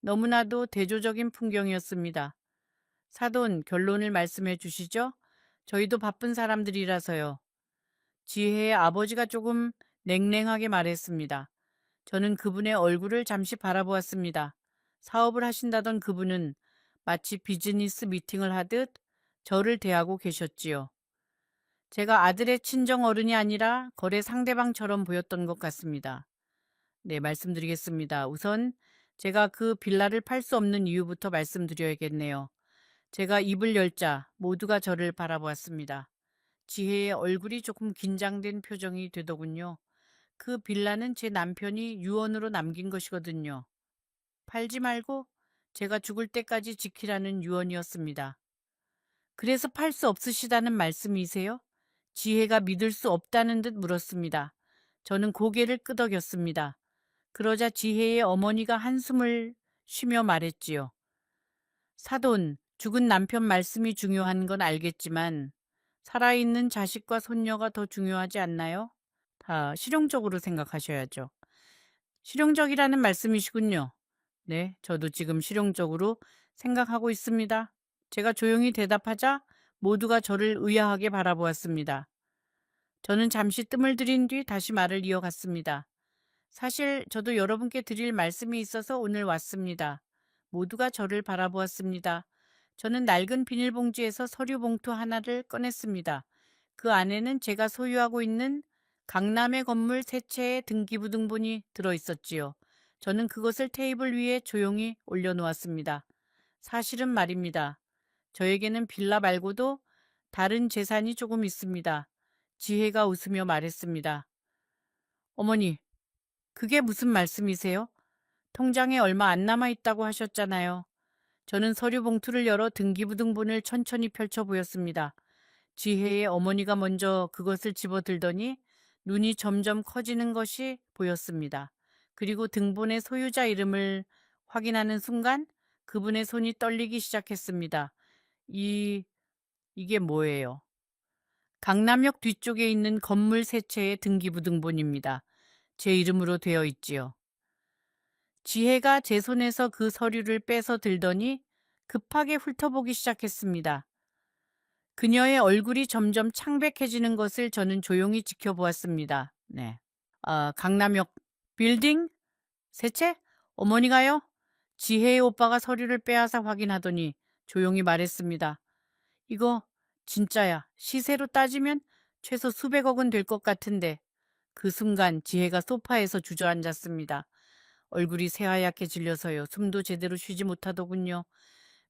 너무나도 대조적인 풍경이었습니다. 사돈, 결론을 말씀해 주시죠. 저희도 바쁜 사람들이라서요. 지혜의 아버지가 조금 냉랭하게 말했습니다. 저는 그분의 얼굴을 잠시 바라보았습니다. 사업을 하신다던 그분은 마치 비즈니스 미팅을 하듯 저를 대하고 계셨지요. 제가 아들의 친정 어른이 아니라 거래 상대방처럼 보였던 것 같습니다. 네, 말씀드리겠습니다. 우선 제가 그 빌라를 팔 수 없는 이유부터 말씀드려야겠네요. 제가 입을 열자 모두가 저를 바라보았습니다. 지혜의 얼굴이 조금 긴장된 표정이 되더군요. 그 빌라는 제 남편이 유언으로 남긴 것이거든요. 팔지 말고 제가 죽을 때까지 지키라는 유언이었습니다. 그래서 팔 수 없으시다는 말씀이세요? 지혜가 믿을 수 없다는 듯 물었습니다. 저는 고개를 끄덕였습니다. 그러자 지혜의 어머니가 한숨을 쉬며 말했지요. 사돈, 죽은 남편 말씀이 중요한 건 알겠지만 살아있는 자식과 손녀가 더 중요하지 않나요? 다 실용적으로 생각하셔야죠. 실용적이라는 말씀이시군요. 네, 저도 지금 실용적으로 생각하고 있습니다. 제가 조용히 대답하자 모두가 저를 의아하게 바라보았습니다. 저는 잠시 뜸을 들인 뒤 다시 말을 이어갔습니다. 사실 저도 여러분께 드릴 말씀이 있어서 오늘 왔습니다. 모두가 저를 바라보았습니다. 저는 낡은 비닐봉지에서 서류 봉투 하나를 꺼냈습니다. 그 안에는 제가 소유하고 있는 강남의 건물 세 채의 등기부등본이 들어 있었지요. 저는 그것을 테이블 위에 조용히 올려놓았습니다. 사실은 말입니다. 저에게는 빌라 말고도 다른 재산이 조금 있습니다. 지혜가 웃으며 말했습니다. 어머니, 그게 무슨 말씀이세요? 통장에 얼마 안 남아 있다고 하셨잖아요. 저는 서류 봉투를 열어 등기부등본을 천천히 펼쳐 보였습니다. 지혜의 어머니가 먼저 그것을 집어들더니 눈이 점점 커지는 것이 보였습니다. 그리고 등본의 소유자 이름을 확인하는 순간 그분의 손이 떨리기 시작했습니다. 이, 이게 뭐예요? 강남역 뒤쪽에 있는 건물 세 채의 등기부등본입니다. 제 이름으로 되어 있지요. 지혜가 제 손에서 그 서류를 빼서 들더니 급하게 훑어보기 시작했습니다. 그녀의 얼굴이 점점 창백해지는 것을 저는 조용히 지켜보았습니다. 네. 강남역 빌딩? 세채? 어머니가요? 지혜의 오빠가 서류를 빼앗아 확인하더니 조용히 말했습니다. 이거 진짜야. 시세로 따지면 최소 수백억은 될 것 같은데. 그 순간 지혜가 소파에서 주저앉았습니다. 얼굴이 새하얗게 질려서요. 숨도 제대로 쉬지 못하더군요.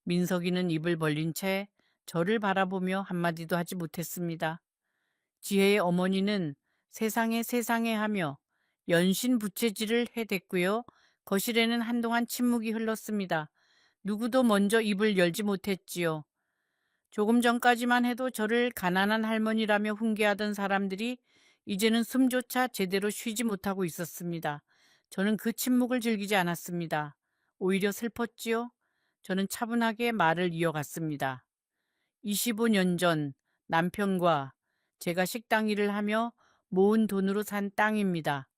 민석이는 입을 벌린 채 저를 바라보며 한마디도 하지 못했습니다. 지혜의 어머니는 세상에 세상에 하며 연신 부채질을 해댔고요. 거실에는 한동안 침묵이 흘렀습니다. 누구도 먼저 입을 열지 못했지요. 조금 전까지만 해도 저를 가난한 할머니라며 훈계하던 사람들이 이제는 숨조차 제대로 쉬지 못하고 있었습니다. 저는 그 침묵을 즐기지 않았습니다. 오히려 슬펐지요. 저는 차분하게 말을 이어갔습니다. 25년 전 남편과 제가 식당 일을 하며 모은 돈으로 산 땅입니다.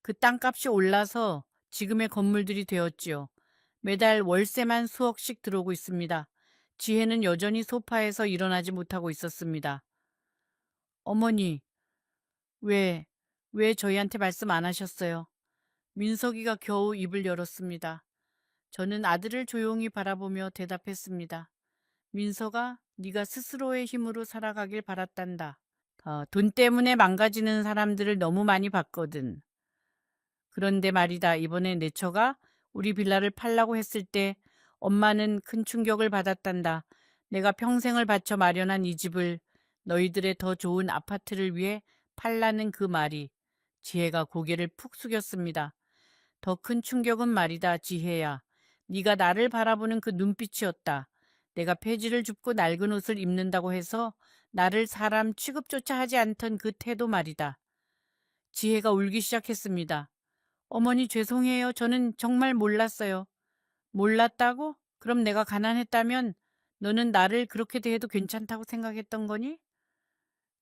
그 땅값이 올라서 지금의 건물들이 되었지요. 매달 월세만 수억씩 들어오고 있습니다. 지혜는 여전히 소파에서 일어나지 못하고 있었습니다. 어머니, 왜, 왜 저희한테 말씀 안 하셨어요? 민석이가 겨우 입을 열었습니다. 저는 아들을 조용히 바라보며 대답했습니다. 민석아, 네가 스스로의 힘으로 살아가길 바랐단다. 돈 때문에 망가지는 사람들을 너무 많이 봤거든. 그런데 말이다, 이번에 내 처가 우리 빌라를 팔라고 했을 때 엄마는 큰 충격을 받았단다. 내가 평생을 바쳐 마련한 이 집을 너희들의 더 좋은 아파트를 위해 팔라는 그 말이. 지혜가 고개를 푹 숙였습니다. 더 큰 충격은 말이다, 지혜야. 네가 나를 바라보는 그 눈빛이었다. 내가 폐지를 줍고 낡은 옷을 입는다고 해서 나를 사람 취급조차 하지 않던 그 태도 말이다. 지혜가 울기 시작했습니다. 어머니 죄송해요. 저는 정말 몰랐어요. 몰랐다고? 그럼 내가 가난했다면 너는 나를 그렇게 대해도 괜찮다고 생각했던 거니?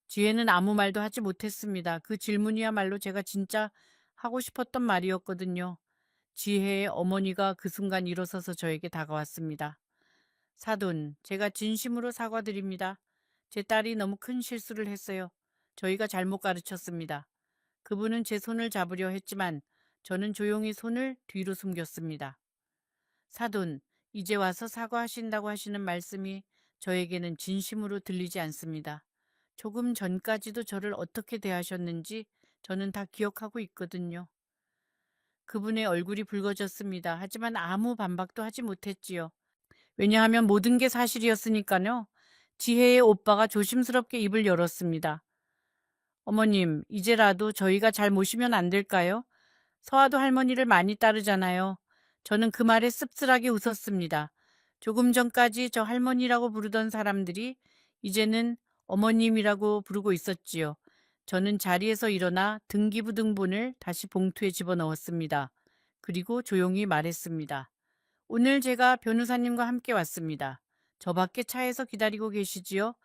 지혜는 아무 말도 하지 못했습니다. 그 질문이야말로 제가 진짜 하고 싶었던 말이었거든요. 지혜의 어머니가 그 순간 일어서서 저에게 다가왔습니다. 사돈, 제가 진심으로 사과드립니다. 제 딸이 너무 큰 실수를 했어요. 저희가 잘못 가르쳤습니다. 그분은 제 손을 잡으려 했지만 저는 조용히 손을 뒤로 숨겼습니다. 사돈, 이제 와서 사과하신다고 하시는 말씀이 저에게는 진심으로 들리지 않습니다. 조금 전까지도 저를 어떻게 대하셨는지 저는 다 기억하고 있거든요. 그분의 얼굴이 붉어졌습니다. 하지만 아무 반박도 하지 못했지요. 왜냐하면 모든 게 사실이었으니까요. 지혜의 오빠가 조심스럽게 입을 열었습니다. 어머님, 이제라도 저희가 잘 모시면 안 될까요? 서아도 할머니를 많이 따르잖아요. 저는 그 말에 씁쓸하게 웃었습니다. 조금 전까지 저 할머니라고 부르던 사람들이 이제는 어머님이라고 부르고 있었지요. 저는 자리에서 일어나 등기부등본을 다시 봉투에 집어넣었습니다. 그리고 조용히 말했습니다. 오늘 제가 변호사님과 함께 왔습니다. 저 밖에 차에서 기다리고 계시지요?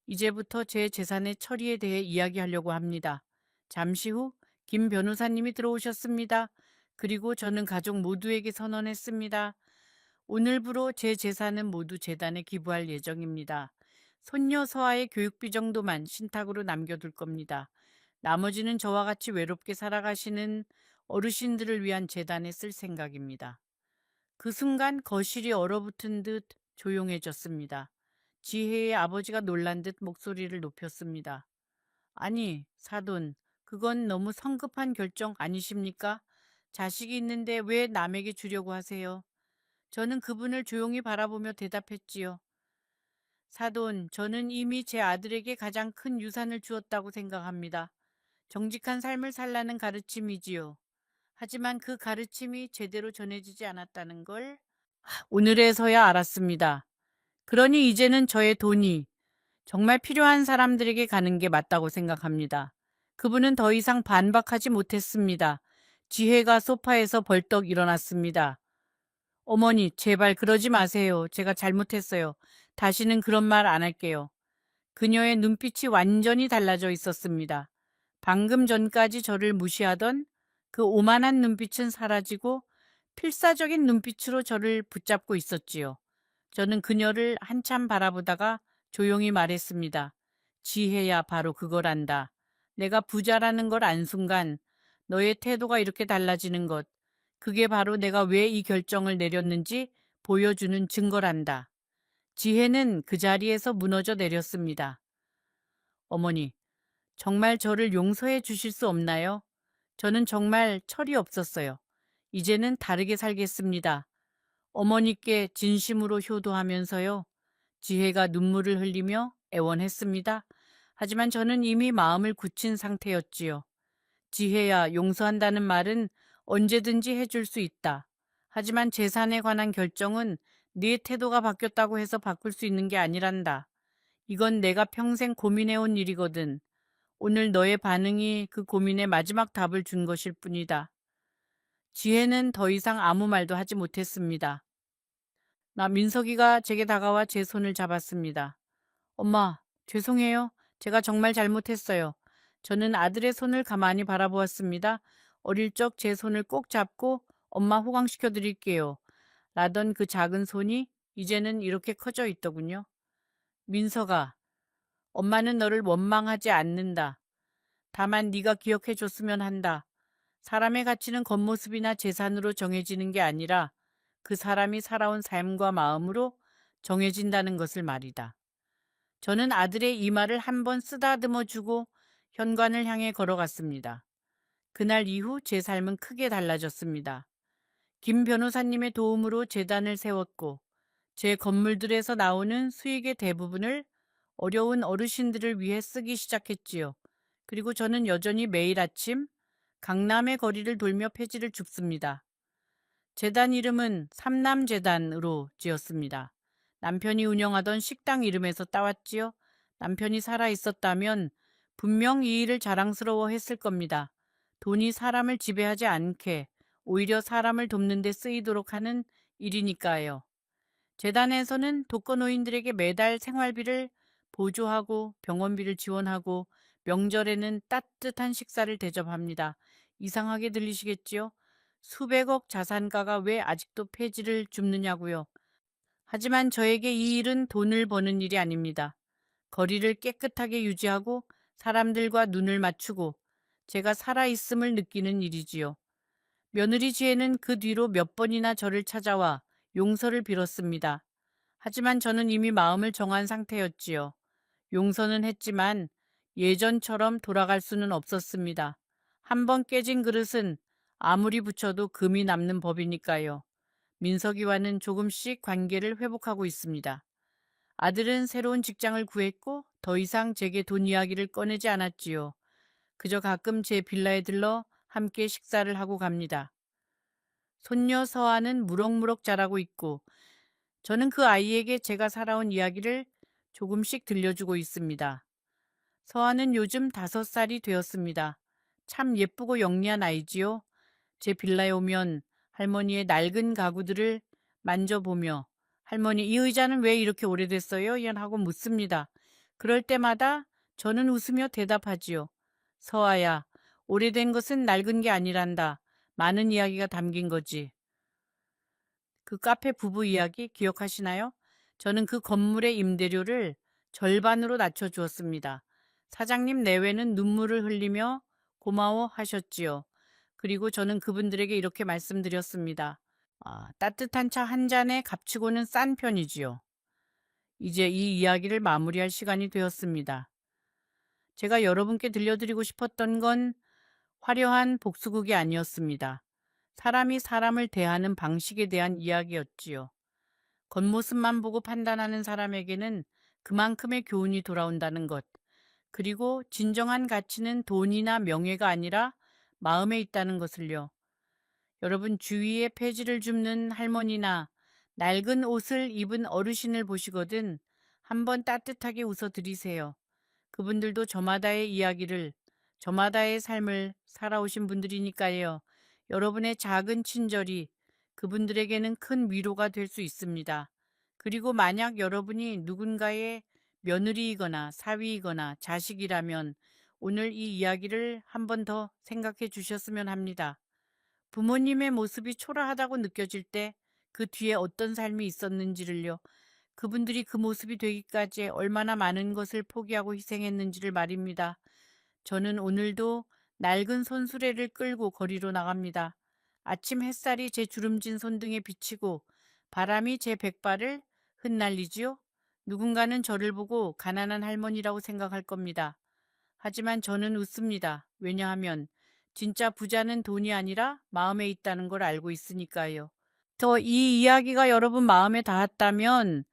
이제부터 제 재산의 처리에 대해 이야기하려고 합니다. 잠시 후 김 변호사님이 들어오셨습니다. 그리고 저는 가족 모두에게 선언했습니다. 오늘부로 제 재산은 모두 재단에 기부할 예정입니다. 손녀 서아의 교육비 정도만 신탁으로 남겨둘 겁니다. 나머지는 저와 같이 외롭게 살아가시는 어르신들을 위한 재단에 쓸 생각입니다. 그 순간 거실이 얼어붙은 듯 조용해졌습니다. 지혜의 아버지가 놀란 듯 목소리를 높였습니다. 아니, 사돈, 그건 너무 성급한 결정 아니십니까? 자식이 있는데 왜 남에게 주려고 하세요? 저는 그분을 조용히 바라보며 대답했지요. 사돈, 저는 이미 제 아들에게 가장 큰 유산을 주었다고 생각합니다. 정직한 삶을 살라는 가르침이지요. 하지만 그 가르침이 제대로 전해지지 않았다는 걸 오늘에서야 알았습니다. 그러니 이제는 저의 돈이 정말 필요한 사람들에게 가는 게 맞다고 생각합니다. 그분은 더 이상 반박하지 못했습니다. 지혜가 소파에서 벌떡 일어났습니다. 어머니, 제발 그러지 마세요. 제가 잘못했어요. 다시는 그런 말 안 할게요. 그녀의 눈빛이 완전히 달라져 있었습니다. 방금 전까지 저를 무시하던 그 오만한 눈빛은 사라지고 필사적인 눈빛으로 저를 붙잡고 있었지요. 저는 그녀를 한참 바라보다가 조용히 말했습니다. 지혜야, 바로 그거란다. 내가 부자라는 걸 안 순간 너의 태도가 이렇게 달라지는 것. 그게 바로 내가 왜 이 결정을 내렸는지 보여주는 증거란다. 지혜는 그 자리에서 무너져 내렸습니다. 어머니, 정말 저를 용서해 주실 수 없나요? 저는 정말 철이 없었어요. 이제는 다르게 살겠습니다. 어머니께 진심으로 효도하면서요. 지혜가 눈물을 흘리며 애원했습니다. 하지만 저는 이미 마음을 굳힌 상태였지요. 지혜야, 용서한다는 말은 언제든지 해줄 수 있다. 하지만 재산에 관한 결정은 네 태도가 바뀌었다고 해서 바꿀 수 있는 게 아니란다. 이건 내가 평생 고민해온 일이거든. 오늘 너의 반응이 그 고민의 마지막 답을 준 것일 뿐이다. 지혜는 더 이상 아무 말도 하지 못했습니다. 민석이가 제게 다가와 제 손을 잡았습니다. 엄마, 죄송해요. 제가 정말 잘못했어요. 저는 아들의 손을 가만히 바라보았습니다. 어릴 적 제 손을 꼭 잡고 엄마 호강시켜 드릴게요. 라던 그 작은 손이 이제는 이렇게 커져 있더군요. 민석아, 엄마는 너를 원망하지 않는다. 다만 네가 기억해 줬으면 한다. 사람의 가치는 겉모습이나 재산으로 정해지는 게 아니라 그 사람이 살아온 삶과 마음으로 정해진다는 것을 말이다. 저는 아들의 이 말을 한 번 쓰다듬어 주고 현관을 향해 걸어갔습니다. 그날 이후 제 삶은 크게 달라졌습니다. 김 변호사님의 도움으로 재단을 세웠고 제 건물들에서 나오는 수익의 대부분을 어려운 어르신들을 위해 쓰기 시작했지요. 그리고 저는 여전히 매일 아침 강남의 거리를 돌며 폐지를 줍습니다. 재단 이름은 삼남재단으로 지었습니다. 남편이 운영하던 식당 이름에서 따왔지요. 남편이 살아 있었다면 분명 이 일을 자랑스러워 했을 겁니다. 돈이 사람을 지배하지 않게 오히려 사람을 돕는 데 쓰이도록 하는 일이니까요. 재단에서는 독거노인들에게 매달 생활비를 보조하고 병원비를 지원하고 명절에는 따뜻한 식사를 대접합니다. 이상하게 들리시겠지요? 수백억 자산가가 왜 아직도 폐지를 줍느냐고요. 하지만 저에게 이 일은 돈을 버는 일이 아닙니다. 거리를 깨끗하게 유지하고 사람들과 눈을 맞추고 제가 살아있음을 느끼는 일이지요. 며느리 지혜는 그 뒤로 몇 번이나 저를 찾아와 용서를 빌었습니다. 하지만 저는 이미 마음을 정한 상태였지요. 용서는 했지만 예전처럼 돌아갈 수는 없었습니다. 한 번 깨진 그릇은 아무리 붙여도 금이 남는 법이니까요. 민석이와는 조금씩 관계를 회복하고 있습니다. 아들은 새로운 직장을 구했고 더 이상 제게 돈 이야기를 꺼내지 않았지요. 그저 가끔 제 빌라에 들러 함께 식사를 하고 갑니다. 손녀 서아는 무럭무럭 자라고 있고 저는 그 아이에게 제가 살아온 이야기를 조금씩 들려주고 있습니다. 서아는 요즘 5살이 되었습니다. 참 예쁘고 영리한 아이지요. 제 빌라에 오면 할머니의 낡은 가구들을 만져보며 할머니 이 의자는 왜 이렇게 오래됐어요? 하고 묻습니다. 그럴 때마다 저는 웃으며 대답하지요. 서아야, 오래된 것은 낡은 게 아니란다. 많은 이야기가 담긴 거지. 그 카페 부부 이야기 기억하시나요? 저는 그 건물의 임대료를 절반으로 낮춰주었습니다. 사장님 내외는 눈물을 흘리며 고마워 하셨지요. 그리고 저는 그분들에게 이렇게 말씀드렸습니다. 따뜻한 차 한 잔에 값치고는 싼 편이지요. 이제 이 이야기를 마무리할 시간이 되었습니다. 제가 여러분께 들려드리고 싶었던 건 화려한 복수극이 아니었습니다. 사람이 사람을 대하는 방식에 대한 이야기였지요. 겉모습만 보고 판단하는 사람에게는 그만큼의 교훈이 돌아온다는 것, 그리고 진정한 가치는 돈이나 명예가 아니라 마음에 있다는 것을요. 여러분 주위에 폐지를 줍는 할머니나 낡은 옷을 입은 어르신을 보시거든 한번 따뜻하게 웃어 드리세요. 그분들도 저마다의 이야기를, 저마다의 삶을 살아오신 분들이니까요. 여러분의 작은 친절이 그분들에게는 큰 위로가 될 수 있습니다. 그리고 만약 여러분이 누군가의 며느리이거나 사위이거나 자식이라면 오늘 이 이야기를 한 번 더 생각해 주셨으면 합니다. 부모님의 모습이 초라하다고 느껴질 때 그 뒤에 어떤 삶이 있었는지를요. 그분들이 그 모습이 되기까지 얼마나 많은 것을 포기하고 희생했는지를 말입니다. 저는 오늘도 낡은 손수레를 끌고 거리로 나갑니다. 아침 햇살이 제 주름진 손등에 비치고 바람이 제 백발을 흩날리지요. 누군가는 저를 보고 가난한 할머니라고 생각할 겁니다. 하지만 저는 웃습니다. 왜냐하면 진짜 부자는 돈이 아니라 마음에 있다는 걸 알고 있으니까요. 이 이야기가 여러분 마음에 닿았다면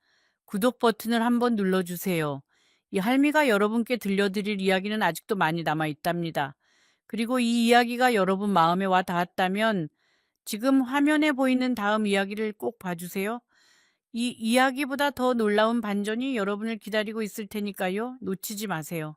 구독 버튼을 한번 눌러주세요. 이 할미가 여러분께 들려드릴 이야기는 아직도 많이 남아 있답니다. 그리고 이 이야기가 여러분 마음에 와 닿았다면 지금 화면에 보이는 다음 이야기를 꼭 봐주세요. 이 이야기보다 더 놀라운 반전이 여러분을 기다리고 있을 테니까요. 놓치지 마세요.